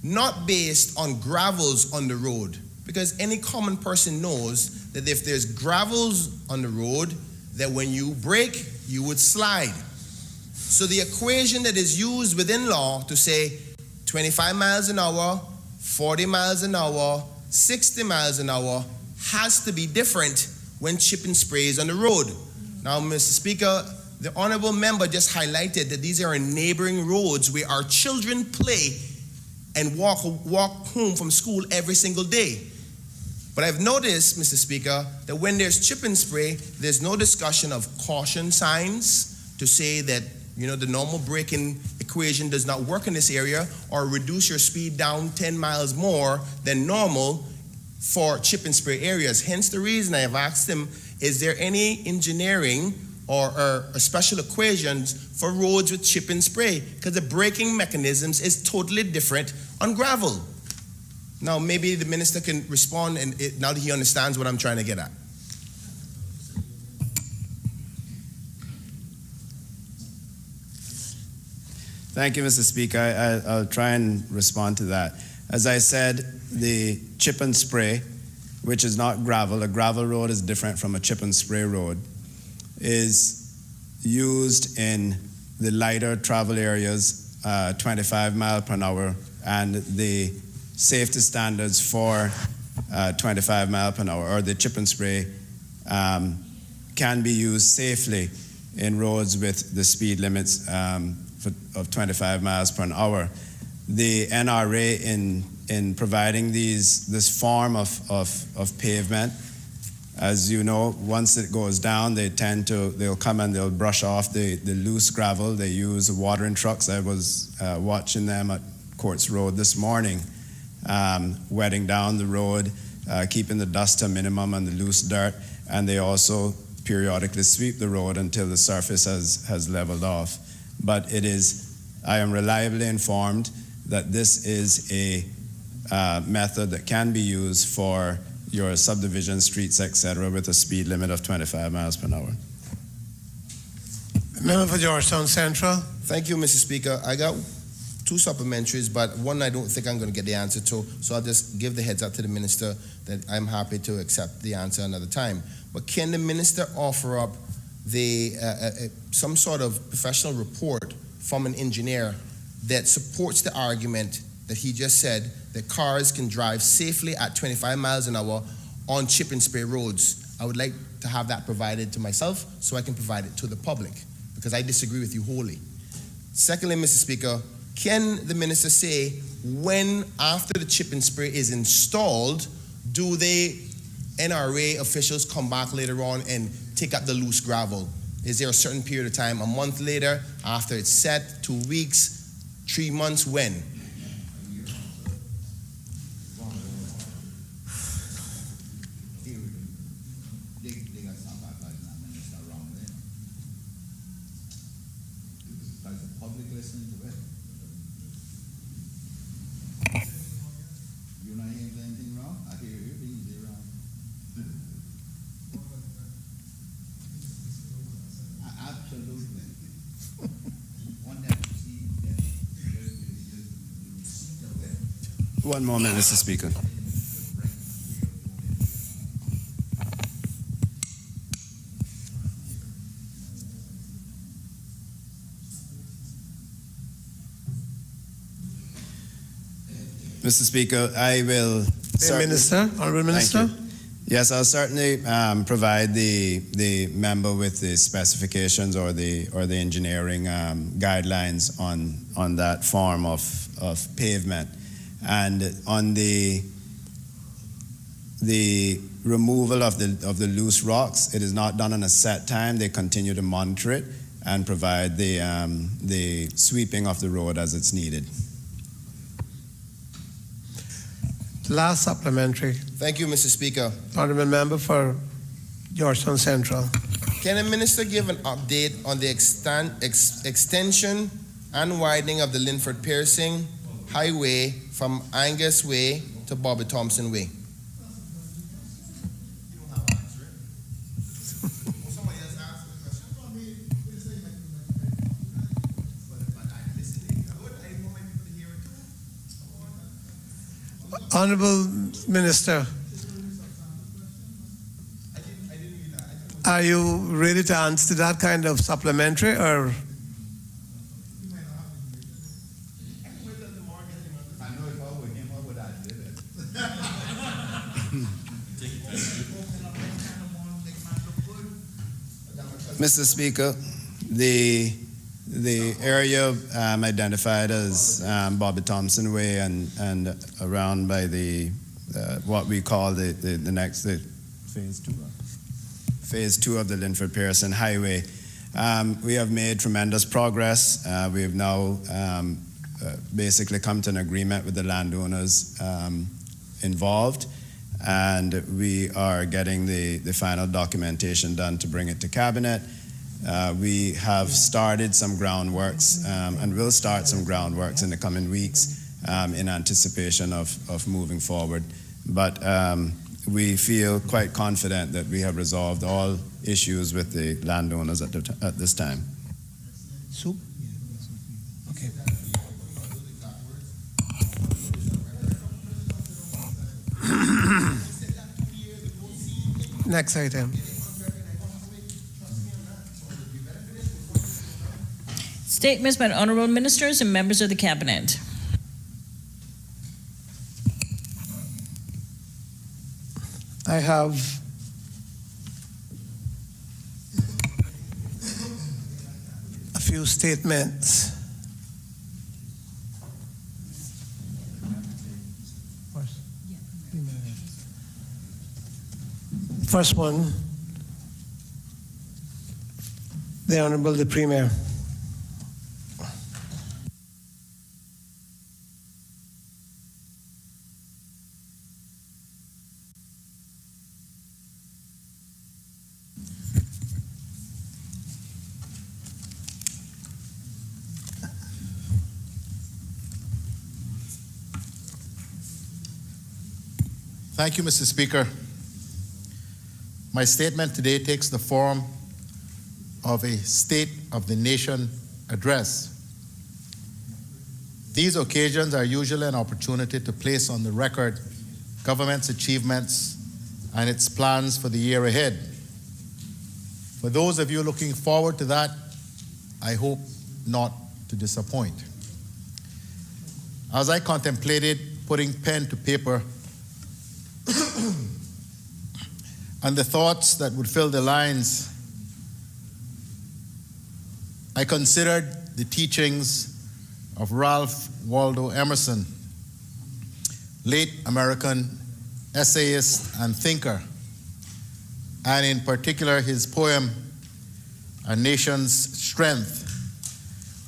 not based on gravels on the road, because any common person knows that if there's gravels on the road, that when you brake, you would slide. So the equation that is used within law to say 25 miles an hour, 40 miles an hour, 60 miles an hour has to be different when chip and spray is on the road. Now, Mr. Speaker, the honorable member just highlighted that these are neighboring roads where our children play and walk home from school every single day. But I've noticed, Mr. Speaker, that when there's chip and spray, there's no discussion of caution signs to say that, you know, the normal braking equation does not work in this area, or reduce your speed down 10 miles more than normal for chip and spray areas. Hence the reason I have asked him, is there any engineering or special equations for roads with chip and spray? Because the braking mechanisms is totally different on gravel. Now, maybe the minister can respond now that he understands what I'm trying to get at. Thank you, Mr. Speaker. I'll try and respond to that. As I said, the chip and spray, which is not gravel, a gravel road is different from a chip and spray road, is used in the lighter travel areas, 25 miles per hour, and the safety standards for 25 miles per hour, or the chip and spray, can be used safely in roads with the speed limits of 25 miles per hour. The NRA in providing this form of pavement, as you know, once it goes down, they'll come and they'll brush off the loose gravel. They use watering trucks. I was watching them at Courts Road this morning, wetting down the road, keeping the dust to a minimum and the loose dirt, and they also periodically sweep the road until the surface has leveled off. But I am reliably informed that this is a method that can be used for your subdivision streets, etc., with a speed limit of 25 miles per hour. Member for Georgetown Central. Thank you, Mr. Speaker. I got two supplementaries, but one I don't think I'm going to get the answer to, so I'll just give the heads up to the minister that I'm happy to accept the answer another time. But can the minister offer up some sort of professional report from an engineer that supports the argument that he just said that cars can drive safely at 25 miles an hour on chip and spray roads? I would like to have that provided to myself so I can provide it to the public, because I disagree with you wholly. Secondly, Mr. Speaker, can the minister say when, after the chip and spray is installed, do the NRA officials come back later on and take up the loose gravel? Is there a certain period of time, a month later, after it's set, 2 weeks, 3 months, when? they got some baptized and minister wrong way. Because the public listening to it. You're not hearing anything wrong? I hear you being wrong. Absolutely. One moment, Mr. Speaker. Mr. Speaker, I will. Minister, Honourable Minister. Thank you. Yes, I'll certainly provide the member with the specifications or the engineering guidelines on that form of pavement, and on the removal of the loose rocks. It is not done on a set time. They continue to monitor it and provide the sweeping of the road as it's needed. Last supplementary. Thank you, Mr. Speaker. Honourable Member for Georgetown Central. Can the minister give an update on the extension and widening of the Linford Piercing Highway from Angus Way to Bobby Thompson Way? Honourable Minister, are you ready to answer that kind of supplementary, or? Mr. Speaker, the area identified as Bobby Thompson Way and around by the what we call the next phase two of the Linford Pearson Highway. We have made tremendous progress. We have now basically come to an agreement with the landowners involved, and we are getting the final documentation done to bring it to cabinet. We have started some groundworks and will start some groundworks in the coming weeks in anticipation of moving forward. But we feel quite confident that we have resolved all issues with the landowners at this time. Soup? Okay. Next item. Statements by honourable ministers and members of the cabinet. I have a few statements. First one, the Honourable the Premier. Thank you, Mr. Speaker. My statement today takes the form of a State of the Nation address. These occasions are usually an opportunity to place on the record government's achievements and its plans for the year ahead. For those of you looking forward to that, I hope not to disappoint. As I contemplated putting pen to paper and the thoughts that would fill the lines, I considered the teachings of Ralph Waldo Emerson, late American essayist and thinker, and in particular his poem, A Nation's Strength,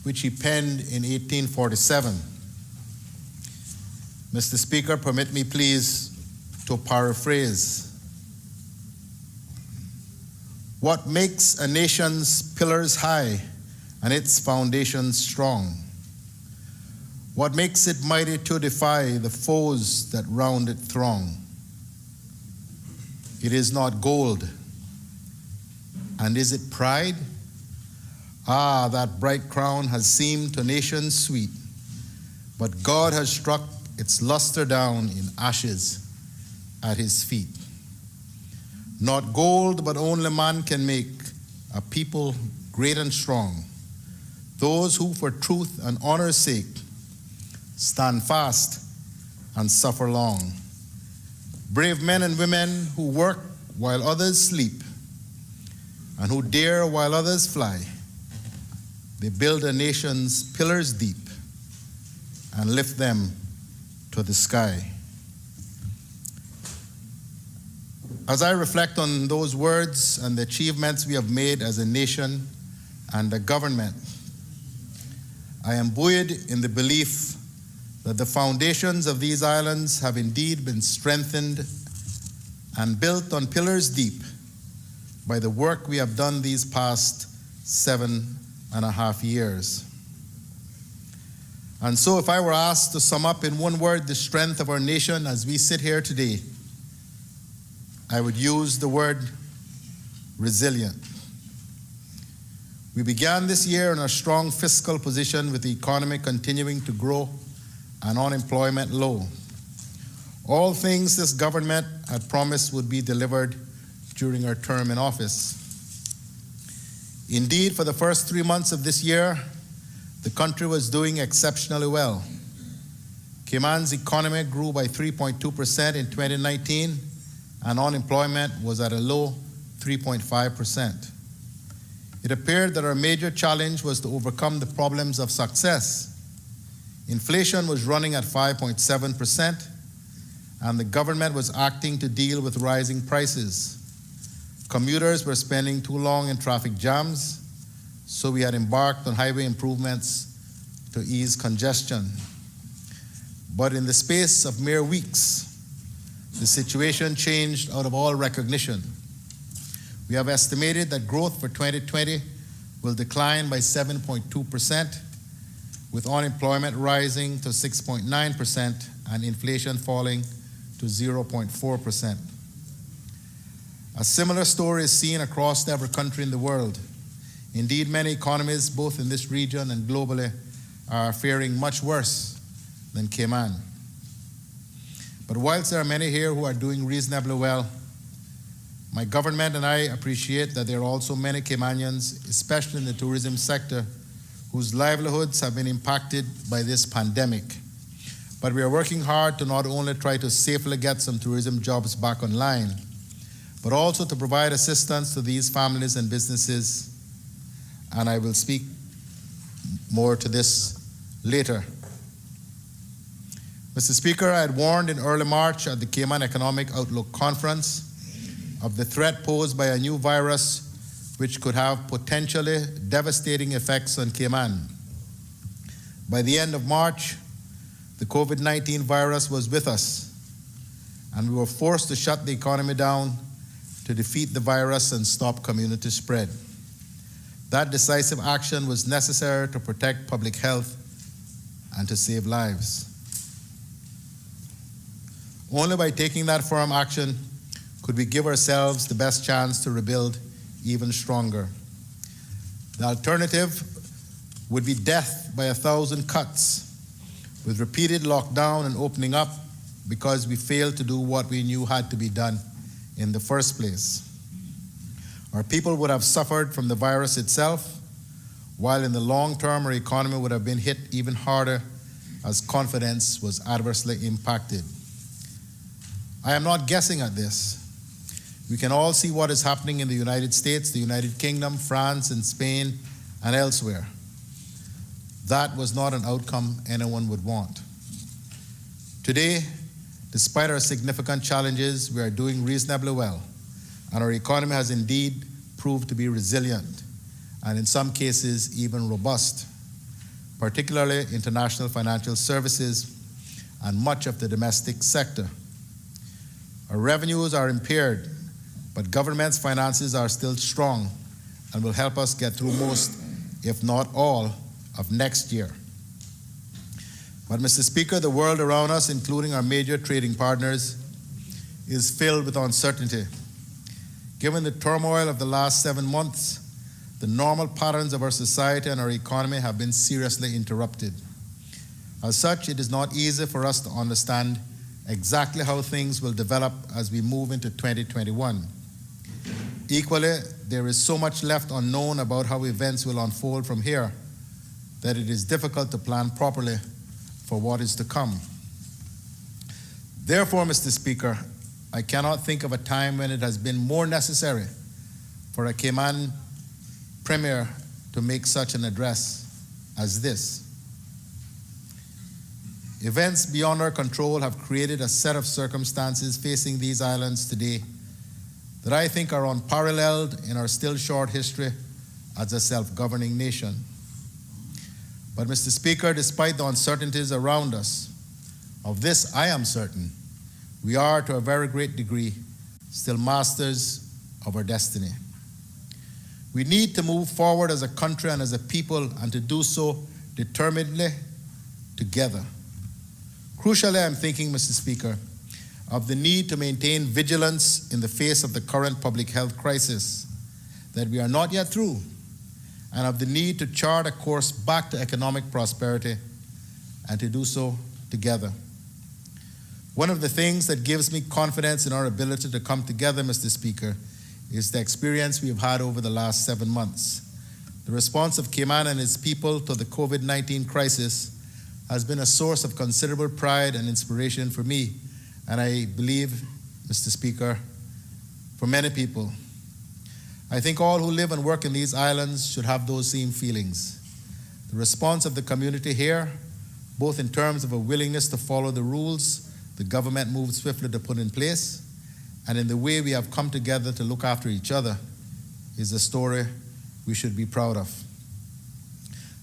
which he penned in 1847. Mr. Speaker, permit me please to paraphrase. What makes a nation's pillars high and its foundations strong? What makes it mighty to defy the foes that round it throng? It is not gold. And is it pride? Ah, that bright crown has seemed to nations sweet, but God has struck its luster down in ashes at his feet. Not gold, but only man can make a people great and strong. Those who for truth and honor's sake stand fast and suffer long. Brave men and women who work while others sleep and who dare while others fly. They build a nation's pillars deep and lift them to the sky. As I reflect on those words and the achievements we have made as a nation and a government, I am buoyed in the belief that the foundations of these islands have indeed been strengthened and built on pillars deep by the work we have done these past 7.5 years. And so if I were asked to sum up in one word the strength of our nation as we sit here today, I would use the word resilient. We began this year in a strong fiscal position with the economy continuing to grow and unemployment low. All things this government had promised would be delivered during our term in office. Indeed, for the first 3 months of this year, the country was doing exceptionally well. Cayman's economy grew by 3.2% in 2019, and unemployment was at a low 3.5%. It appeared that our major challenge was to overcome the problems of success. Inflation was running at 5.7%, and the government was acting to deal with rising prices. Commuters were spending too long in traffic jams, so we had embarked on highway improvements to ease congestion. But in the space of mere weeks, the situation changed out of all recognition. We have estimated that growth for 2020 will decline by 7.2%, with unemployment rising to 6.9% and inflation falling to 0.4%. A similar story is seen across every country in the world. Indeed, many economies, both in this region and globally, are faring much worse than Cayman. But whilst there are many here who are doing reasonably well, my government and I appreciate that there are also many Caymanians, especially in the tourism sector, whose livelihoods have been impacted by this pandemic. But we are working hard to not only try to safely get some tourism jobs back online, but also to provide assistance to these families and businesses, and I will speak more to this later. Mr. Speaker, I had warned in early March at the Cayman Economic Outlook Conference of the threat posed by a new virus which could have potentially devastating effects on Cayman. By the end of March, the COVID-19 virus was with us, and we were forced to shut the economy down to defeat the virus and stop community spread. That decisive action was necessary to protect public health and to save lives. Only by taking that firm action could we give ourselves the best chance to rebuild even stronger. The alternative would be death by 1,000 cuts, with repeated lockdown and opening up because we failed to do what we knew had to be done in the first place. Our people would have suffered from the virus itself, while in the long term our economy would have been hit even harder as confidence was adversely impacted. I am not guessing at this. We can all see what is happening in the United States, the United Kingdom, France, and Spain, and elsewhere. That was not an outcome anyone would want. Today, despite our significant challenges, we are doing reasonably well, and our economy has indeed proved to be resilient, and in some cases, even robust, particularly international financial services and much of the domestic sector. Our revenues are impaired but government's finances are still strong and will help us get through most, if not all, of next year. But Mr. Speaker, the world around us, including our major trading partners, is filled with uncertainty. Given the turmoil of the last 7 months, the normal patterns of our society and our economy have been seriously interrupted. As such, it is not easy for us to understand exactly how things will develop as we move into 2021. Equally, there is so much left unknown about how events will unfold from here that it is difficult to plan properly for what is to come. Therefore, Mr. Speaker, I cannot think of a time when it has been more necessary for a Cayman Premier to make such an address as this. Events beyond our control have created a set of circumstances facing these islands today that I think are unparalleled in our still short history as a self-governing nation. But Mr. Speaker, despite the uncertainties around us, of this I am certain, we are to a very great degree still masters of our destiny. We need to move forward as a country and as a people, and to do so determinedly together. Crucially, I'm thinking, Mr. Speaker, of the need to maintain vigilance in the face of the current public health crisis that we are not yet through, and of the need to chart a course back to economic prosperity, and to do so together. One of the things that gives me confidence in our ability to come together, Mr. Speaker, is the experience we have had over the last 7 months. The response of Cayman and its people to the COVID-19 crisis has been a source of considerable pride and inspiration for me, and I believe, Mr. Speaker, for many people. I think all who live and work in these islands should have those same feelings. The response of the community here, both in terms of a willingness to follow the rules the government moved swiftly to put in place, and in the way we have come together to look after each other, is a story we should be proud of.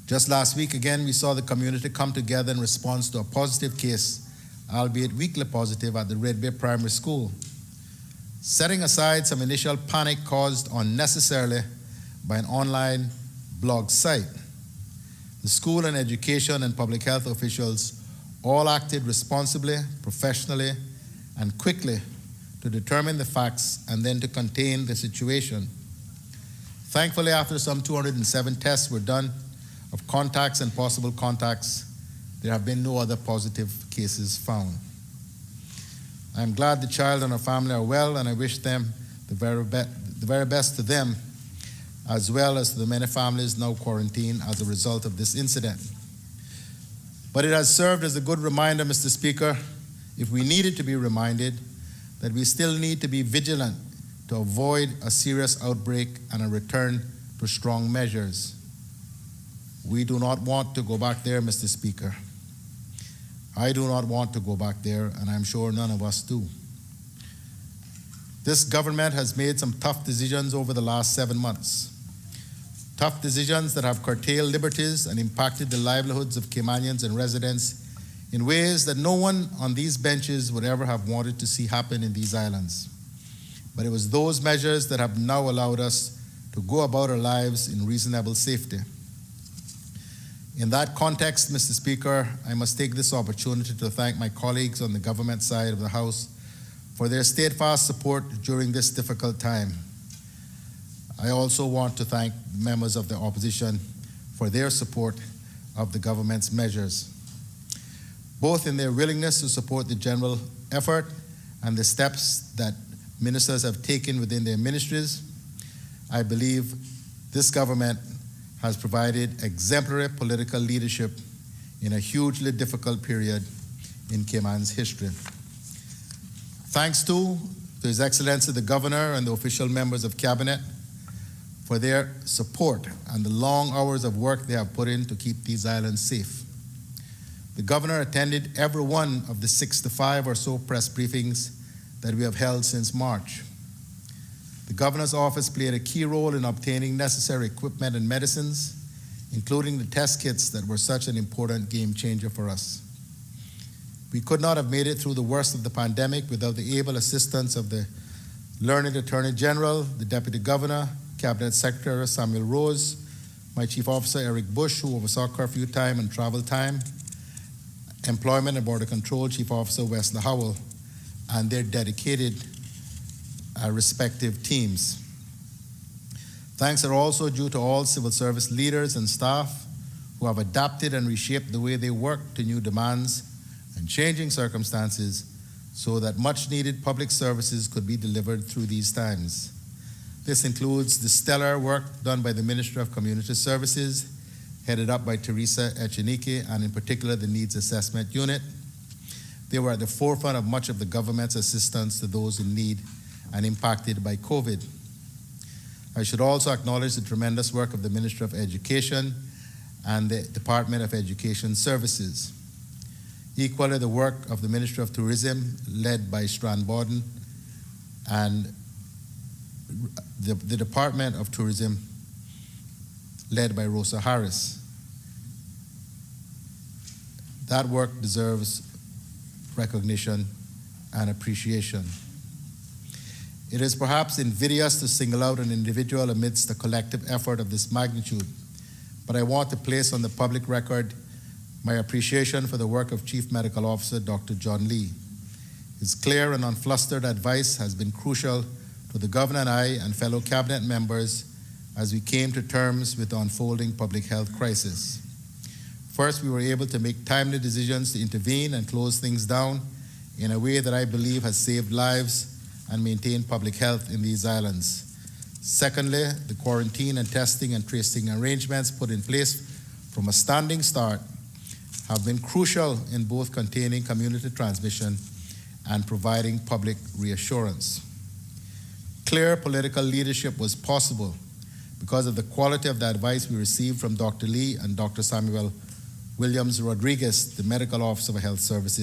Just last week, again, we saw the community come together in response to a positive case, albeit weakly positive, at the Red Bay Primary School. Setting aside some initial panic caused unnecessarily by an online blog site, the school and education and public health officials all acted responsibly, professionally, and quickly to determine the facts and then to contain the situation. Thankfully, after some 207 tests were done of contacts and possible contacts, there have been no other positive cases found. I am glad the child and her family are well, and I wish them the very best to them, as well as to the many families now quarantined as a result of this incident. But it has served as a good reminder, Mr. Speaker, if we needed to be reminded, that we still need to be vigilant to avoid a serious outbreak and a return to strong measures. We do not want to go back there, Mr. Speaker. I do not want to go back there, and I'm sure none of us do. This government has made some tough decisions over the last 7 months. Tough decisions that have curtailed liberties and impacted the livelihoods of Caymanians and residents in ways that no one on these benches would ever have wanted to see happen in these islands. But it was those measures that have now allowed us to go about our lives in reasonable safety. In that context, Mr. Speaker, I must take this opportunity to thank my colleagues on the government side of the House for their steadfast support during this difficult time. I also want to thank members of the opposition for their support of the government's measures, both in their willingness to support the general effort and the steps that ministers have taken within their ministries. I believe this government has provided exemplary political leadership in a hugely difficult period in Cayman's history. Thanks to His Excellency the Governor and the official members of Cabinet for their support and the long hours of work they have put in to keep these islands safe. The Governor attended every one of the 6 to 5 or so press briefings that we have held since March. The Governor's office played a key role in obtaining necessary equipment and medicines, including the test kits that were such an important game changer for us. We could not have made it through the worst of the pandemic without the able assistance of the Learned Attorney General, the Deputy Governor, Cabinet Secretary Samuel Rose, my Chief Officer Eric Bush, who oversaw curfew time and travel time, Employment and Border Control Chief Officer Wesley Howell, and their dedicated respective teams. Thanks are also due to all civil service leaders and staff who have adapted and reshaped the way they work to new demands and changing circumstances so that much needed public services could be delivered through these times. This includes the stellar work done by the Ministry of Community Services, headed up by Teresa Echenike, and in particular the Needs Assessment Unit. They were at the forefront of much of the government's assistance to those in need and impacted by COVID. I should also acknowledge the tremendous work of the Ministry of Education and the Department of Education Services. Equally, the work of the Ministry of Tourism, led by Strand Borden, and the Department of Tourism, led by Rosa Harris. That work deserves recognition and appreciation. It is perhaps invidious to single out an individual amidst the collective effort of this magnitude, but I want to place on the public record my appreciation for the work of Chief Medical Officer Dr. John Lee. His clear and unflustered advice has been crucial to the Governor and I and fellow Cabinet members as we came to terms with the unfolding public health crisis. First, we were able to make timely decisions to intervene and close things down in a way that I believe has saved lives and maintained public health in these islands. Secondly, the quarantine and testing and tracing arrangements put in place from a standing start have been crucial in both containing community transmission and providing public reassurance. Clear political leadership was possible because of the quality of the advice we received from Dr. Lee and Dr. Samuel Williams Rodriguez, the Medical Officer of Health Services,